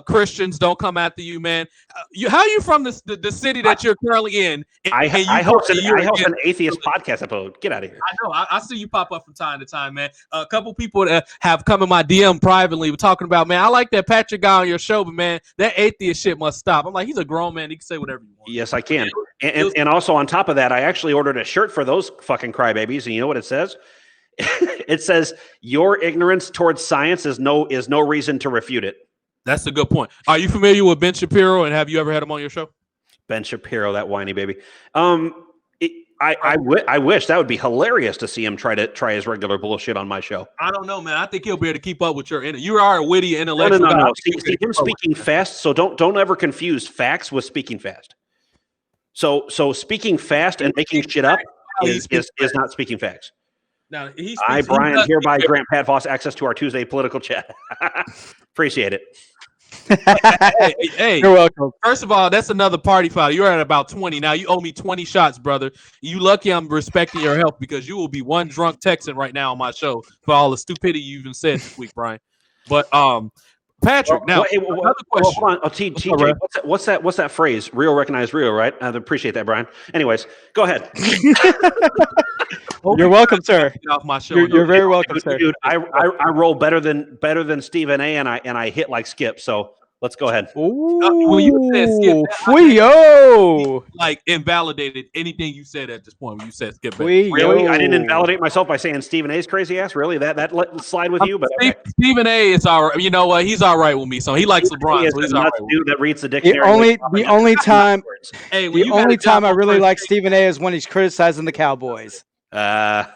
Speaker 5: Christians don't come after you, man. How are you from the city that you're currently in?
Speaker 4: I host an atheist podcast episode. Get out of here.
Speaker 5: I know. I see you pop up from time to time, man. A couple people that have come in my DM privately were talking about, man, I like that Patrick guy on your show, but man, that atheist shit must stop. I'm like, he's a grown man. He can say whatever you want.
Speaker 4: Yes, I can. And also on top of that, I actually ordered a shirt for those fucking crybabies, and you know what it says? It says your ignorance towards science is no reason to refute it.
Speaker 5: That's a good point. Are you familiar with Ben Shapiro, and have you ever had him on your show?
Speaker 4: Ben Shapiro, that whiny baby. I wish that would be hilarious to see him try his regular bullshit on my show.
Speaker 5: I don't know, man. I think he'll be able to keep up with you are a witty intellectual.
Speaker 4: No. See him speaking fast. So don't ever confuse facts with speaking fast. So speaking fast and making shit up is not speaking facts.
Speaker 5: Now,
Speaker 4: I, Brian, hereby grant Pat Voss access to our Tuesday political chat. Appreciate it.
Speaker 5: Hey,
Speaker 1: you're welcome.
Speaker 5: First of all, that's another party foul. You're at about 20. Now you owe me 20 shots, brother. You lucky I'm respecting your health, because you will be one drunk Texan right now on my show for all the stupidity you even said this week, Brian. But Patrick, now another question.
Speaker 4: Hold on. TJ, what's that phrase? Real recognize real, right? I appreciate that, Brian. Anyways, go ahead.
Speaker 1: You're welcome, sir.
Speaker 5: Get off my show.
Speaker 1: You're very welcome, sir.
Speaker 4: Dude, I roll better than Stephen A, and I hit like Skip. So let's go ahead.
Speaker 1: Ooh,
Speaker 5: you said Skip,
Speaker 1: Fio.
Speaker 5: like invalidated anything you said at this point when you said Skip.
Speaker 4: Really? I didn't invalidate myself by saying Stephen A's crazy ass. Really? That let slide with you? But okay.
Speaker 5: Stephen A is all right. You know what? He's all right with me. So he likes LeBron. So he's all right.
Speaker 4: Dude that reads the dictionary.
Speaker 1: The only time I really like
Speaker 5: first
Speaker 1: Stephen A is when he's criticizing the Cowboys.
Speaker 5: Yeah.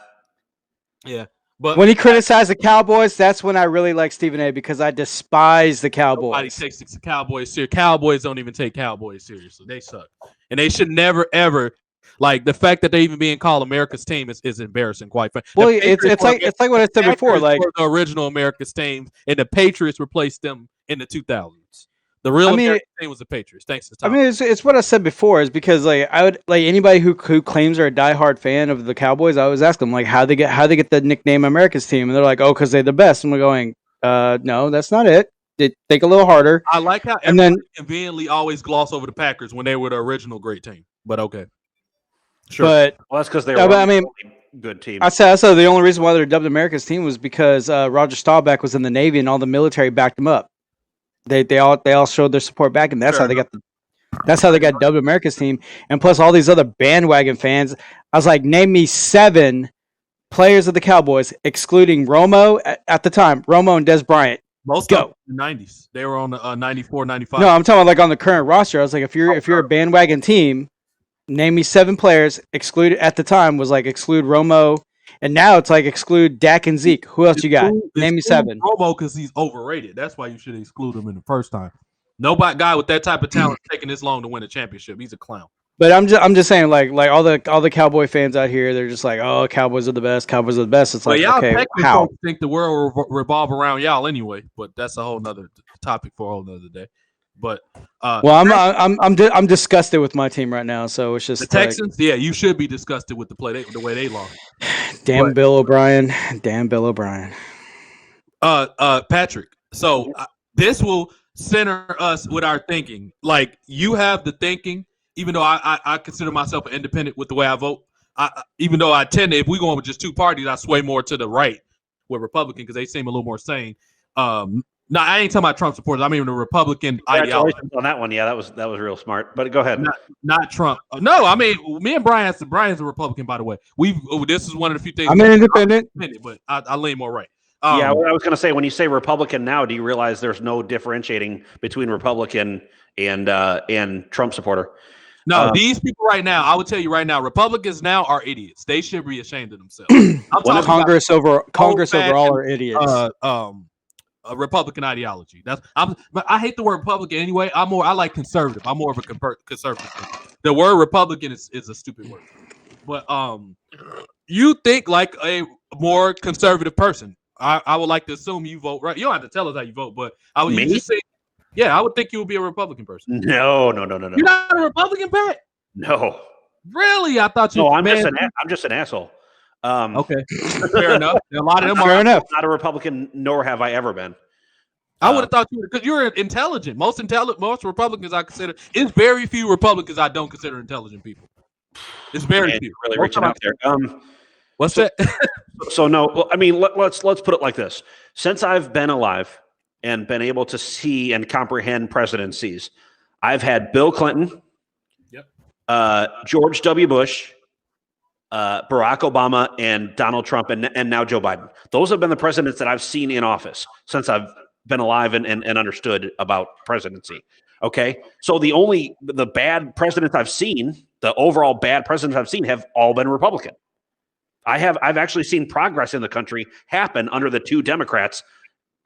Speaker 5: But
Speaker 1: when he criticized the Cowboys, that's when I really like Stephen A, because I despise the Cowboys.
Speaker 5: Nobody takes the Cowboys serious. Cowboys don't even take Cowboys seriously. They suck. And they should never, ever, like, the fact that they even being called America's team is embarrassing, quite frankly.
Speaker 1: Well, it's like what I said before. Like,
Speaker 5: the original America's team, and the Patriots replaced them in the 2000s. The real American team was the Patriots. Thanks to Tom.
Speaker 1: I mean, it's what I said before. Is because like I would like anybody who claims they're a diehard fan of the Cowboys. I always ask them like how they get the nickname America's team, and they're like, oh, because they're the best. And we're going, no, that's not it. Think a little harder.
Speaker 5: I like how everybody conveniently always gloss over the Packers when they were the original great team. But okay,
Speaker 1: sure. But
Speaker 4: that's because they were. I mean, good team.
Speaker 1: I said the only reason why they're dubbed America's team was because Roger Staubach was in the Navy and all the military backed him up. They all showed their support back, and that's how they got dubbed America's team. And plus all these other bandwagon fans. I was like, name me 7 players of the Cowboys, excluding Romo at the time, Romo and Des Bryant.
Speaker 5: Most of the 90s. They were on the 94, 95.
Speaker 1: No, I'm talking about like on the current roster. I was like, if you're a bandwagon team, name me 7 players. Exclude Romo. And now it's like exclude Dak and Zeke. Who else you got? Name me 7.
Speaker 5: Romo, because he's overrated. That's why you should exclude him in the first time. Nobody guy with that type of talent taking this long to win a championship. He's a clown.
Speaker 1: But I'm just saying, like all the Cowboy fans out here, they're just like, oh, Cowboys are the best. Cowboys are the best. It's like,
Speaker 5: y'all
Speaker 1: okay, how?
Speaker 5: Think the world will revolve around y'all anyway. But that's a whole nother topic for a whole nother day. But
Speaker 1: I'm disgusted with my team right now. So it's just
Speaker 5: the Texans. Yeah, you should be disgusted with the way they lost.
Speaker 1: Damn Bill O'Brien. Damn Bill O'Brien.
Speaker 5: Patrick. So this will center us with our thinking. Like you have the thinking, even though I consider myself an independent with the way I vote. Even though I tend to, if we go on with just 2 parties, I sway more to the right with Republican because they seem a little more sane. No, I ain't talking about Trump supporters. I mean the Republican ideology.
Speaker 4: On that one, yeah, that was real smart. But go ahead.
Speaker 5: Not Trump. No, I mean me and Brian's a Republican, by the way. This is one of the few things.
Speaker 1: I'm an independent,
Speaker 5: but I lean more right.
Speaker 4: Yeah, I was going to say when you say Republican now, do you realize there's no differentiating between Republican and Trump supporter?
Speaker 5: No, these people right now, I would tell you right now, Republicans now are idiots. They should be ashamed of themselves.
Speaker 1: Congress overall are idiots.
Speaker 5: A Republican ideology. But I hate the word Republican anyway. I like conservative. I'm more of a conservative. The word Republican is a stupid word. But you think like a more conservative person. I would like to assume you vote right. You don't have to tell us how you vote, but I would just say, yeah, I would think you would be a Republican person.
Speaker 4: No.
Speaker 5: You're not a Republican, Pat?
Speaker 4: No.
Speaker 5: Really? I thought you.
Speaker 4: No, I'm just an asshole.
Speaker 5: Okay, fair enough. A lot of them
Speaker 1: fair enough.
Speaker 4: Not a Republican, nor have I ever been.
Speaker 5: I would have thought you, because you're intelligent. Most Republicans I consider. It's very few Republicans I don't consider intelligent people. It's very few.
Speaker 4: Really reaching out there.
Speaker 5: What's that?
Speaker 4: So no. Well, I mean, let's put it like this. Since I've been alive and been able to see and comprehend presidencies, I've had Bill Clinton, George W. Bush, Barack Obama and Donald Trump and now Joe Biden. Those have been the presidents that I've seen in office since I've been alive and understood about presidency. Okay. So the bad presidents I've seen, the overall bad presidents I've seen have all been Republican. I've actually seen progress in the country happen under the two Democrats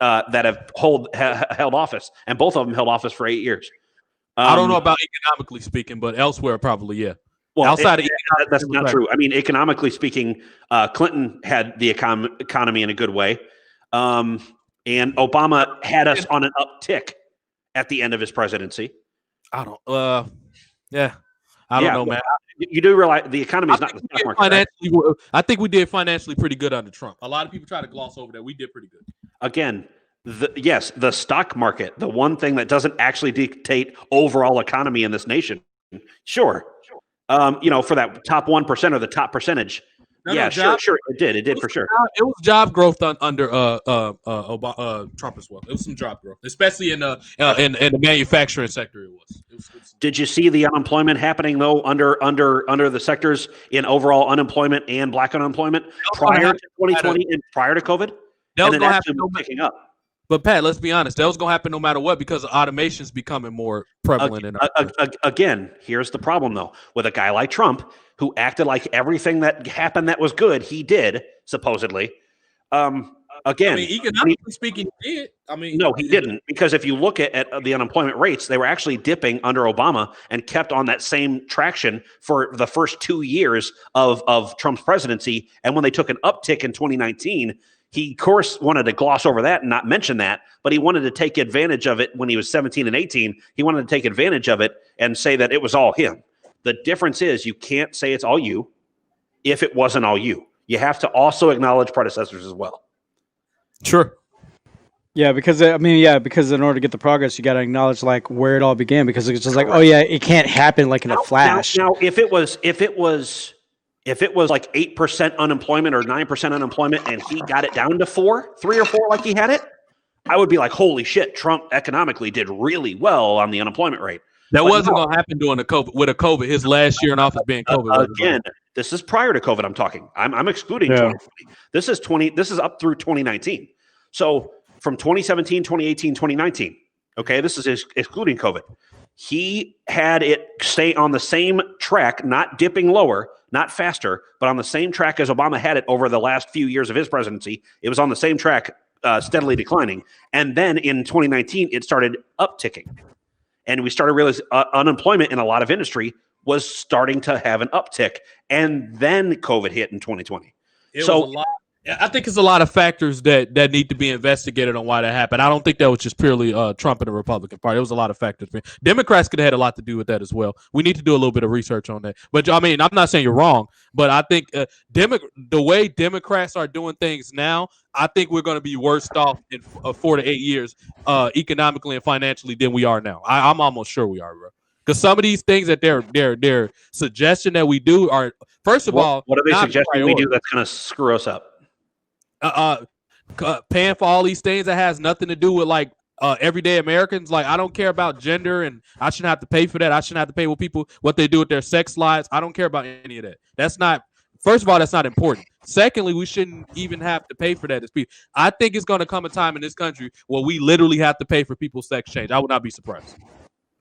Speaker 4: that have held office, and both of them held office for 8 years.
Speaker 5: I don't know about economically speaking, but elsewhere, probably, yeah.
Speaker 4: Well,
Speaker 5: outside of
Speaker 4: that's not true. I mean, economically speaking, Clinton had the economy in a good way, and Obama had us on an uptick at the end of his presidency.
Speaker 5: I don't know, man.
Speaker 4: You do realize the economy is not the stock market. Right?
Speaker 5: I think we did financially pretty good under Trump. A lot of people try to gloss over that. We did pretty good.
Speaker 4: Again, the stock market, the one thing that doesn't actually dictate overall economy in this nation. Sure. For that top 1% or the top percentage. Sure. It did for sure.
Speaker 5: It was job growth under Trump as well. It was some job growth, especially in the manufacturing sector. It was.
Speaker 4: Did you see the unemployment happening though under the sectors in overall unemployment and black unemployment prior to 2020 and prior to COVID?
Speaker 5: That was going to happen
Speaker 4: picking up.
Speaker 5: But Pat, let's be honest, that was going to happen no matter what because automation is becoming more prevalent.
Speaker 4: Again, here's the problem though. With a guy like Trump, who acted like everything that happened that was good, he did, supposedly.
Speaker 5: Economically speaking, he did.
Speaker 4: No, he didn't. Because if you look at the unemployment rates, they were actually dipping under Obama and kept on that same traction for the first 2 years of Trump's presidency. And when they took an uptick in 2019, he, of course, wanted to gloss over that and not mention that, but he wanted to take advantage of it when he was 17 and 18. He wanted to take advantage of it and say that it was all him. The difference is you can't say it's all you if it wasn't all you. You have to also acknowledge predecessors as well.
Speaker 5: Sure.
Speaker 1: Yeah, because in order to get the progress, you got to acknowledge like where it all began. Because it's just like, oh yeah, it can't happen like in a flash.
Speaker 4: Now, if it was like 8% unemployment or 9% unemployment, and he got it down to 3 or 4, like he had it, I would be like, holy shit, Trump economically did really well on the unemployment rate.
Speaker 5: That wasn't going to happen during COVID. His last year in office being COVID.
Speaker 4: Again, this is prior to COVID. I'm talking. I'm excluding 2020. This is up through 2019. So from 2017, 2018, 2019. Okay, this is excluding COVID. He had it stay on the same track, not dipping lower, not faster, but on the same track as Obama had it over the last few years of his presidency. It was on the same track, steadily declining. And then in 2019, it started upticking. And we started realizing unemployment in a lot of industry was starting to have an uptick. And then COVID hit in 2020.
Speaker 5: I think it's a lot of factors that need to be investigated on why that happened. I don't think that was just purely Trump and the Republican Party. It was a lot of factors. Democrats could have had a lot to do with that as well. We need to do a little bit of research on that. But I mean, I'm not saying you're wrong, but I think the way Democrats are doing things now, I think we're going to be worse off in 4 to 8 years economically and financially than we are now. I'm almost sure we are, bro. Because some of these things that they're suggesting that we do are, first of all,
Speaker 4: what are they suggesting we do that's going to screw us up?
Speaker 5: Paying for all these things that has nothing to do with like everyday Americans. Like, I don't care about gender, and I shouldn't have to pay for that. I shouldn't have to pay with people what they do with their sex lives. I don't care about any of that. That's not. First of all, that's not important. Secondly, we shouldn't even have to pay for that as people. I think it's going to come a time in this country where we literally have to pay for people's sex change. I would not be surprised.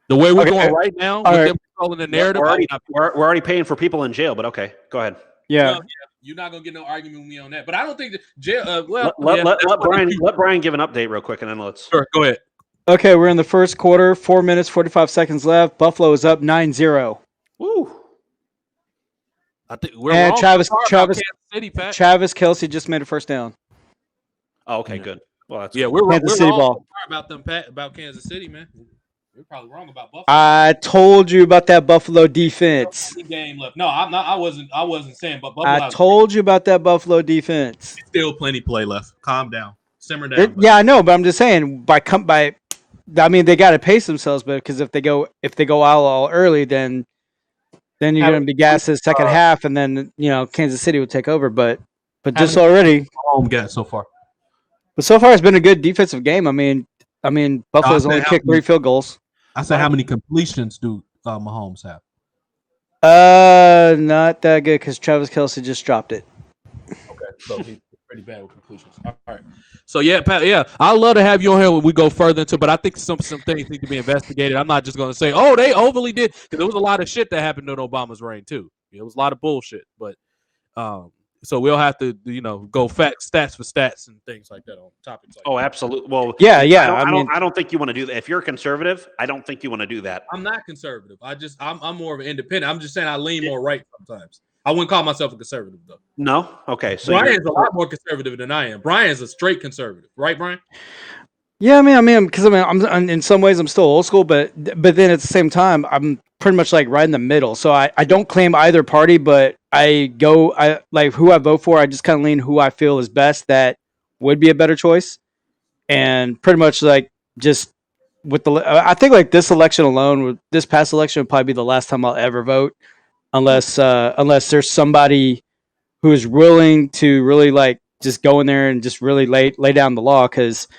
Speaker 5: The way we're going right now, with them controlling the narrative,
Speaker 4: we're already paying for people in jail. But okay, go ahead.
Speaker 1: Yeah.
Speaker 5: You're not gonna get no argument with me on that, but I don't think that jail.
Speaker 4: Let Brian give an update real quick, and then let's.
Speaker 5: Sure, go ahead.
Speaker 1: Okay, we're in the first quarter. 4 minutes, 45 seconds left. Buffalo is up 9-0.
Speaker 4: Woo!
Speaker 5: I think we're
Speaker 1: and
Speaker 5: wrong.
Speaker 1: Travis Kelce just made a first down.
Speaker 4: Oh, okay, good. Well, that's
Speaker 5: we're wrong.
Speaker 1: Kansas City ball.
Speaker 5: About them, Pat, about Kansas City, man. We're probably wrong about Buffalo.
Speaker 1: I told you about that Buffalo defense.
Speaker 5: Game left. No, I'm not. I wasn't saying, but Buffalo.
Speaker 1: I told you about that Buffalo defense.
Speaker 5: Still plenty play left. Calm down. Simmer down.
Speaker 1: Yeah, I know, but I'm just saying I mean, they got to pace themselves, but because if they go all early, then you're going to be gassed in the second half, and then Kansas City will take over. But just already
Speaker 5: home got so far.
Speaker 1: But so far, it's been a good defensive game. I mean, Buffalo's only kicked 3 field goals.
Speaker 5: I said, how many completions do Mahomes have?
Speaker 1: Not that good because Travis Kelce just dropped it.
Speaker 5: Okay, so he's pretty bad with conclusions. All right. So yeah, Pat, yeah, I'd love to have you on here when we go further into, but I think some things need to be investigated. I'm not just going to say, oh, they overly did, because there was a lot of shit that happened during Obama's reign too. It was a lot of bullshit, but so we'll have to go stats for stats and things like that on topics like that.
Speaker 4: Absolutely. Well,
Speaker 1: Yeah.
Speaker 4: I don't think you want to do that. If you're a conservative, I don't think you want to do that.
Speaker 5: I'm not conservative. I'm more of an independent. I'm just saying I lean more right sometimes. I wouldn't call myself a conservative though.
Speaker 4: No? Okay. So
Speaker 5: Brian's a lot more conservative than I am. Brian's a straight conservative, right, Brian?
Speaker 1: Yeah, because I'm in some ways I'm still old school, but then at the same time I'm pretty much like right in the middle. So I don't claim either party, but I like who I vote for. I just kind of lean who I feel is best that would be a better choice, and pretty much like just with I think like this election alone, this past election would probably be the last time I'll ever vote, unless there's somebody who is willing to really like just go in there and just really lay down the law, because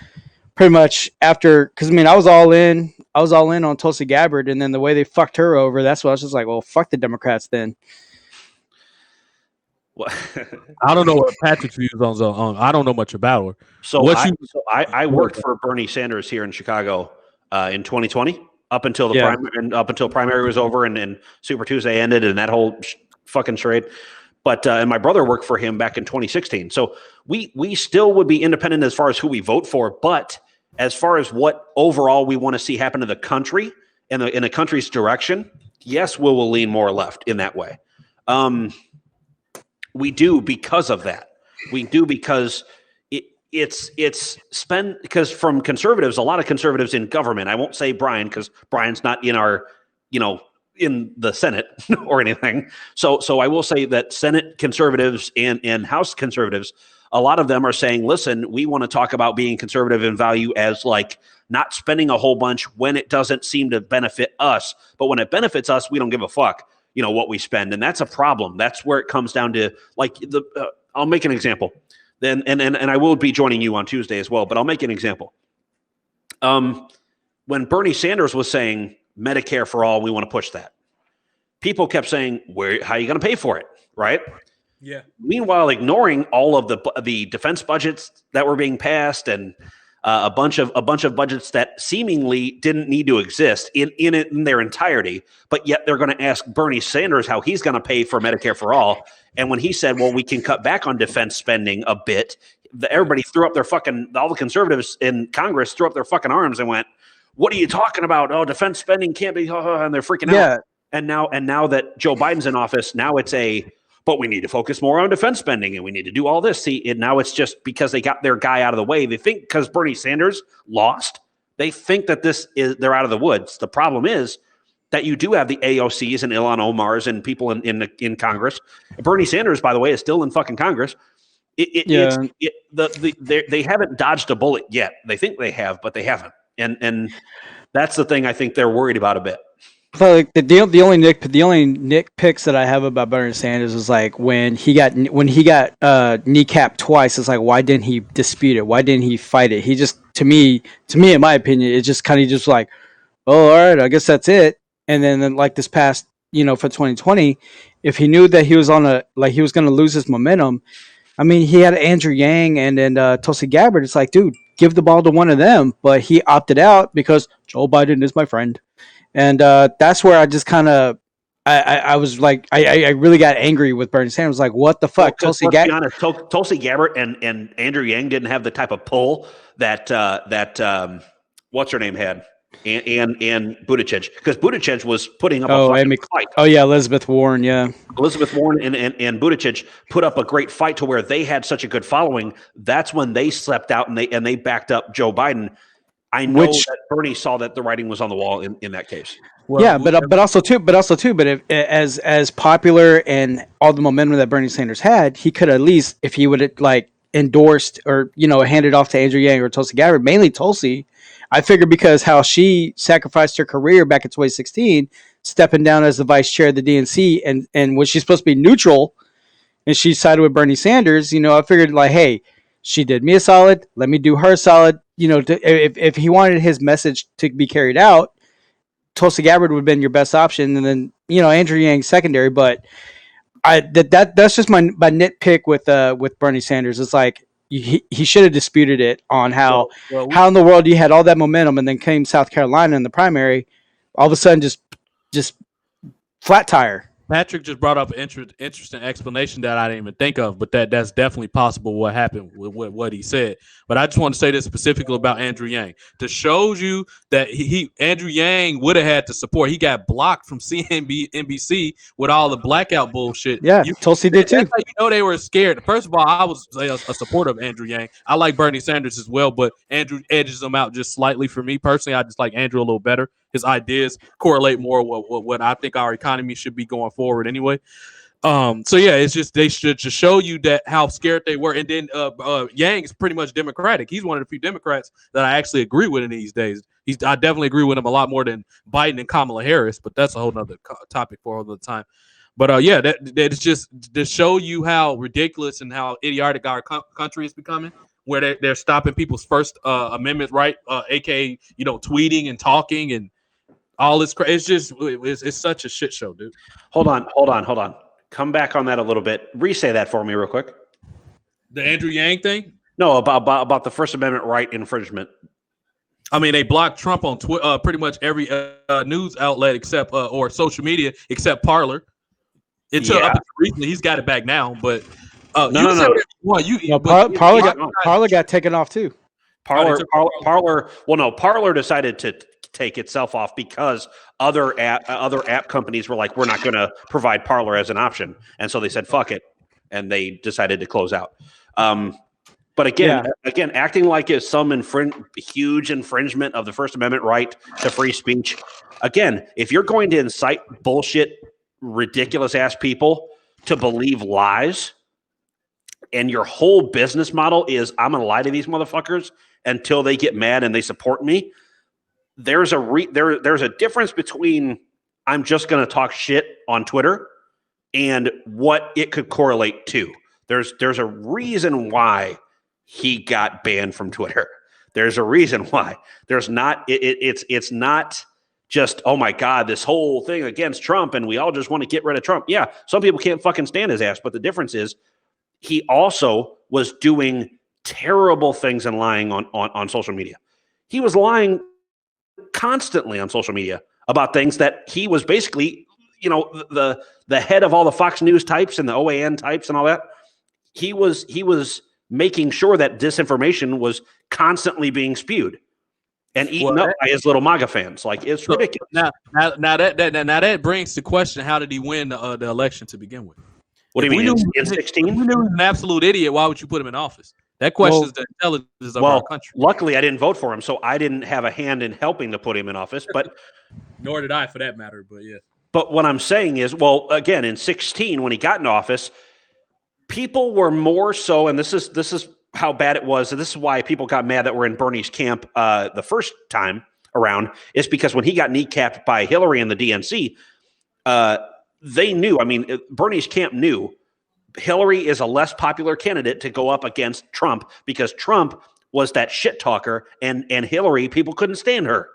Speaker 1: pretty much because I was all in on Tulsi Gabbard, and then the way they fucked her over, that's why I was just like, well, fuck the Democrats then.
Speaker 5: I don't know what Patrick's views on. I don't know much about her.
Speaker 4: So I worked for Bernie Sanders here in Chicago in 2020 up until the primary was over and Super Tuesday ended and that whole fucking charade. But and my brother worked for him back in 2016. So we still would be independent as far as who we vote for, but as far as what overall we want to see happen to the country and in the country's direction, yes, we will lean more left in that way. We do because of that. We do because it's spent because from conservatives, a lot of conservatives in government. I won't say Brian because Brian's not in our, in the Senate or anything. So I will say that Senate conservatives and House conservatives, a lot of them are saying, listen, we want to talk about being conservative in value as like not spending a whole bunch when it doesn't seem to benefit us. But when it benefits us, we don't give a fuck, what we spend. And that's a problem. That's where it comes down to like I'll make an example. Then and I will be joining you on Tuesday as well, but I'll make an example. When Bernie Sanders was saying Medicare for all, we want to push that. People kept saying, how are you going to pay for it? Right?
Speaker 5: Yeah.
Speaker 4: Meanwhile, ignoring all of the defense budgets that were being passed and a bunch of budgets that seemingly didn't need to exist in their entirety, but yet they're going to ask Bernie Sanders how he's going to pay for Medicare for all. And when he said, well, we can cut back on defense spending a bit, everybody threw up their all the conservatives in Congress threw up their fucking arms and went, what are you talking about? Oh, defense spending can't be, and they're freaking out. And now that Joe Biden's in office, now it's but we need to focus more on defense spending and we need to do all this. See, and now it's just because they got their guy out of the way. They think because Bernie Sanders lost, they think that they're out of the woods. The problem is that you do have the AOCs and Ilhan Omars and people in Congress. Bernie Sanders, by the way, is still in fucking Congress. They haven't dodged a bullet yet. They think they have, but they haven't. And that's the thing I think they're worried about a bit.
Speaker 1: So like the only nitpicks that I have about Bernie Sanders is like when he got kneecapped twice. It's like, why didn't he dispute it? Why didn't he fight it? He just to me in my opinion, it just kind of just like, oh, all right, I guess that's it. And then like this past for 2020, if he knew that he was he was going to lose his momentum, I mean, he had Andrew Yang and then Tulsi Gabbard. It's like, dude, give the ball to one of them, but he opted out because Joe Biden is my friend. And that's where I just kind of, I was like, I really got angry with Bernie Sanders. Like, what the fuck?
Speaker 4: Well, let's be honest, Tulsi Gabbard and Andrew Yang didn't have the type of pull that what's her name had, and Buttigieg, because Buttigieg was putting up a fight. Oh yeah,
Speaker 1: Elizabeth Warren, yeah.
Speaker 4: Elizabeth Warren and Buttigieg put up a great fight to where they had such a good following. That's when they slept out and they backed up Joe Biden. I know that Bernie saw that the writing was on the wall in that case.
Speaker 1: Well, yeah, but also if, as popular and all the momentum that Bernie Sanders had, he could at least, if he would have like endorsed or handed off to Andrew Yang or Tulsi Gabbard, mainly Tulsi. I figured because how she sacrificed her career back in 2016, stepping down as the vice chair of the DNC, and when she's supposed to be neutral, and she sided with Bernie Sanders. I figured like, hey, she did me a solid. Let me do her a solid. If he wanted his message to be carried out, Tulsi Gabbard would have been your best option, and then Andrew Yang secondary. But that's just my nitpick with Bernie Sanders. It's like he should have disputed it on how in the world you had all that momentum, and then came South Carolina in the primary, all of a sudden just flat tire.
Speaker 5: Patrick just brought up an interesting explanation that I didn't even think of, but that's definitely possible what happened with what he said. But I just want to say this specifically about Andrew Yang to show you that Andrew Yang would have had to support. He got blocked from NBC with all the blackout bullshit.
Speaker 1: Yeah, Tulsi did too.
Speaker 5: That's how they were scared. First of all, I was a supporter of Andrew Yang. I like Bernie Sanders as well, but Andrew edges him out just slightly for me personally. I just like Andrew a little better. His ideas correlate more with what I think our economy should be going forward anyway. So yeah, it's just they should just show you that how scared they were. And then Yang is pretty much Democratic. He's one of the few Democrats that I actually agree with in these days. I definitely agree with him a lot more than Biden and Kamala Harris, but that's a whole nother topic for all the time. But yeah, that's just to show you how ridiculous and how idiotic our country is becoming, where they're stopping people's First Amendment right, aka tweeting and talking and all this. It's such a shit show, dude.
Speaker 4: Hold on. Come back on that a little bit. Re-say that for me real quick.
Speaker 5: The Andrew Yang thing?
Speaker 4: No, about the First Amendment right infringement.
Speaker 5: I mean, they blocked Trump on pretty much every news outlet except or social media except Parler. Until up until recently, he's got it back now. But
Speaker 1: no. Parler got taken off too.
Speaker 4: Parler decided to take itself off because other app companies were like, we're not going to provide Parler as an option, and so they said fuck it, and they decided to close out. But again, acting like it's some huge infringement of the First Amendment right to free speech. Again, if you're going to incite bullshit, ridiculous ass people to believe lies, and your whole business model is I'm going to lie to these motherfuckers until they get mad and they support me. There's a difference between I'm just going to talk shit on Twitter and what it could correlate to. There's a reason why he got banned from Twitter. There's a reason why. It's not just, oh my God, this whole thing against Trump and we all just want to get rid of Trump. Yeah, some people can't fucking stand his ass, but the difference is he also was doing terrible things and lying on social media. He was constantly on social media about things that he was basically, the head of all the Fox News types and the OAN types and all that. He was making sure that disinformation was constantly being spewed and eaten up by his little MAGA fans. Like, it's ridiculous.
Speaker 5: Now that brings the question: how did he win the election to begin with?
Speaker 4: What do you mean in 16?
Speaker 5: If we knew he was an absolute idiot, why would you put him in office? That questions the intelligence of our country.
Speaker 4: Luckily, I didn't vote for him, so I didn't have a hand in helping to put him in office. But
Speaker 5: nor did I, for that matter. But yeah.
Speaker 4: But what I'm saying is, again, in 16, when he got in office, people were more so, and this is how bad it was. And this is why people got mad that we're in Bernie's camp the first time around. Is because when he got kneecapped by Hillary and the DNC, they knew. I mean, Bernie's camp knew Hillary is a less popular candidate to go up against Trump because Trump was that shit talker, and Hillary, people couldn't stand her.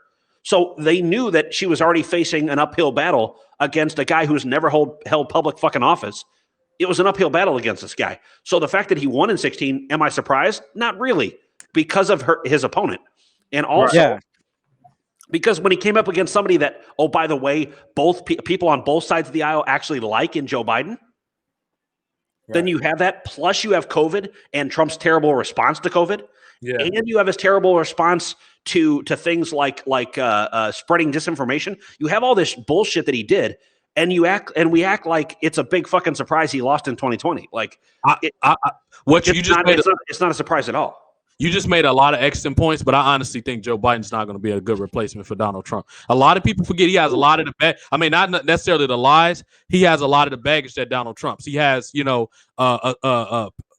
Speaker 4: So they knew that she was already facing an uphill battle against a guy who's never held public fucking office. It was an uphill battle against this guy. So the fact that he won in 16, am I surprised? Not really, because of his opponent. And also because when he came up against somebody that, oh, by the way, both people on both sides of the aisle actually like in Joe Biden, then you have that. Plus you have COVID and Trump's terrible response to COVID. Yeah. And you have his terrible response to things like spreading disinformation. You have all this bullshit that he did. And we act like it's a big fucking surprise he lost in 2020. Like, it's not a surprise at all.
Speaker 5: You just made a lot of excellent points, but I honestly think Joe Biden's not going to be a good replacement for Donald Trump. A lot of people forget he has a lot of not necessarily the lies. He has a lot of the baggage that Donald Trump's. He has,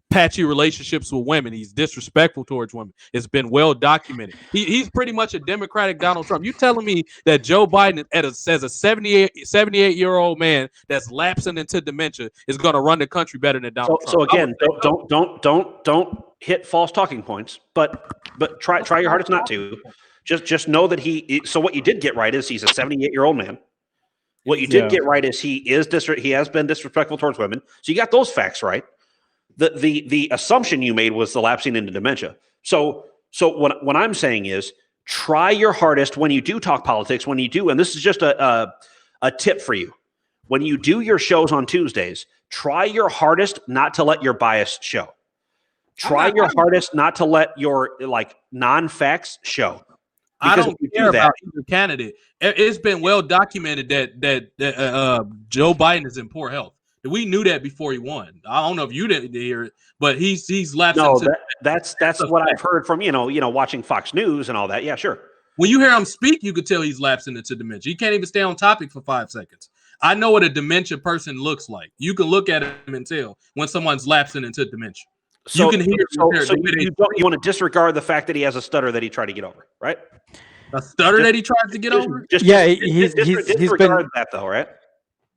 Speaker 5: patchy relationships with women. He's disrespectful towards women. It's been well documented. He's pretty much a Democratic Donald Trump. You telling me that Joe Biden, as a 78-year-old man that's lapsing into dementia, is going to run the country better than Donald Trump?
Speaker 4: So again, don't hit false talking points, but try your hardest not to. Just know that so what you did get right is he's a 78-year-old man. What you did get right is he has been disrespectful towards women. So you got those facts right. The assumption you made was the lapsing into dementia. So what I'm saying is try your hardest when you do talk politics, when you do, and this is just a tip for you. When you do your shows on Tuesdays, try your hardest not to let your bias show. Try your hardest not to let your non-facts show.
Speaker 5: I don't care about either candidate. It's been well documented that Joe Biden is in poor health. We knew that before he won. I don't know if you didn't hear it, but he's lapsed.
Speaker 4: No, that's what I've heard from watching Fox News and all that. Yeah, sure.
Speaker 5: When you hear him speak, you could tell he's lapsing into dementia. He can't even stay on topic for 5 seconds. I know what a dementia person looks like. You can look at him and tell when someone's lapsing into dementia.
Speaker 4: So, you can hear. You want to disregard the fact that he has a stutter that he tried to get over, right?
Speaker 5: A stutter that he tries to get over.
Speaker 1: He's
Speaker 4: been that though, right?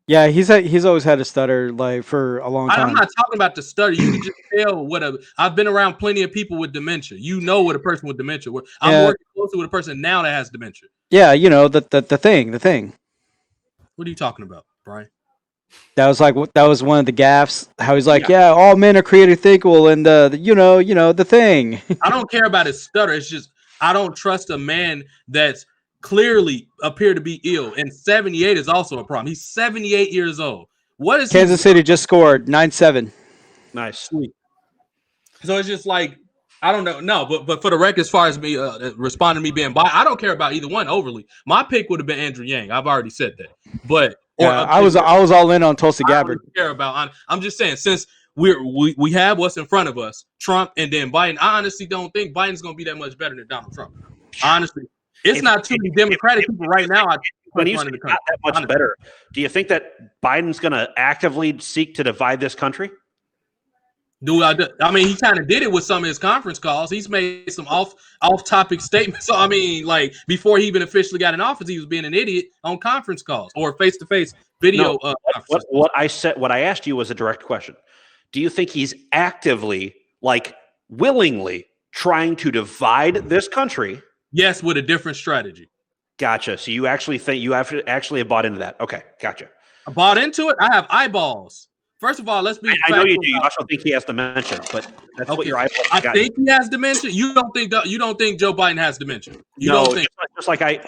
Speaker 1: Yeah, he's always had a stutter for a long time.
Speaker 5: I'm not talking about the stutter. You can just tell I've been around plenty of people with dementia. You know what a person with dementia. I'm working closely with a person now that has dementia.
Speaker 1: Yeah, the thing.
Speaker 5: What are you talking about, Brian?
Speaker 1: That was one of the gaffes. How he's like, yeah, all men are created equal, and the thing.
Speaker 5: I don't care about his stutter. It's just I don't trust a man that's clearly appear to be ill, and 78 is also a problem. He's 78 years old. What is
Speaker 1: Kansas City just scored 9-7.
Speaker 4: Nice,
Speaker 5: sweet. So it's just I don't know. No, but for the record, as far as me responding to me being biased, I don't care about either one overly. My pick would have been Andrew Yang. I've already said that. But
Speaker 1: I was all in on Tulsi Gabbard.
Speaker 5: Really care about. I'm just saying, since we have what's in front of us, Trump and then Biden. I honestly don't think Biden's going to be that much better than Donald Trump. Honestly, it's not too many Democratic people right now.
Speaker 4: When he's not that much better, do you think that Biden's going to actively seek to divide this country?
Speaker 5: I mean, he kind of did it with some of his conference calls. He's made some off-topic statements. So, I mean, before he even officially got in office, he was being an idiot on conference calls or face-to-face video.
Speaker 4: What I asked you was a direct question. Do you think he's actively, willingly trying to divide this country?
Speaker 5: Yes, with a different strategy.
Speaker 4: Gotcha. So you actually think you have bought into that? Okay, gotcha.
Speaker 5: I bought into it. I have eyeballs. First of all, let's be.
Speaker 4: I know you do. You also think he has dementia, but that's what your eyeballs.
Speaker 5: I think he has dementia. You don't think Joe Biden has dementia?
Speaker 4: Don't think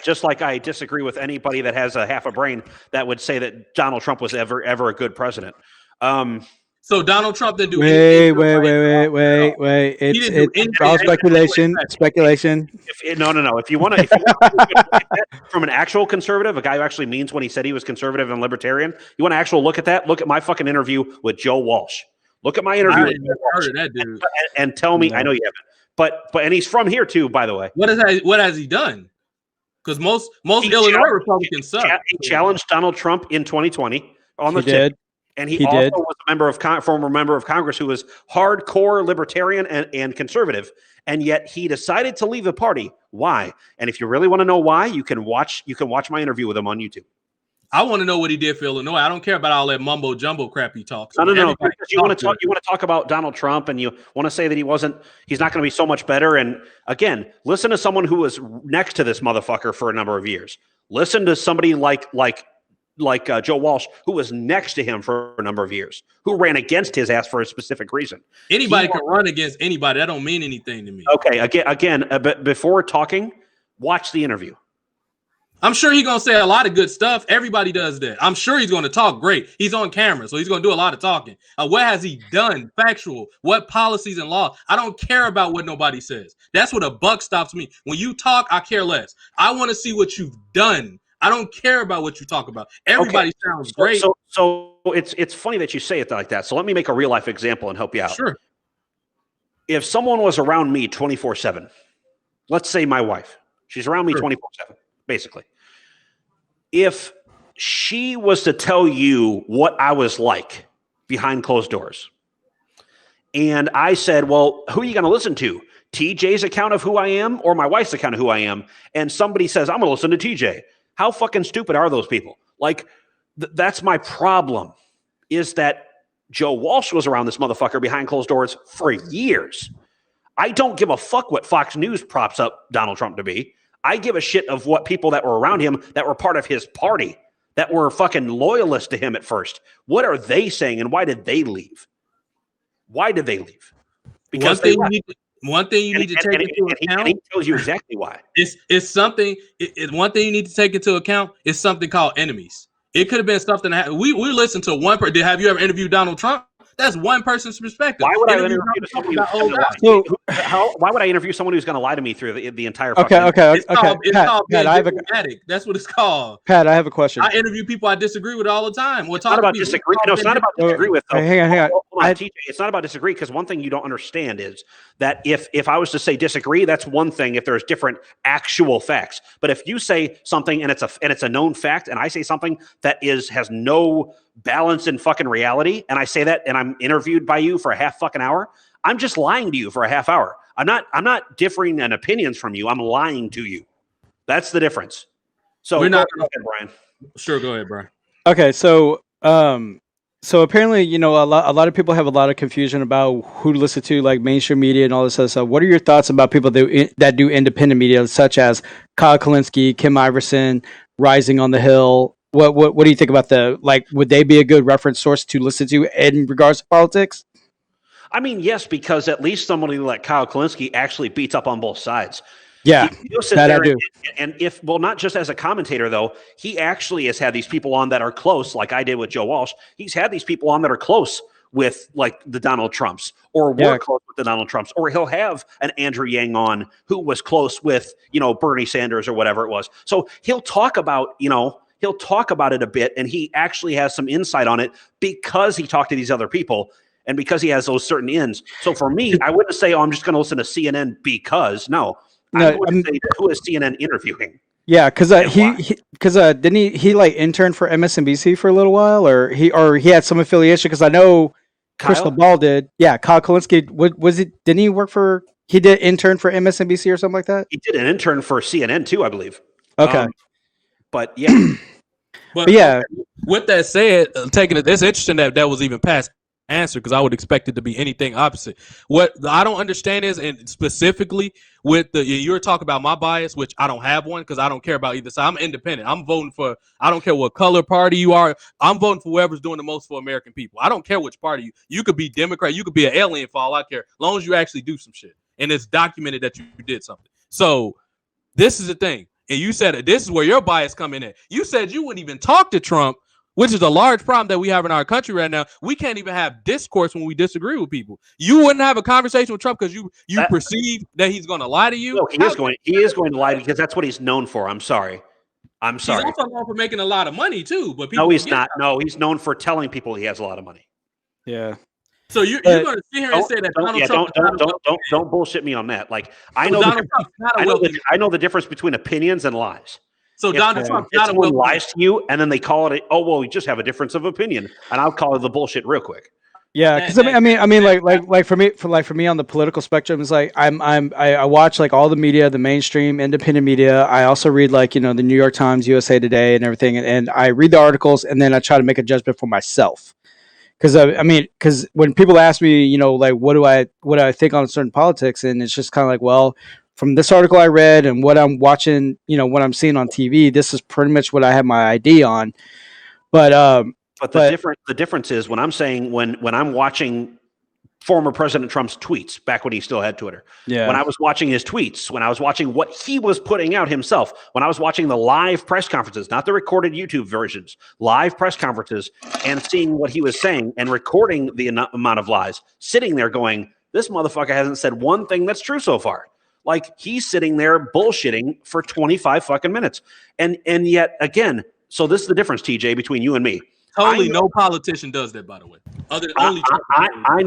Speaker 4: just like I disagree with anybody that has a half a brain that would say that Donald Trump was ever a good president.
Speaker 5: So Donald Trump didn't do
Speaker 1: wait. It's all speculation. Speculation.
Speaker 4: No. If you want to from an actual conservative, a guy who actually means when he said he was conservative and libertarian, you want to actually look at that? Look at my fucking interview with Joe Walsh. Look at my interview with Joe Walsh.
Speaker 5: Heard of that dude.
Speaker 4: And tell me, I know you haven't, but and he's from here too, by the way.
Speaker 5: What has he done? Because most Illinois Republicans suck.
Speaker 4: He challenged Donald Trump in 2020 on the
Speaker 1: ticket.
Speaker 4: And he also was a former member of Congress who was hardcore libertarian and conservative, and yet he decided to leave the party. Why? And if you really want to know why, you can watch my interview with him on YouTube.
Speaker 5: I want to know what he did for Illinois. I don't care about all that mumbo jumbo crap he talks.
Speaker 4: No. You want to talk about Donald Trump, and you want to say that he's not going to be so much better. And again, listen to someone who was next to this motherfucker for a number of years. Listen to somebody like Joe Walsh, who was next to him for a number of years, who ran against his ass for a specific reason.
Speaker 5: Anybody can run against anybody. That don't mean anything to me.
Speaker 4: Okay, again, before talking, watch the interview.
Speaker 5: I'm sure he's going to say a lot of good stuff. Everybody does that. I'm sure he's going to talk great. He's on camera, so he's going to do a lot of talking. What has he done? Factual. What policies and law? I don't care about what nobody says. That's what a buck stops me. When you talk, I care less. I want to see what you've done. I don't care about what you talk about. Everybody sounds great.
Speaker 4: So it's funny that you say it like that. So let me make a real life example and help you out.
Speaker 5: Sure.
Speaker 4: If someone was around me 24/7, let's say my wife, she's around me 24/7, basically. If she was to tell you what I was like behind closed doors, and I said, well, who are you going to listen to? TJ's account of who I am or my wife's account of who I am? And somebody says, I'm going to listen to TJ. How fucking stupid are those people? That's my problem, is that Joe Walsh was around this motherfucker behind closed doors for years. I don't give a fuck what Fox News props up Donald Trump to be. I give a shit of what people that were around him that were part of his party, that were fucking loyalists to him at first. What are they saying, and why did they leave? Why did they leave? Because
Speaker 5: one thing you need to take into account.
Speaker 4: And he tells you exactly why.
Speaker 5: It's something. One thing you need to take into account is something called enemies. It could have been something that we listened to one person. Have you ever interviewed Donald Trump? That's one person's perspective.
Speaker 4: Why would I interview someone why would I interview someone who's going to lie to me through the entire?
Speaker 1: Okay.
Speaker 5: It's called being diplomatic. That's what it's called.
Speaker 1: Pat, I have a question.
Speaker 5: I interview people I disagree with all the time.
Speaker 4: It's not about disagree. No, it's not about disagree with.
Speaker 1: Hang on.
Speaker 4: TJ, it's not about disagree, because one thing you don't understand is that if I was to say disagree, that's one thing if there's different actual facts. But if you say something and it's a known fact, and I say something that has no balance in fucking reality, and I say that, and I'm interviewed by you for a half fucking hour, I'm just lying to you for a half hour. I'm not differing in opinions from you. I'm lying to you. That's the difference. So
Speaker 5: we're not
Speaker 4: go ahead, Brian.
Speaker 5: Sure, go ahead, Brian.
Speaker 1: Okay, so apparently, a lot of people have a lot of confusion about who to listen to, like mainstream media and all this other stuff. What are your thoughts about people that do independent media, such as Kyle Kalinske, Kim Iverson, Rising on the Hill? What do you think about would they be a good reference source to listen to in regards to politics?
Speaker 4: I mean, yes, because at least somebody like Kyle Kalinske actually beats up on both sides.
Speaker 1: Yeah,
Speaker 4: that I do. And not just as a commentator, though, he actually has had these people on that are close, like I did with Joe Walsh. He's had these people on that are close with like the Donald Trumps, or were close with the Donald Trumps, or he'll have an Andrew Yang on who was close with, Bernie Sanders or whatever it was. So he'll talk about, it a bit, and he actually has some insight on it because he talked to these other people and because he has those certain ins. So for me, I wouldn't say, I'm just going to listen to CNN because I would say, who is CNN interviewing?
Speaker 1: Yeah, because didn't he like intern for MSNBC for a little while, or he had some affiliation? Because I know Crystal Ball did. Yeah, Kyle Kalinske didn't he work for? He did intern for MSNBC or something like that.
Speaker 4: He did an intern for CNN too, I believe.
Speaker 1: Okay,
Speaker 4: but yeah.
Speaker 5: But yeah, with that said, it's interesting that was even past answer, because I would expect it to be anything opposite. What I don't understand is, and specifically with you're talking about my bias, which I don't have one because I don't care about either side. I'm independent. I'm voting for, I don't care what color party you are. I'm voting for whoever's doing the most for American people. I don't care which party you could be Democrat, you could be an alien for all I care, as long as you actually do some shit and it's documented that you did something. So this is the thing. And you said this is where your bias come in at. You said you wouldn't even talk to Trump, which is a large problem that we have in our country right now. We can't even have discourse when we disagree with people. You wouldn't have a conversation with Trump because you perceive that he's going to lie to you.
Speaker 4: No, he is going to lie because that's what he's known for. I'm sorry. He's
Speaker 5: also known for making a lot of money too. But
Speaker 4: no, he's not. No, he's known for telling people he has a lot of money.
Speaker 1: Yeah.
Speaker 5: So you're going to sit here and say that Donald Trump
Speaker 4: don't bullshit me on that. Like I know the difference between opinions and lies.
Speaker 5: So Donald Trump,
Speaker 4: someone lies to you, and then they call it, we just have a difference of opinion, and I'll call it the bullshit real quick.
Speaker 1: Yeah, because I mean, like for me on the political spectrum, it's like I watch like all the media, the mainstream, independent media. I also read like the New York Times, USA Today, and everything, and I read the articles, and then I try to make a judgment for myself. Because when people ask me, like what do I think on certain politics, and it's just kind of like, well, from this article I read and what I'm watching, what I'm seeing on TV, this is pretty much what I have my ID on. But
Speaker 4: the difference is when I'm saying when I'm watching former President Trump's tweets back when he still had Twitter.
Speaker 1: Yeah.
Speaker 4: When I was watching his tweets, when I was watching what he was putting out himself, when I was watching the live press conferences, not the recorded YouTube versions, live press conferences, and seeing what he was saying and recording the amount of lies, sitting there going, this motherfucker hasn't said one thing that's true so far. Like he's sitting there bullshitting for 25 fucking minutes. And yet again, so this is the difference, TJ, between you and me.
Speaker 5: Totally, no politician does that, by the way.
Speaker 4: I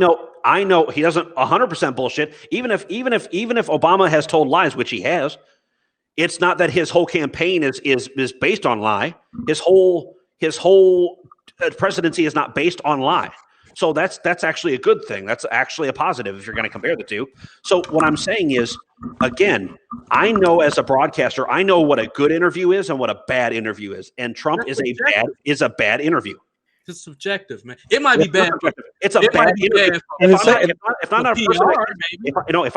Speaker 4: know he doesn't 100% bullshit. Even if Obama has told lies, which he has, it's not that his whole campaign is based on lie. His whole presidency is not based on lie. So that's actually a good thing. That's actually a positive if you're going to compare the two. So what I'm saying is, again, I know as a broadcaster, I know what a good interview is and what a bad interview is. And Trump is a bad interview.
Speaker 5: It's subjective, man. It might be bad.
Speaker 4: It's a bad interview. If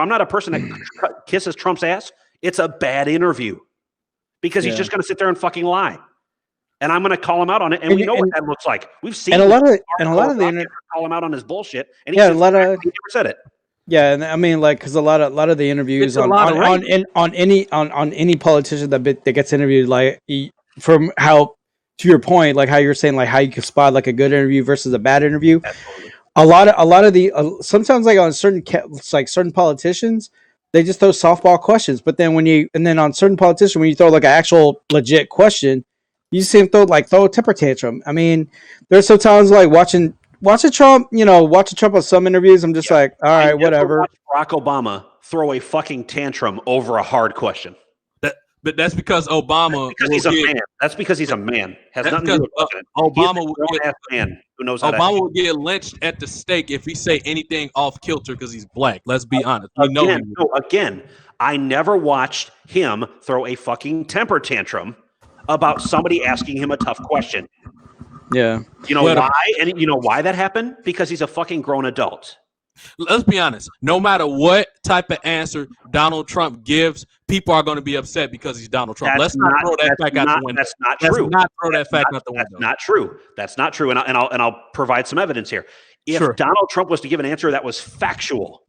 Speaker 4: I'm not a person that kisses Trump's ass, it's a bad interview. because he's just going to sit there and fucking lie. And I'm going to call him out on it, and we know what that looks like. We've seen
Speaker 1: a lot of the
Speaker 4: call him out on his bullshit, and
Speaker 1: he never
Speaker 4: said it.
Speaker 1: Yeah, and I mean, like, because a lot of the interviews on any politician that gets interviewed, like, from how, to your point, like how you're saying, like how you can spot like a good interview versus a bad interview.
Speaker 4: Absolutely.
Speaker 1: A lot of the sometimes like on certain politicians, they just throw softball questions, but then on certain politicians, when you throw like an actual legit question, you see him throw a temper tantrum. I mean, there's sometimes like watching Trump, watching Trump on some interviews, I'm just like, all right, whatever.
Speaker 4: Barack Obama throw a fucking tantrum over a hard question.
Speaker 5: But that's because Obama.
Speaker 4: Because he's a man. That's because he's a man. Has nothing to do with
Speaker 5: Obama.
Speaker 4: Man who knows
Speaker 5: Obama would get lynched at the stake if he say anything off kilter because he's black. Let's be honest. We know him.
Speaker 4: Again, I never watched him throw a fucking temper tantrum about somebody asking him a tough question.
Speaker 1: Yeah.
Speaker 4: You know why? And you know why that happened? Because he's a fucking grown adult.
Speaker 5: Let's be honest. No matter what type of answer Donald Trump gives, people are going to be upset because he's Donald Trump. Let's not throw that fact out the window.
Speaker 4: That's not true.
Speaker 5: Let's not throw that fact out the window.
Speaker 4: That's not true. That's not true. And I'll provide some evidence here. If Donald Trump was to give an answer that was factual,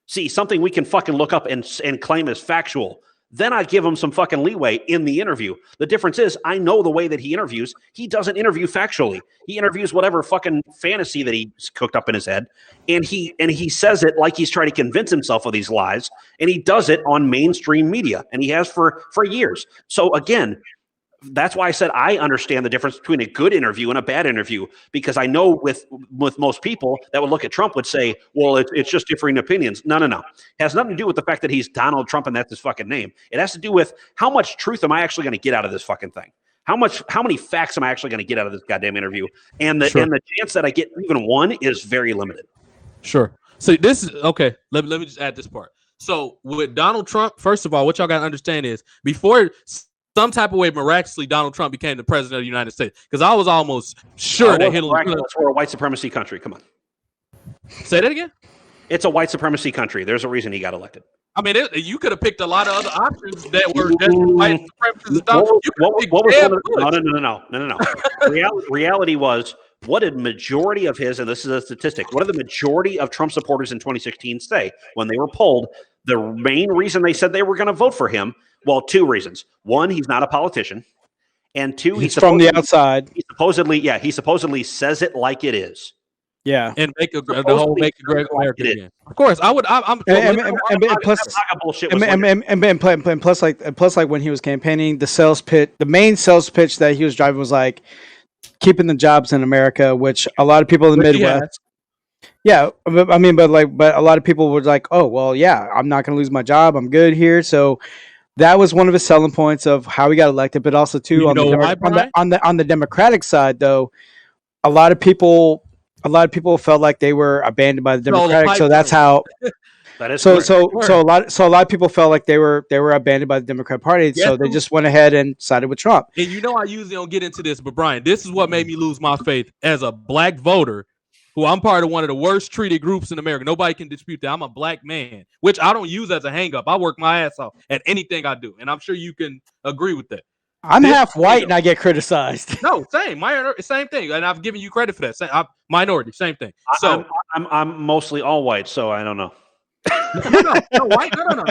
Speaker 4: something we can fucking look up and claim as factual, then I'd give him some fucking leeway in the interview. The difference is I know the way that he interviews. He doesn't interview factually. He interviews whatever fucking fantasy that he's cooked up in his head. And he says it like he's trying to convince himself of these lies. And he does it on mainstream media. And he has for years. So again, that's why I said I understand the difference between a good interview and a bad interview, because I know with most people that would look at Trump would say, well, it's just differing opinions. No. It has nothing to do with the fact that he's Donald Trump and that's his fucking name. It has to do with how much truth am I actually going to get out of this fucking thing? How many facts am I actually going to get out of this goddamn interview? And the chance that I get even one is very limited.
Speaker 5: Sure. So this is okay. Let me just add this part. So with Donald Trump, first of all, what y'all got to understand is before some type of way, miraculously, Donald Trump became the president of the United States. Because I was almost sure that Hillary Clinton.
Speaker 4: We're a white supremacy country. Come on.
Speaker 5: Say that again?
Speaker 4: It's a white supremacy country. There's a reason he got elected.
Speaker 5: I mean, you could have picked a lot of other options that were just white supremacists.
Speaker 4: No. Reality was, what did majority of his, and this is a statistic, what did the majority of Trump supporters in 2016 say when they were polled? The main reason they said they were going to vote for him, well, two reasons. One, he's not a politician. And two,
Speaker 1: he's from the outside.
Speaker 4: He supposedly says it like it is.
Speaker 1: Yeah,
Speaker 5: and make a great America again. Of course, I would.
Speaker 1: Plus, like when he was campaigning, the main sales pitch that he was driving was like keeping the jobs in America, which a lot of people in the Midwest. Yeah, I mean, but a lot of people were like, "Oh, well, yeah, I'm not going to lose my job. I'm good here." So that was one of his selling points of how he got elected. But also too on the Democratic side, though, a lot of people felt like they were abandoned by the Democratic. So that's how.
Speaker 4: That is
Speaker 1: so a lot of people felt like they were abandoned by the Democratic Party. Yes, so they just went ahead and sided with Trump.
Speaker 5: And I usually don't get into this, but Brian, this is what made me lose my faith as a black voter. Who I'm part of one of the worst treated groups in America. Nobody can dispute that. I'm a black man, which I don't use as a hang up. I work my ass off at anything I do. And I'm sure you can agree with that.
Speaker 1: I'm half white and I get criticized.
Speaker 5: No, same thing. And I've given you credit for that. I'm minority, same thing. So
Speaker 4: I'm mostly all white, so I don't know.
Speaker 5: No, white. No.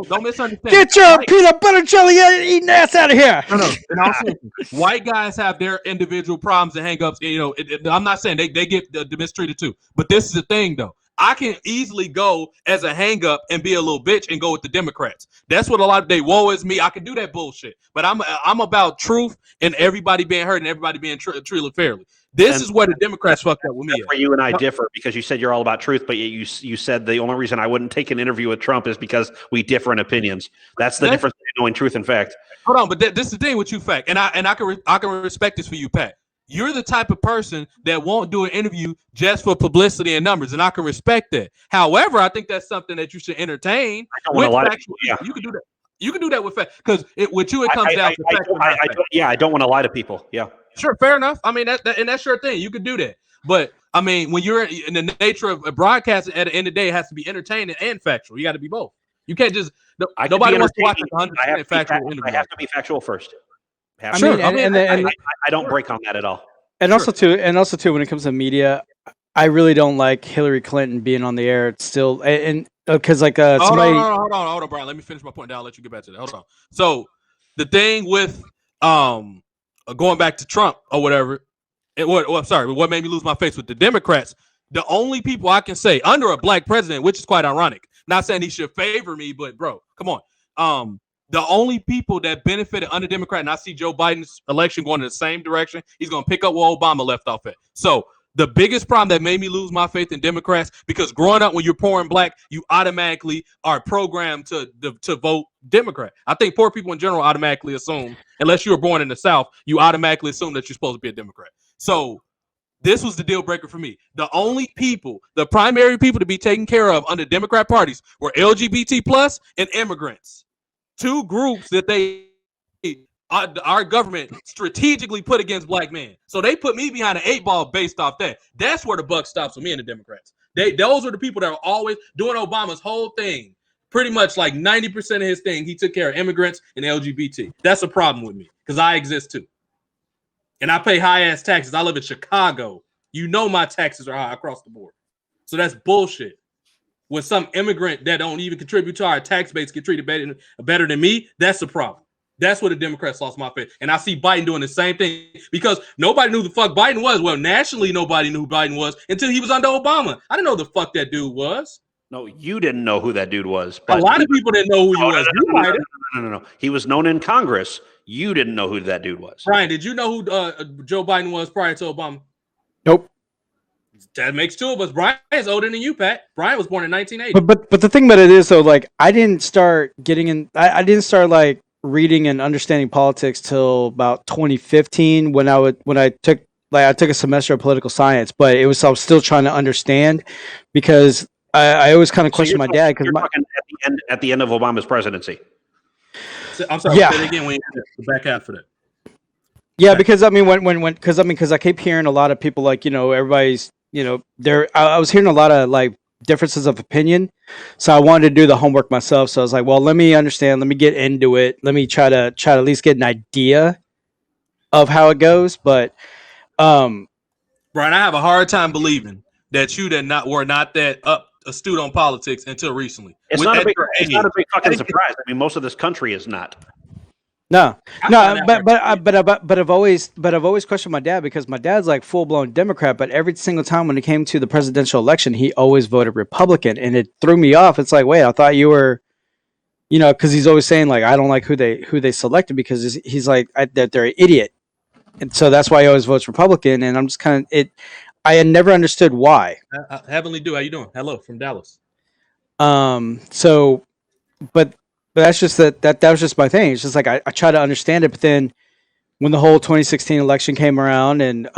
Speaker 5: Don't misunderstand.
Speaker 1: Get your peanut butter jelly eating ass out of here.
Speaker 5: No. And also, white guys have their individual problems and hangups. I'm not saying they get mistreated too, but this is the thing though. I can easily go as a hang up and be a little bitch and go with the Democrats. That's what a lot of they woe is me. I can do that bullshit, but I'm about truth and everybody being heard and everybody being treated fairly. This is where the Democrats fucked up with me.
Speaker 4: Where you and I differ, because you said you're all about truth, but you said the only reason I wouldn't take an interview with Trump is because we differ in opinions. That's the difference between knowing truth and fact.
Speaker 5: Hold on, but this is the thing with you, fact, and I can respect this for you, Pat. You're the type of person that won't do an interview just for publicity and numbers, and I can respect that. However, I think that's something that you should entertain.
Speaker 4: I don't want to lie to people.
Speaker 5: You can do that. You can do that with fact, because with you it comes down to fact.
Speaker 4: I don't want to lie to people. Yeah.
Speaker 5: Sure, fair enough. I mean, that's your thing. You can do that. But, I mean, when you're in the nature of broadcasting, at the end of the day, it has to be entertaining and factual. You got to be both. You can't just
Speaker 4: I could
Speaker 5: Nobody
Speaker 4: be
Speaker 5: wants to watch
Speaker 4: entertaining.
Speaker 5: like 100% factual interview.
Speaker 4: I have to be factual first.
Speaker 1: I mean,
Speaker 4: I don't break on that at all.
Speaker 1: And also too, when it comes to media, I really don't like Hillary Clinton being on the air. It's still and because somebody.
Speaker 5: Hold on, Brian. Let me finish my point. Then I'll let you get back to that. Hold on. So the thing with going back to Trump or whatever, what made me lose my face with the Democrats? The only people I can say under a black president, which is quite ironic. Not saying he should favor me, but bro, come on. The only people that benefited under Democrat, and I see Joe Biden's election going in the same direction, he's going to pick up where Obama left off at. So the biggest problem that made me lose my faith in Democrats, because growing up when you're poor and black, you automatically are programmed to vote Democrat. I think poor people in general automatically assume, unless you were born in the South, you automatically assume that you're supposed to be a Democrat. So this was the deal breaker for me. The only people, the primary people to be taken care of under Democrat parties were LGBT plus and immigrants. Two groups that our government strategically put against black men. So they put me behind an 8-ball based off that. That's where the buck stops with me and the Democrats. Those are the people that are always doing Obama's whole thing. Pretty much like 90% of his thing, he took care of immigrants and LGBT. That's a problem with me because I exist too. And I pay high-ass taxes. I live in Chicago. You know my taxes are high across the board. So that's bullshit. When some immigrant that don't even contribute to our tax base get treated better than me, that's a problem. That's where the Democrats lost my faith. And I see Biden doing the same thing because nobody knew who the fuck Biden was. Well, nationally, nobody knew who Biden was until he was under Obama. I didn't know who the fuck that dude was.
Speaker 4: No, you didn't know who that dude was.
Speaker 5: But a lot of people didn't know who he was.
Speaker 4: No. He was known in Congress. You didn't know who that dude was.
Speaker 5: Brian, did you know who Joe Biden was prior to Obama?
Speaker 1: Nope.
Speaker 5: That makes two of us. Brian is older than you, Pat. Brian was born in 1980.
Speaker 1: But the thing about it is, though, like I didn't start getting in. I didn't start like reading and understanding politics till about 2015 when I took a semester of political science. But I was still trying to understand because I always kind of questioned my dad because
Speaker 4: at the end of Obama's presidency.
Speaker 5: I'm sorry.
Speaker 1: Yeah.
Speaker 5: Say it again when you back half of that.
Speaker 1: Yeah, okay. Because I mean, because I keep hearing a lot of people like everybody's. I was hearing a lot of like differences of opinion, so I wanted to do the homework myself. So I was like, well, let me understand, let me get into it, let me try to at least get an idea of how it goes. But,
Speaker 5: Brian, I have a hard time believing that you were not that astute on politics until recently.
Speaker 4: It's not a big fucking surprise. I mean, most of this country is not.
Speaker 1: No, but I've always questioned my dad because my dad's like full blown Democrat, but every single time when it came to the presidential election, he always voted Republican, and it threw me off. It's like, wait, I thought you were, because he's always saying like I don't like who they selected because he's like that they're an idiot, and so that's why he always votes Republican, and I'm just kind of I had never understood why.
Speaker 5: Heavenly Dew, how you doing? Hello from Dallas.
Speaker 1: But that's just that was just my thing. It's just like I try to understand it, but then when the whole 2016 election came around, and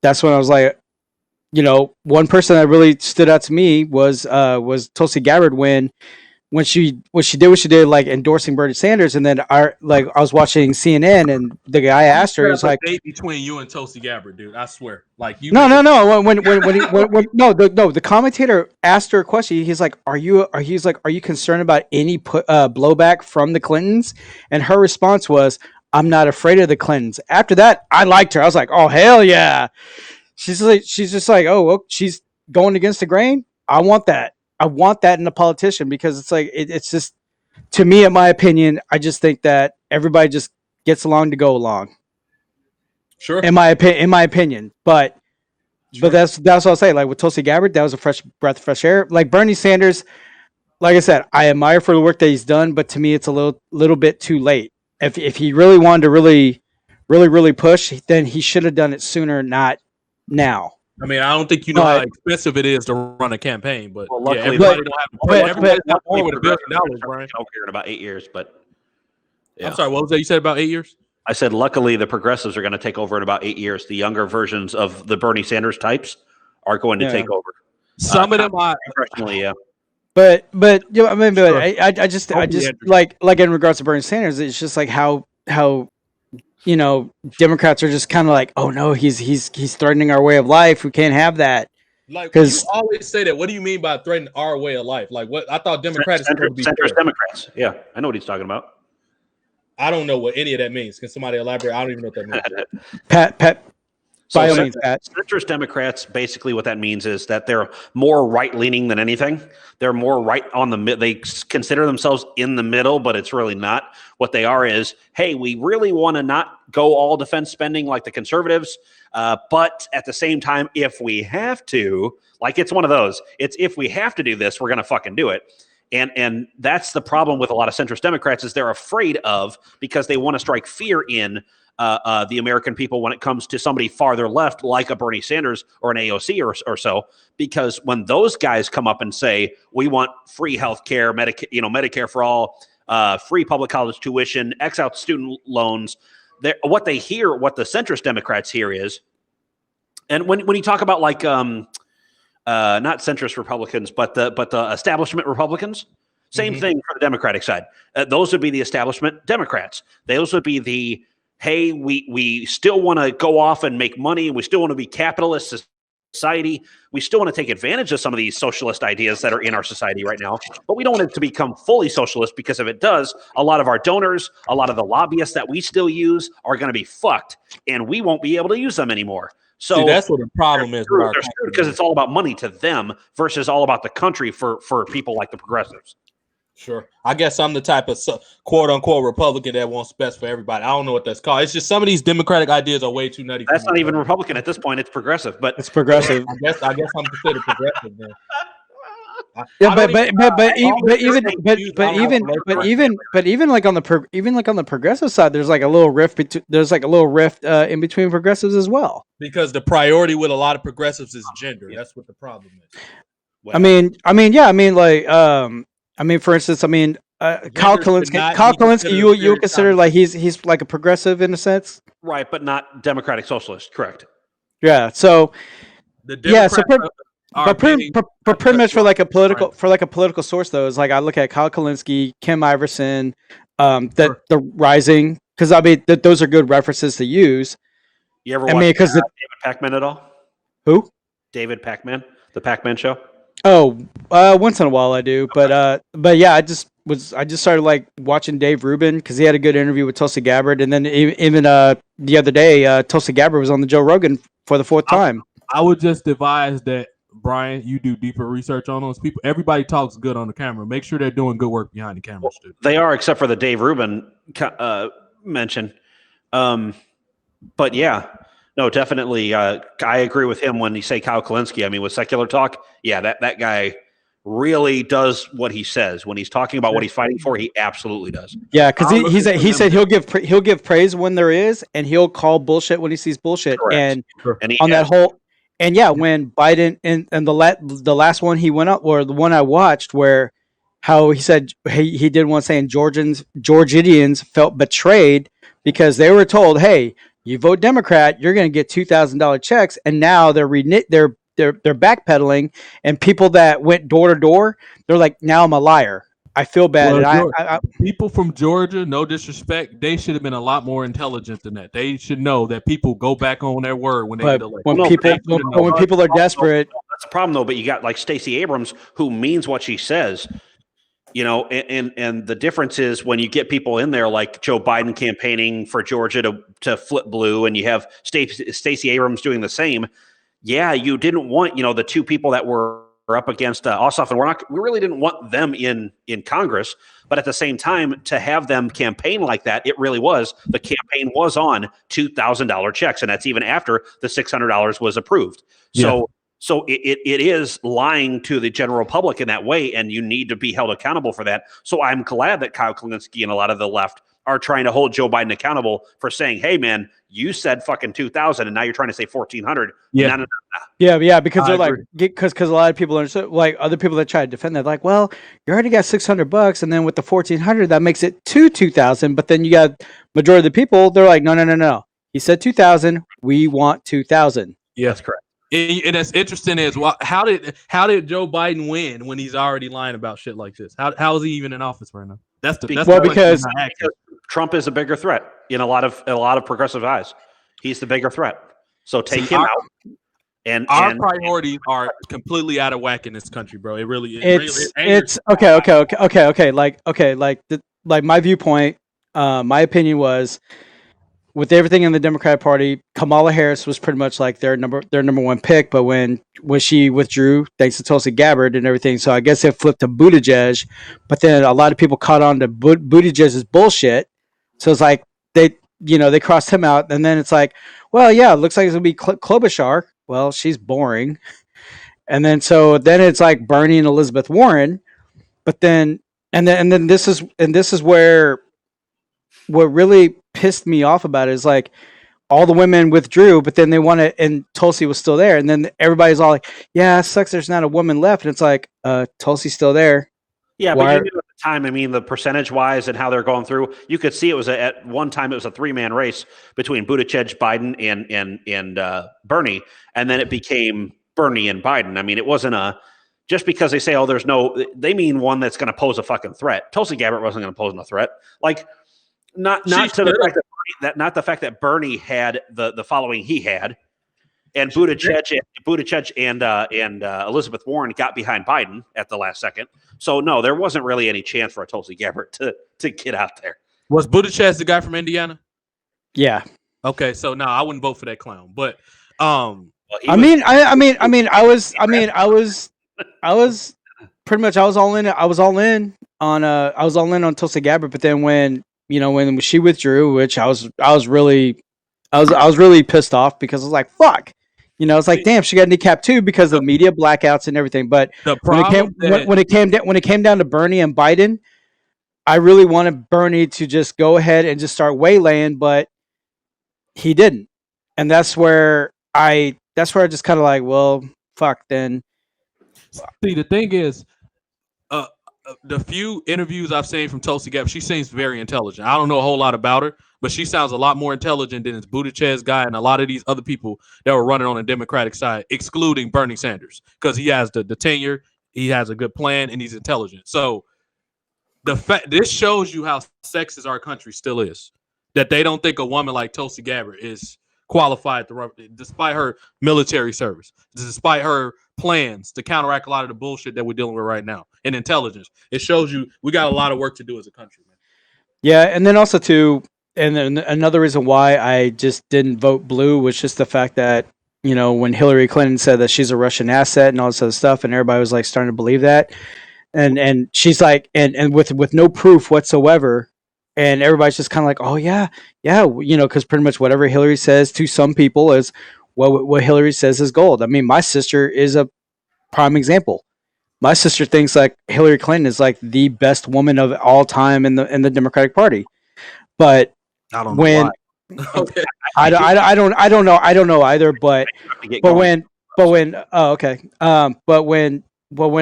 Speaker 1: that's when I was like, one person that really stood out to me was Tulsi Gabbard when she did what she did, like endorsing Bernie Sanders, and then I was watching CNN, and the guy asked her, "It's like
Speaker 5: debate between you and Tulsi Gabbard, dude. I swear, like you."
Speaker 1: No. The commentator asked her a question. He's like, "Are you concerned about any blowback from the Clintons?" And her response was, "I'm not afraid of the Clintons." After that, I liked her. I was like, "Oh hell yeah!" She's just like, "Oh, well, she's going against the grain. I want that. I want that in a politician because it's like it's just, to me, in my opinion, I just think that everybody just gets along to go along.
Speaker 5: Sure.
Speaker 1: In my opinion, but that's what I'll say. Like with Tulsi Gabbard, that was a fresh breath of fresh air. Like Bernie Sanders, like I said, I admire for the work that he's done, but to me, it's a little bit too late. If he really wanted to really push, then he should have done it sooner, not now.
Speaker 5: I mean, I don't think you know how expensive it is to run a campaign, but
Speaker 4: luckily,
Speaker 5: everybody don't have with $1 billion, Brian.
Speaker 4: Over here in about 8 years, but
Speaker 5: I'm sorry, what was that you said about 8 years?
Speaker 4: I said, luckily, the progressives are going to take over in about 8 years. The younger versions of the Bernie Sanders types are going to take over.
Speaker 5: Some of them are
Speaker 4: personally, yeah.
Speaker 1: But I mean, I just like in regards to Bernie Sanders, it's just like how Democrats are just kind of like, oh no, he's threatening our way of life. We can't have that.
Speaker 5: Like you
Speaker 1: because
Speaker 5: always say that. What do you mean by threatening our way of life? Like what I thought Democrats were supposed to be
Speaker 4: Centrist
Speaker 5: fair.
Speaker 4: Democrats. Yeah, I know what he's talking about.
Speaker 5: I don't know what any of that means. Can somebody elaborate? I don't even know what that means.
Speaker 1: Pat,
Speaker 4: So
Speaker 1: by all means, Pat.
Speaker 4: centrist Democrats, basically what that means is that they're more right-leaning than anything. They're more right on the mid. They consider themselves in the middle, but it's really not. What they are is, hey, we really want to not go all defense spending like the conservatives, but at the same time, if we have to, like it's one of those. It's if we have to do this, we're going to fucking do it. And that's the problem with a lot of centrist Democrats is they're afraid of because they want to strike fear in the American people when it comes to somebody farther left, like a Bernie Sanders or an AOC or so, because when those guys come up and say, we want free health care, Medicare for all, free public college tuition, X out student loans, what they hear, what the centrist Democrats hear is, and when you talk about like, not centrist Republicans, but the establishment Republicans, same thing for the Democratic side. Those would be the establishment Democrats. Those would be the, hey, we still want to go off and make money, and we still want to be capitalist society. We still want to take advantage of some of these socialist ideas that are in our society right now, but we don't want it to become fully socialist because if it does, a lot of our donors, a lot of the lobbyists that we still use are going to be fucked, and we won't be able to use them anymore. So
Speaker 5: see, that's what the problem is.
Speaker 4: They're screwed because it's all about money to them versus all about the country for people like the progressives.
Speaker 5: Sure. I guess I'm the type of quote unquote Republican that wants best for everybody. I don't know what that's called. It's just some of these democratic ideas are way too nutty.
Speaker 4: That's not even Republican at this point. It's progressive, but
Speaker 1: It's progressive.
Speaker 5: I guess I'm considered progressive then.
Speaker 1: Yeah, but even like on the progressive side, there's like a little rift. In between progressives as well.
Speaker 5: Because the priority with a lot of progressives is gender. That's what the problem is.
Speaker 4: well,
Speaker 1: For instance, Kyle Kalinske, you would consider like he's like a progressive in a sense,
Speaker 4: right, but not democratic socialist, correct?
Speaker 1: Yeah. So
Speaker 5: The Democrats
Speaker 1: pretty much for like a political source though is like I look at Kyle Kalinske, Kim Iverson, the Rising, because those are good references to use.
Speaker 4: You ever watch David Pacman at all?
Speaker 1: Who?
Speaker 4: David Pacman, the Pacman Show.
Speaker 1: Oh, once in a while I do, but yeah, I just started like watching Dave Rubin because he had a good interview with Tulsi Gabbard, and then even the other day, Tulsi Gabbard was on the Joe Rogan for the fourth time.
Speaker 5: I would just advise that Brian, you do deeper research on those people. Everybody talks good on the camera. Make sure they're doing good work behind the cameras too.
Speaker 4: They are, except for the Dave Rubin mention. But yeah. No, definitely. I agree with him when you say Kyle Kalinske. With secular talk, yeah, that guy really does what he says. When he's talking about what he's fighting for, he absolutely does.
Speaker 1: Yeah, because he said he'll give praise when there is, and he'll call bullshit when he sees bullshit.
Speaker 4: Correct.
Speaker 1: And on that whole, and yeah, when Biden and the last one he went up, or the one I watched, where how he said he did one saying Georgians felt betrayed because they were told, hey, you vote Democrat, you're going to get $2,000 checks, and now they're backpedaling, and people that went door to door, they're like, now I'm a liar. I feel bad.
Speaker 5: Well, people from Georgia, no disrespect, they should have been a lot more intelligent than that. They should know that people go back on their word when they get elected.
Speaker 1: When people are desperate,
Speaker 4: that's a problem though. But you got like Stacey Abrams who means what she says. And the difference is when you get people in there like Joe Biden campaigning for Georgia to flip blue, and you have Stacey Abrams doing the same. Yeah, you didn't want the two people that were up against Ossoff, and we really didn't want them in Congress. But at the same time, to have them campaign like that, the campaign was on $2,000 checks, and that's even after the $600 was approved. Yeah. So it is lying to the general public in that way, and you need to be held accountable for that. So I'm glad that Kyle Kalinske and a lot of the left are trying to hold Joe Biden accountable for saying, hey, man, you said fucking 2,000, and now you're trying to say 1,400.
Speaker 1: Yeah. No. Yeah, because they're like, because a lot of people are like other people that try to defend that, like, well, you already got $600, and then with the 1,400, that makes it 2,000. But then you got majority of the people, they're like, no. He said 2,000. We want 2,000.
Speaker 5: Yeah, that's correct. And that's interesting is how did Joe Biden win when he's already lying about shit like this? How is he even in office right now?
Speaker 4: Because Trump is a bigger threat in a lot of progressive eyes. He's the bigger threat. So take him out.
Speaker 5: Our
Speaker 4: And
Speaker 5: priorities are completely out of whack in this country, bro. It really
Speaker 1: It's okay. Like my viewpoint, my opinion was with everything in the Democratic Party, Kamala Harris was pretty much like their number one pick. But when she withdrew, thanks to Tulsi Gabbard and everything, so I guess it flipped to Buttigieg. But then a lot of people caught on to Buttigieg's bullshit. So it's like they crossed him out, and then it's like, well, yeah, it looks like it's gonna be Klobuchar. Well, she's boring. And then then it's like Bernie and Elizabeth Warren. But then this is where what really pissed me off about it is like all the women withdrew, but then they wanted, and Tulsi was still there, and then everybody's all like, "Yeah, it sucks. There's not a woman left." And it's like, Tulsi's still there.
Speaker 4: yeah, but you knew at the time. I mean, the percentage wise and how they're going through, you could see it was at one time it was a 3-man race between Buttigieg, Biden, and Bernie, and then it became Bernie and Biden. I mean, it wasn't just because they say, "Oh, there's no," they mean one that's going to pose a fucking threat. Tulsi Gabbard wasn't going to pose a threat. Like, not the fact that Bernie had the following he had, and Buttigieg and Elizabeth Warren got behind Biden at the last second. So no, there wasn't really any chance for a Tulsi Gabbard to get out there.
Speaker 5: Was Buttigieg the guy from Indiana?
Speaker 1: Yeah.
Speaker 5: Okay, so no, I wouldn't vote for that clown. But
Speaker 1: I was pretty much I was all in on Tulsi Gabbard, but then when she withdrew, which I was really pissed off because I was like, fuck. It's like, damn, she got kneecapped too because of media blackouts and everything. But when it came down to Bernie and Biden, I really wanted Bernie to just go ahead and just start waylaying, but he didn't. And that's where I just kind of like, well, fuck then.
Speaker 5: See, the thing is, the few interviews I've seen from Tulsi Gabbard, she seems very intelligent. I don't know a whole lot about her, but she sounds a lot more intelligent than this Buttigieg guy and a lot of these other people that were running on the Democratic side, excluding Bernie Sanders, because he has the tenure, he has a good plan, and he's intelligent. So this shows you how sexist our country still is, that they don't think a woman like Tulsi Gabbard is qualified to run, despite her military service, despite her plans to counteract a lot of the bullshit that we're dealing with right now, and intelligence. It shows you we got a lot of work to do as a country, man.
Speaker 1: Yeah, and then also too, and then another reason why I just didn't vote blue was just the fact that when Hillary Clinton said that she's a Russian asset and all this other stuff, and everybody was like starting to believe that, and she's like, and with no proof whatsoever. And everybody's just kind of like, oh, yeah, because pretty much whatever Hillary says to some people is what Hillary says is gold. I mean, my sister is a prime example. My sister thinks like Hillary Clinton is like the best woman of all time in the Democratic Party. But
Speaker 5: I don't know why.
Speaker 1: Okay. I don't know either. But when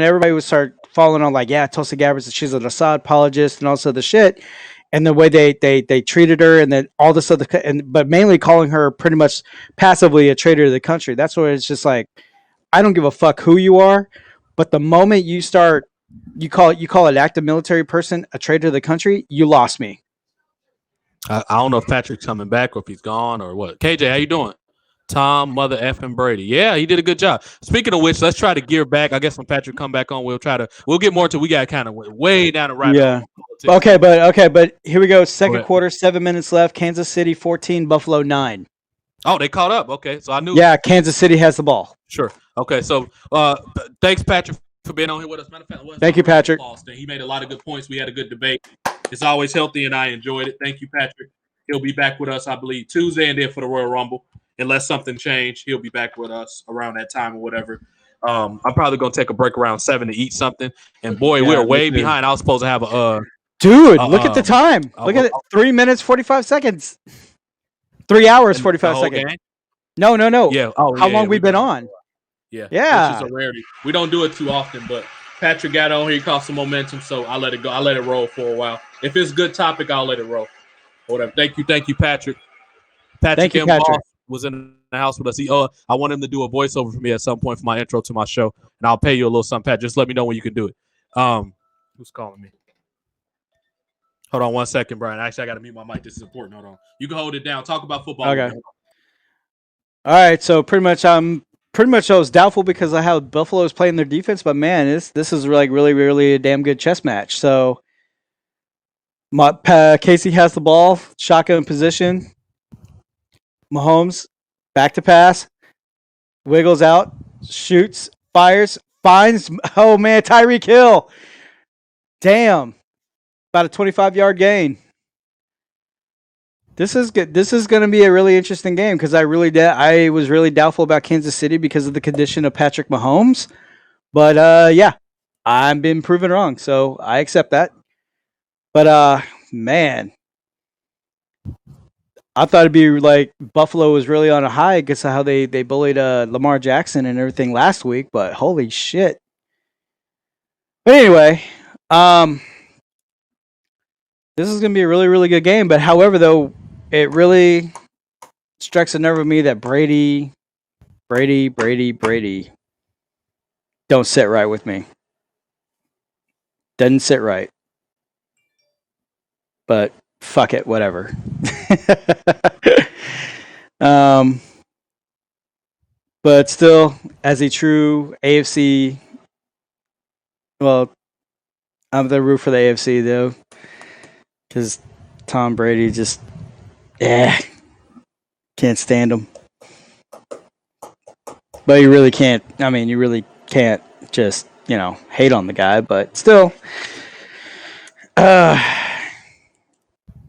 Speaker 1: everybody would start following on like, yeah, Tulsi Gabbard, she's an Assad apologist and all this other shit. And the way they treated her, and then all this other, but mainly calling her pretty much passively a traitor to the country. That's where it's just like, I don't give a fuck who you are, but the moment you call an active military person a traitor to the country, you lost me.
Speaker 5: I don't know if Patrick's coming back or if he's gone or what. KJ, how you doing? Tom, mother effing Brady. Yeah, he did a good job. Speaking of which, let's try to gear back. I guess when Patrick come back on, we'll get more to. We got kind of way down the rabbit.
Speaker 1: Yeah. Okay, but here we go. Second quarter, 7 minutes left. Kansas City 14, Buffalo 9.
Speaker 5: Oh, they caught up. Okay, so I knew.
Speaker 1: Yeah, Kansas City has the ball.
Speaker 5: Sure. Okay, so thanks, Patrick, for being on here with us. Matter of fact,
Speaker 1: thank you, Patrick.
Speaker 5: He made a lot of good points. We had a good debate. It's always healthy, and I enjoyed it. Thank you, Patrick. He'll be back with us, I believe, Tuesday, and then for the Royal Rumble. Unless something changed, he'll be back with us around that time or whatever. I'm probably gonna take a break around 7 to eat something. And boy, we're way behind. I was supposed to have a
Speaker 1: dude. Look at the time. Look at it. 3 minutes 45 seconds. 3 hours 45 seconds. Game? No.
Speaker 5: Yeah.
Speaker 1: How long we been on?
Speaker 5: Yeah.
Speaker 1: Yeah.
Speaker 5: This is a rarity. We don't do it too often, but Patrick got on here. He caught some momentum, so I let it go. I let it roll for a while. If it's a good topic, I'll let it roll. Whatever. Thank you, Patrick. Patrick M. Patrick was in the house with us. I want him to do a voiceover for me at some point for my intro to my show, and I'll pay you a little something, Pat. Just let me know when you can do it. Who's calling me? Hold on 1 second, Brian. Actually, I got to mute my mic. This is important. Hold on. You can hold it down. Talk about football.
Speaker 1: Okay. All right. So pretty much pretty much I was doubtful because of how Buffalo is playing their defense, but man, this is like really a damn good chess match. So Casey has the ball, shotgun position. Mahomes back to pass, wiggles out, shoots, fires, finds. Oh man, Tyreek Hill. Damn, about a 25-yard gain. This is good. This is going to be a really interesting game because I was really doubtful about Kansas City because of the condition of Patrick Mahomes. But yeah, I've been proven wrong, so I accept that. But man, I thought it'd be like Buffalo was really on a high because of how they bullied Lamar Jackson and everything last week. But holy shit! But anyway, this is going to be a really good game. But however, though, it really strikes a nerve with me that Brady don't sit right with me. Doesn't sit right. But fuck it, whatever. But still, as a true AFC, well, I'm the root for the AFC though, because Tom Brady just, can't stand him. But you really can't. I mean, you really can't just hate on the guy. But still,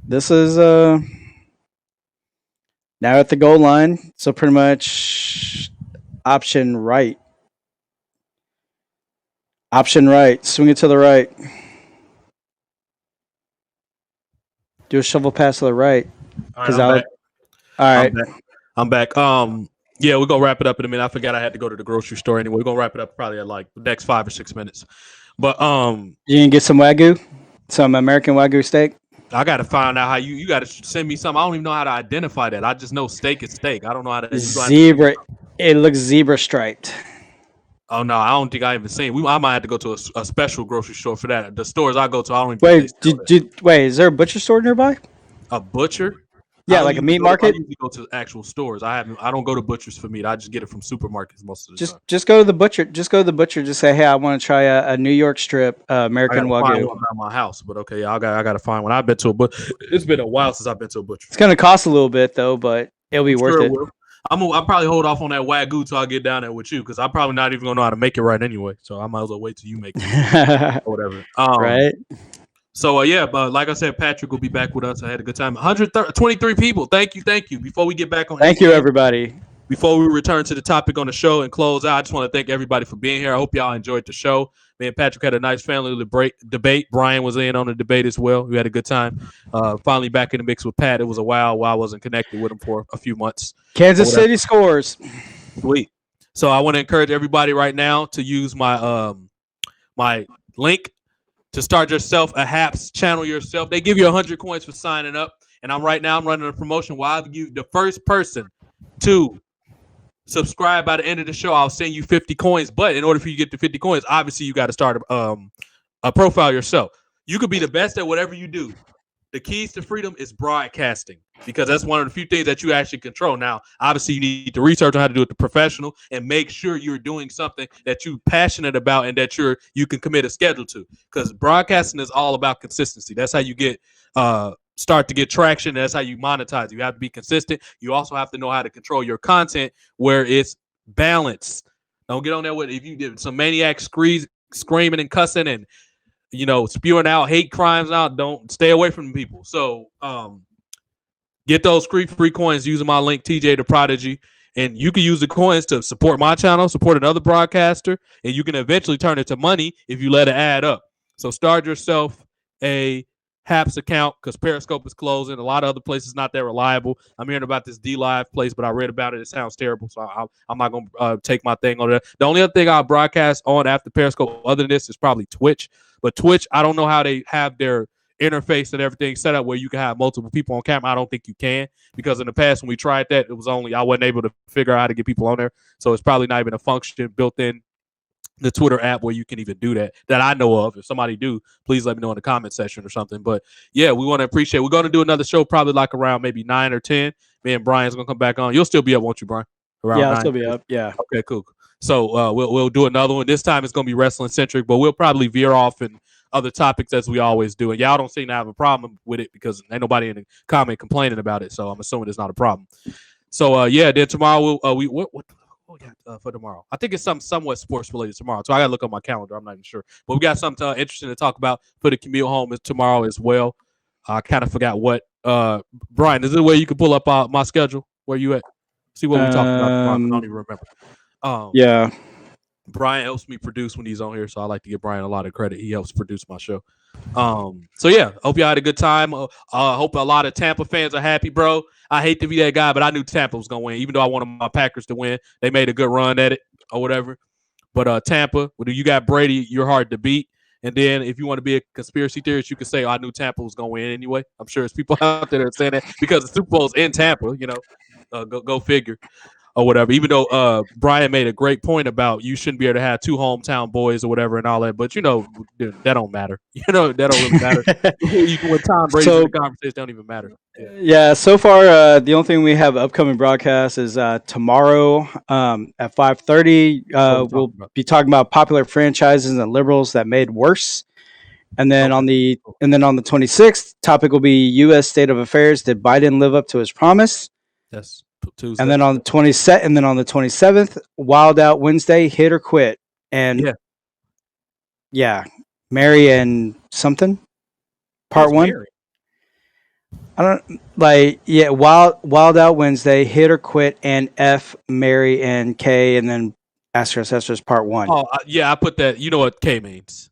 Speaker 1: this is now at the goal line, so pretty much option right. Swing it to the right. Do a shovel pass to the right.
Speaker 5: All right.
Speaker 1: All right.
Speaker 5: I'm back. Yeah, we're gonna wrap it up in a minute. I forgot I had to go to the grocery store anyway. We're gonna wrap it up probably at like the next 5 or 6 minutes. But
Speaker 1: you can get some Wagyu, some American Wagyu steak.
Speaker 5: I gotta find out how you gotta send me something. I don't even know how to identify that. I just know steak is steak. I don't know how to
Speaker 1: zebra. It looks zebra striped.
Speaker 5: Oh no, I don't think I even seen. I might have to go to a special grocery store for that. The stores I go to, I don't even.
Speaker 1: Wait, is there a butcher store nearby?
Speaker 5: A butcher?
Speaker 1: Yeah, like a meat market.
Speaker 5: I usually go to actual stores. I don't go to butchers for meat. I just get it from supermarkets most of the time.
Speaker 1: Just go to the butcher. Just go to the butcher. Just say, hey, I want to try a New York strip American Wagyu.
Speaker 5: At my house, but okay, I gotta find one. I've been to a butcher. It's been a while since I've been to a butcher.
Speaker 1: It's gonna cost a little bit though, but it'll be worth it.
Speaker 5: I'll probably hold off on that Wagyu till I get down there with you because I'm probably not even gonna know how to make it right anyway. So I might as well wait till you make it or whatever.
Speaker 1: Right.
Speaker 5: So yeah, but like I said, Patrick will be back with us. I had a good time. 123 people. Thank you. Before we get back on,
Speaker 1: thank you everybody.
Speaker 5: Before we return to the topic on the show and close out, I just want to thank everybody for being here. I hope y'all enjoyed the show. Me and Patrick had a nice family debate. Brian was in on the debate as well. We had a good time. Finally back in the mix with Pat. It was a while I wasn't connected with him for a few months.
Speaker 1: Kansas City scores.
Speaker 5: Sweet. So I want to encourage everybody right now to use my my link to start yourself a HAPS channel yourself. They give you 100 coins for signing up. And I'm running a promotion where I'll give you the first person to subscribe by the end of the show. I'll send you 50 coins. But in order for you to get the 50 coins, obviously you got to start a profile yourself. You could be the best at whatever you do. The keys to freedom is broadcasting because that's one of the few things that you actually control. Now, obviously, you need to research on how to do it the professional and make sure you're doing something that you're passionate about and that you can commit a schedule to. Because broadcasting is all about consistency. That's how you get start to get traction. That's how you monetize. You have to be consistent. You also have to know how to control your content where it's balanced. Don't get on there with if you did some maniac screaming and cussing and spewing out hate crimes out. Don't stay away from people. So get those free coins using my link, TJ the Prodigy. And you can use the coins to support my channel, support another broadcaster, and you can eventually turn it to money if you let it add up. So start yourself a HAPS account because Periscope is closing. A lot of other places not that reliable. I'm hearing about this D-Live place, but I read about it. It sounds terrible, so I'm not going to take my thing on it. The only other thing I'll broadcast on after Periscope other than this is probably Twitch. But Twitch, I don't know how they have their interface and everything set up where you can have multiple people on camera. I don't think you can because in the past when we tried that, I wasn't able to figure out how to get people on there. So it's probably not even a function built in the Twitter app where you can even do that I know of. If somebody do, please let me know in the comment section or something. But yeah, we want to appreciate. We're going to do another show probably like around maybe 9 or 10. Me and Brian's going to come back on. You'll still be up, won't you, Brian? Around
Speaker 1: Yeah, I'll
Speaker 5: 9.
Speaker 1: still be up. Yeah.
Speaker 5: Okay, cool. So we'll do another one. This time it's gonna be wrestling centric, but we'll probably veer off in other topics as we always do. And y'all don't seem to have a problem with it because ain't nobody in the comment complaining about it. So I'm assuming it's not a problem. So yeah, then tomorrow we'll what we got for tomorrow? I think it's something somewhat sports related tomorrow. So I gotta look on my calendar. I'm not even sure, but we got something interesting to talk about for the commute home is tomorrow as well. I kind of forgot what. Brian, is there a way you can pull up my schedule? Where you at? See what we talked about tomorrow. I don't even remember.
Speaker 1: Yeah.
Speaker 5: Brian helps me produce when he's on here, so I like to give Brian a lot of credit. He helps produce my show. So yeah, hope y'all had a good time. Hope a lot of Tampa fans are happy, bro. I hate to be that guy, but I knew Tampa was gonna win, even though I wanted my Packers to win. They made a good run at it or whatever. But Tampa, when you got Brady, you're hard to beat. And then if you want to be a conspiracy theorist, you can say, I knew Tampa was gonna win anyway. I'm sure there's people out there that are saying that because the Super Bowl's in Tampa, go figure. Or whatever, even though Brian made a great point about you shouldn't be able to have two hometown boys or whatever and all that, but that don't matter. That don't really matter. When Tom Brady's in the conversation, don't even matter.
Speaker 1: Yeah. So far, the only thing we have upcoming broadcast is tomorrow at 5:30. We'll be talking about popular franchises and liberals that made worse. And then on the 26th, topic will be U.S. state of affairs. Did Biden live up to his promise?
Speaker 5: That's Tuesday.
Speaker 1: And then on the 27th, Wild Out Wednesday, hit or quit. And yeah, Mary and something. Part 1.
Speaker 5: Mary?
Speaker 1: I don't Wild Out Wednesday, hit or quit, and F, Mary and K, and then Ancestors Part 1.
Speaker 5: Oh yeah, I put that. You know what K means?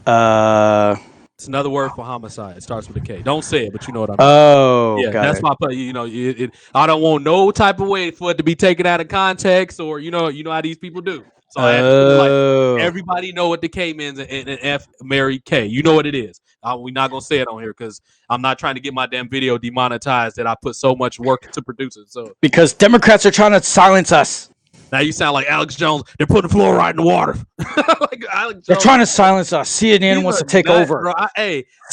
Speaker 5: It's another word for homicide. It starts with a K. Don't say it, but you know what I mean.
Speaker 1: Oh,
Speaker 5: yeah, that's why I put. I don't want no type of way for it to be taken out of context, or you know how these people do. So I had to everybody know what the K means and F, Mary K. You know what it is. We're not gonna say it on here because I'm not trying to get my damn video demonetized that I put so much work into producing. So because
Speaker 1: Democrats are trying to silence us.
Speaker 5: Now you sound like Alex Jones. They're putting fluoride in the water.
Speaker 1: They're trying to silence us. CNN wants to take over.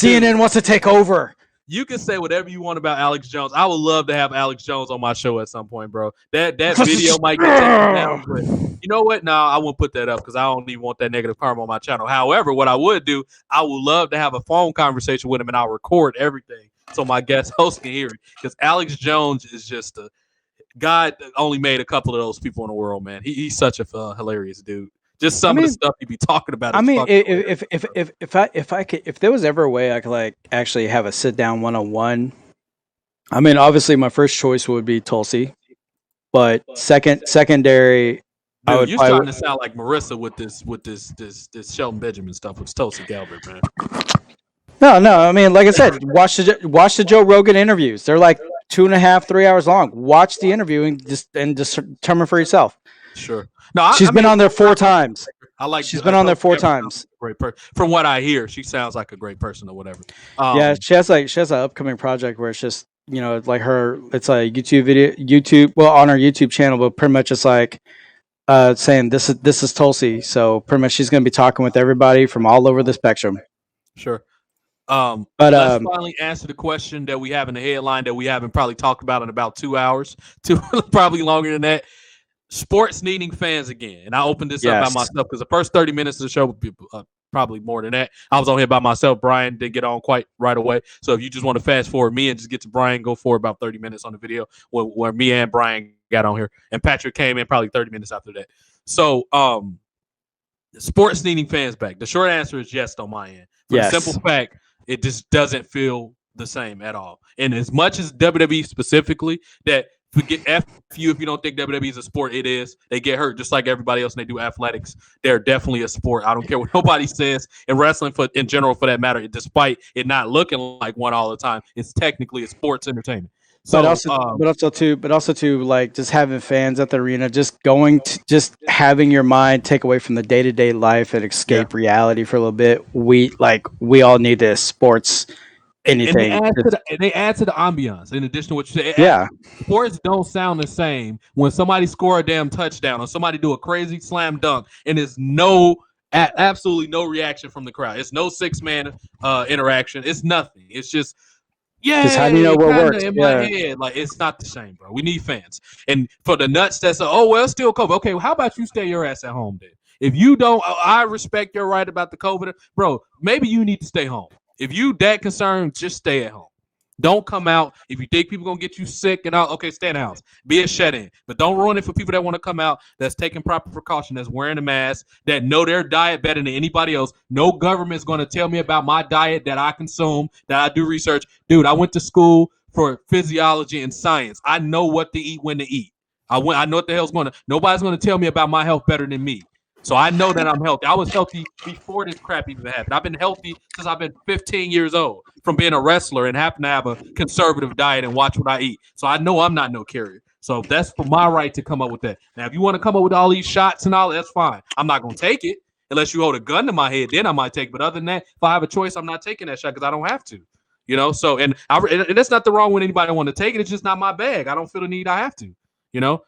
Speaker 1: CNN wants to take over.
Speaker 5: You can say whatever you want about Alex Jones. I would love to have Alex Jones on my show at some point, bro. That video might get taken down, but you know what? No, I won't put that up because I don't even want that negative karma on my channel. However, what I would do, I would love to have a phone conversation with him and I'll record everything so my guest host can hear it. Because Alex Jones is just a God only made a couple of those people in the world, man. He's such a hilarious dude. Just some of the stuff he be talking about.
Speaker 1: I mean, if there was ever a way I could like actually have a sit down 1-on-1, I mean, obviously my first choice would be Tulsi, but secondary.
Speaker 5: Dude, you're starting to sound like Marissa with this Shelton Benjamin stuff with Tulsi Gabbard, man.
Speaker 1: No. I mean, like I said, watch the Joe Rogan interviews. They're like 2.5, 3 hours long. Watch the interview and just determine for yourself.
Speaker 5: Sure. No,
Speaker 1: she's been on there 4 times.
Speaker 5: She's
Speaker 1: been on there 4 times.
Speaker 5: Great person. From what I hear, she sounds like a great person or whatever.
Speaker 1: Yeah, she has an upcoming project where it's just like it's like YouTube. Well, on her YouTube channel, but pretty much it's like saying this is Tulsi. So pretty much she's going to be talking with everybody from all over the spectrum.
Speaker 5: Sure. But let's finally answer the question that we have in the headline that we haven't probably talked about in about 2 hours, probably longer than that. Sports needing fans again. And I opened this up by myself because the first 30 minutes of the show would be probably more than that. I was on here by myself. Brian didn't get on quite right away. So if you just want to fast forward me and just get to Brian, go for about 30 minutes on the video where me and Brian got on here. And Patrick came in probably 30 minutes after that. So sports needing fans back. The short answer is yes on my end. For the simple fact, it just doesn't feel the same at all. And as much as WWE specifically, that forget F you if you don't think WWE is a sport, it is. They get hurt just like everybody else and they do athletics. They're definitely a sport. I don't care what nobody says. And wrestling in general, for that matter, despite it not looking like one all the time, it's technically a sports entertainment. So, but also too, like just having fans at the arena, just having your mind take away from the day-to-day life and escape reality for a little bit. We all need this sports. Anything. And they add to the ambiance in addition to what you say. Sports don't sound the same when somebody score a damn touchdown or somebody do a crazy slam dunk and there's absolutely no reaction from the crowd. It's no 6-man interaction. It's nothing. It's just Yeah,
Speaker 1: how do you know what
Speaker 5: kind
Speaker 1: works?
Speaker 5: of in
Speaker 1: Yeah.
Speaker 5: my head. Like, it's not the same, bro. We need fans. And for the nuts that say, oh, well, it's still COVID. Okay, well, how about you stay your ass at home then? If you don't, I respect your right about the COVID. Bro, maybe you need to stay home. If you that concerned, just stay at home. Don't come out. If you think people gonna get you sick and all, okay, stay in the house. Be a shut-in. But don't ruin it for people that want to come out, that's taking proper precaution, that's wearing a mask, that know their diet better than anybody else. No government's gonna tell me about my diet that I consume, that I do research. Dude, I went to school for physiology and science. I know what to eat, when to eat. I know what the hell's going to. Nobody's going to tell me about my health better than me. So I know that I'm healthy. I was healthy before this crap even happened. I've been healthy since I've been 15 years old from being a wrestler and happen to have a conservative diet and watch what I eat. So I know I'm not no carrier. So that's for my right to come up with that. Now, if you want to come up with all these shots and all, that's fine. I'm not going to take it unless you hold a gun to my head. Then I might take it. But other than that, if I have a choice, I'm not taking that shot because I don't have to. You know, so and that's not the wrong when anybody want to take it. It's just not my bag. I don't feel the need I have to. You know.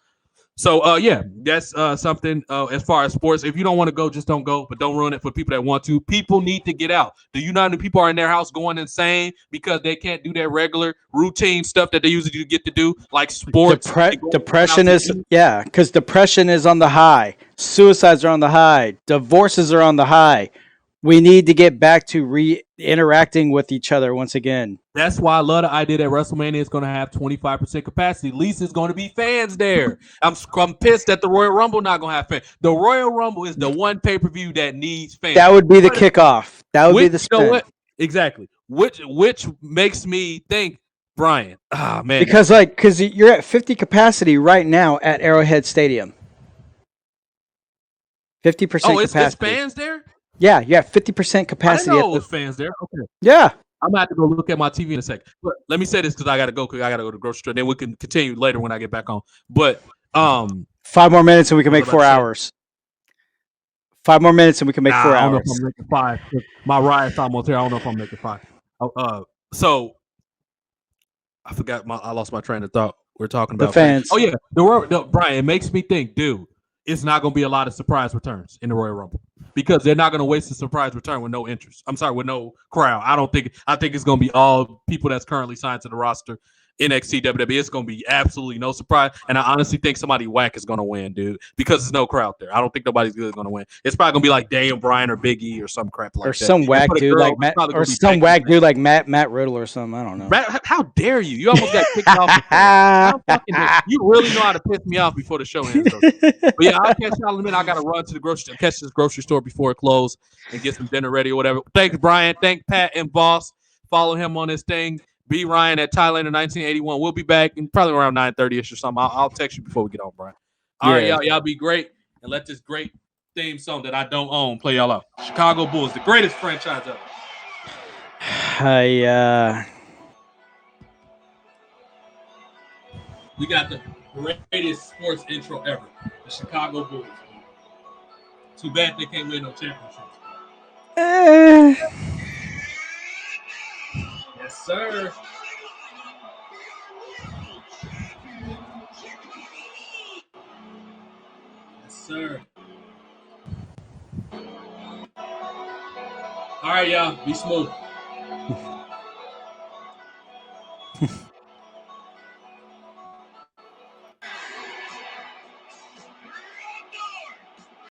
Speaker 5: So yeah, that's something as far as sports. If you don't want to go, just don't go, but don't ruin it for people that want to. People need to get out. Do you know how many people are in their house going insane because they can't do their regular routine stuff that they usually get to do, like sports?
Speaker 1: Depression is because depression is on the high. Suicides are on the high. Divorces are on the high. We need to get back to interacting with each other once again.
Speaker 5: That's why I love the idea that WrestleMania is going to have 25% capacity. At least it's going to be fans there. I'm pissed that the Royal Rumble not going to have fans. The Royal Rumble is the one pay-per-view that needs fans.
Speaker 1: That would be the kickoff. That would be the spin.
Speaker 5: You know what? Exactly. Which makes me think, Brian, man.
Speaker 1: Because you're at 50 capacity right now at Arrowhead Stadium. 50% capacity.
Speaker 5: It's fans there?
Speaker 1: Yeah, 50% capacity.
Speaker 5: I didn't know it was fans there. Okay.
Speaker 1: Yeah.
Speaker 5: I'm going to have to go look at my TV in a second. But let me say this because I got to go quick. I got to go to the grocery store. Then we can continue later when I get back on. But
Speaker 1: 5 more minutes and we can make 4 hours. 5 more minutes and we can make 4 hours.
Speaker 5: I don't know if I'm making 5. My ride's almost here. I don't know if I'm making 5. So I forgot. I lost my train of thought. We're talking about
Speaker 1: the fans.
Speaker 5: Oh yeah, the Brian. It makes me think, dude. It's not going to be a lot of surprise returns in the Royal Rumble because they're not going to waste a surprise return with no interest. I'm sorry, with no crowd. I think it's going to be all people that's currently signed to the roster. NXT, WWE, it's going to be absolutely no surprise. And I honestly think somebody whack is going to win, dude, because there's no crowd there. I don't think nobody's good is going to win. It's probably going to be like Daniel Bryan or Big E or some crap like that.
Speaker 1: Or some whack dude like Matt, or some whack dude like Matt Riddle or something. I don't know.
Speaker 5: How dare you? You almost got kicked off. You really know how to piss me off before the show ends. But yeah, I'll catch y'all in a minute. I got to run to the catch this grocery store before it closes and get some dinner ready or whatever. Thanks, Brian. Thank Pat and Boss. Follow him on this thing. B. Ryan at Thailander 1981. We'll be back in probably around 9:30ish or something. I'll text you before we get on, Brian. All right, y'all be great. And let this great theme song that I don't own play y'all out. Chicago Bulls, the greatest franchise ever. We got the greatest sports intro ever. The Chicago Bulls. Too bad they can't win no championships. Yes, sir. Yes, sir. All right, y'all. Be smooth.